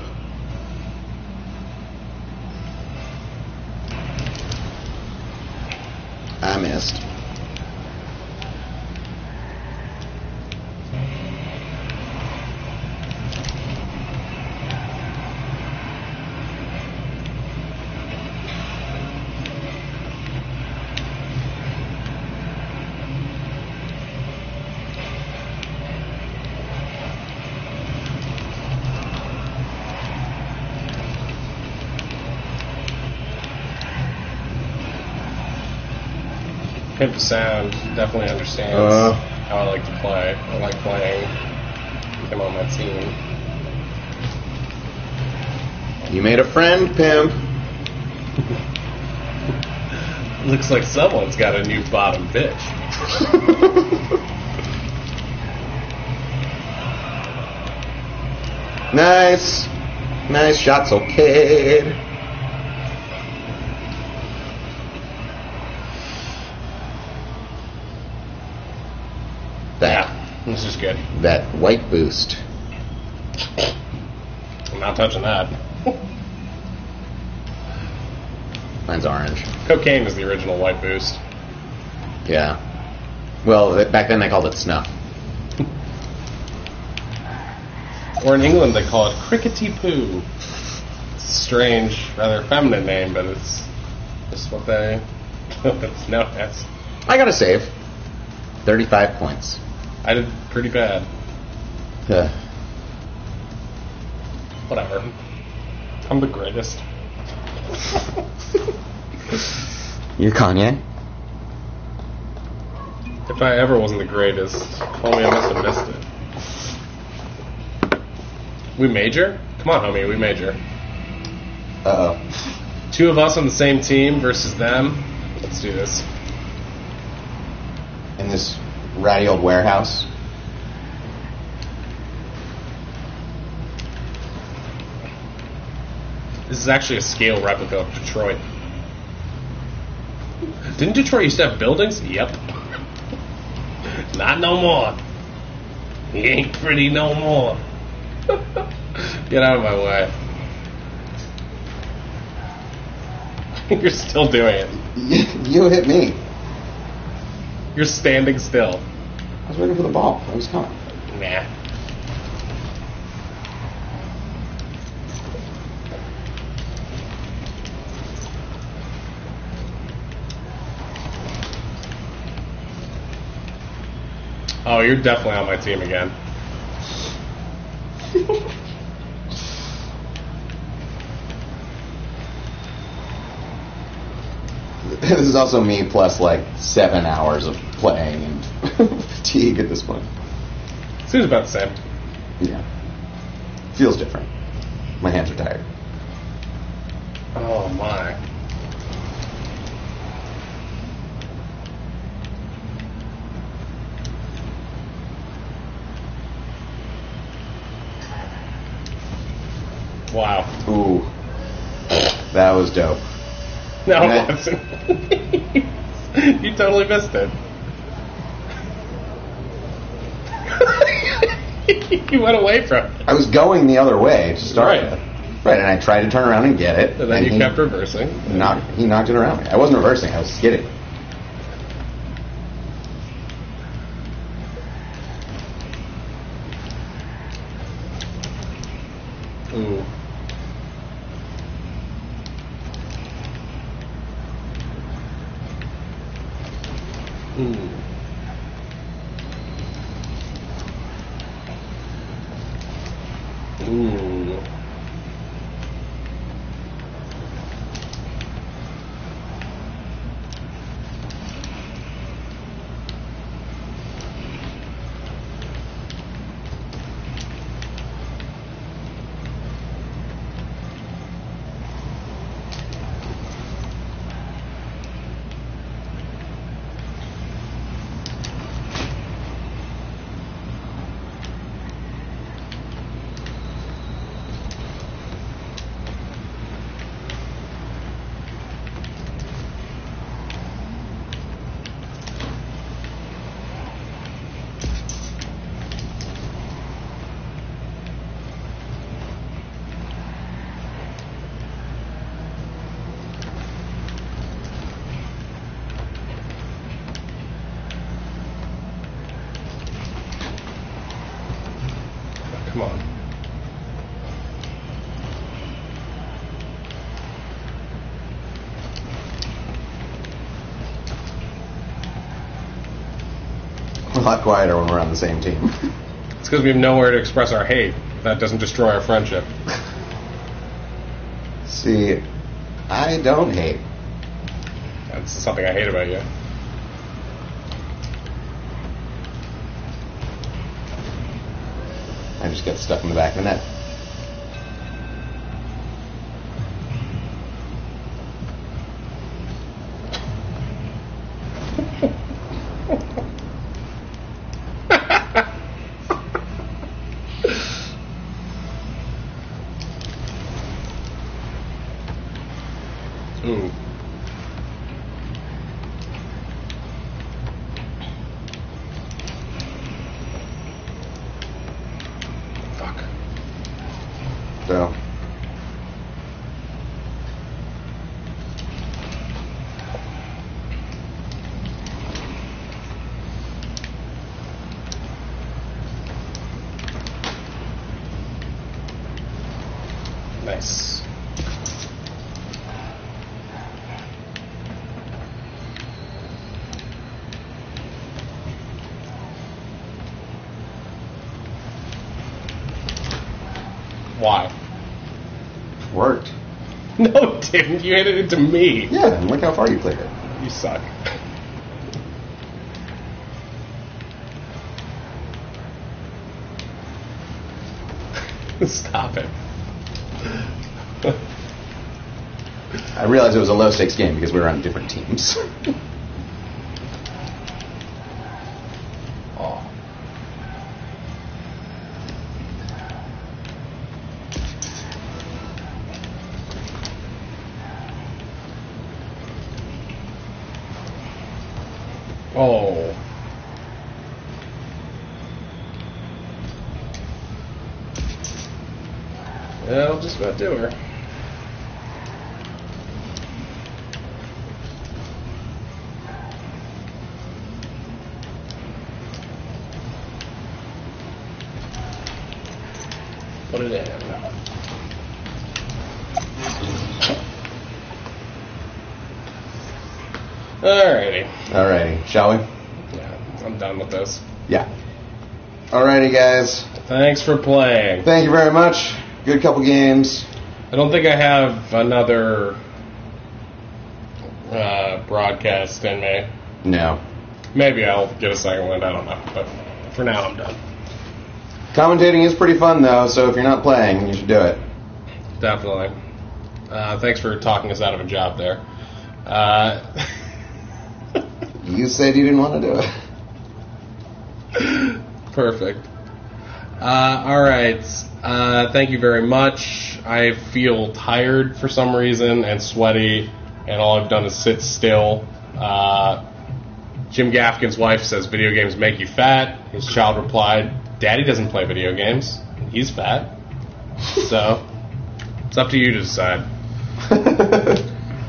S2: missed.
S1: Pimp Sound definitely understands how I like to play. I like playing with him on my team.
S2: You made a friend, Pimp.
S1: Looks like someone's got a new bottom bitch.
S2: Nice. Nice shots, okay.
S1: This is good.
S2: That white boost.
S1: I'm not touching that.
S2: Mine's orange.
S1: Cocaine is the original white boost.
S2: Yeah. Well, back then they called it snuff.
S1: Or in England they call it crickety poo. It's a strange, rather feminine name, but it's just what it's known as.
S2: I got a save. 35 points.
S1: I did pretty bad. Whatever. I'm the greatest.
S2: You're Kanye?
S1: If I ever wasn't the greatest, homie, I must have missed it. We major? Come on, homie, we major.
S2: Uh-oh.
S1: 2 of us on the same team versus them. Let's do this.
S2: In this ratty old warehouse.
S1: This is actually a scale replica of Detroit. Didn't Detroit used to have buildings? Yep. Not no more. He ain't pretty no more. Get out of my way. You're still doing it.
S2: You hit me.
S1: You're standing still.
S2: I was waiting for the ball. It was coming.
S1: Nah. Oh, you're definitely on my team again.
S2: This is also me plus like 7 hours of playing and fatigue at this point.
S1: Seems about the same.
S2: Yeah. Feels different. My hands are tired.
S1: Oh my. Wow.
S2: Ooh. That was dope.
S1: No, it wasn't. You totally missed it. You went away from it.
S2: I was going the other way to start
S1: Right.
S2: with. Right, and I tried to turn around and get it.
S1: And then you kept reversing.
S2: He knocked it around me. I wasn't reversing, I was skidding.
S1: Ooh. Ooh. Ooh.
S2: A lot quieter when we're on the same team.
S1: It's because we have nowhere to express our hate. That doesn't destroy our friendship.
S2: See, I don't hate.
S1: That's something I hate about you.
S2: I just get stuck in the back of the net.
S1: Ooh. Fuck.
S2: So.
S1: Nice. Why?
S2: Worked.
S1: No, it didn't. You hit it into me.
S2: Yeah, and look how far you played it.
S1: You suck. Stop it.
S2: I realized it was a low-stakes game because we were on different teams.
S1: Oh. Oh. That'll just about do her. Put it in.
S2: Alrighty, shall we?
S1: Yeah, I'm done with this.
S2: Yeah. Alrighty, guys.
S1: Thanks for playing.
S2: Thank you very much. Good couple games.
S1: I don't think I have another broadcast in me.
S2: No.
S1: Maybe I'll get a second one, I don't know. But for now, I'm done.
S2: Commentating is pretty fun, though, so if you're not playing, you should do it.
S1: Definitely. Thanks for talking us out of a job there.
S2: You said you didn't want to do
S1: it. Perfect. All right. Thank you very much. I feel tired for some reason and sweaty, and all I've done is sit still. Jim Gaffigan's wife says video games make you fat. His child replied, Daddy doesn't play video games. He's fat. So, it's up to you to decide.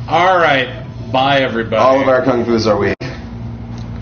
S1: All right. Bye, everybody.
S2: All of our kung fus are weak.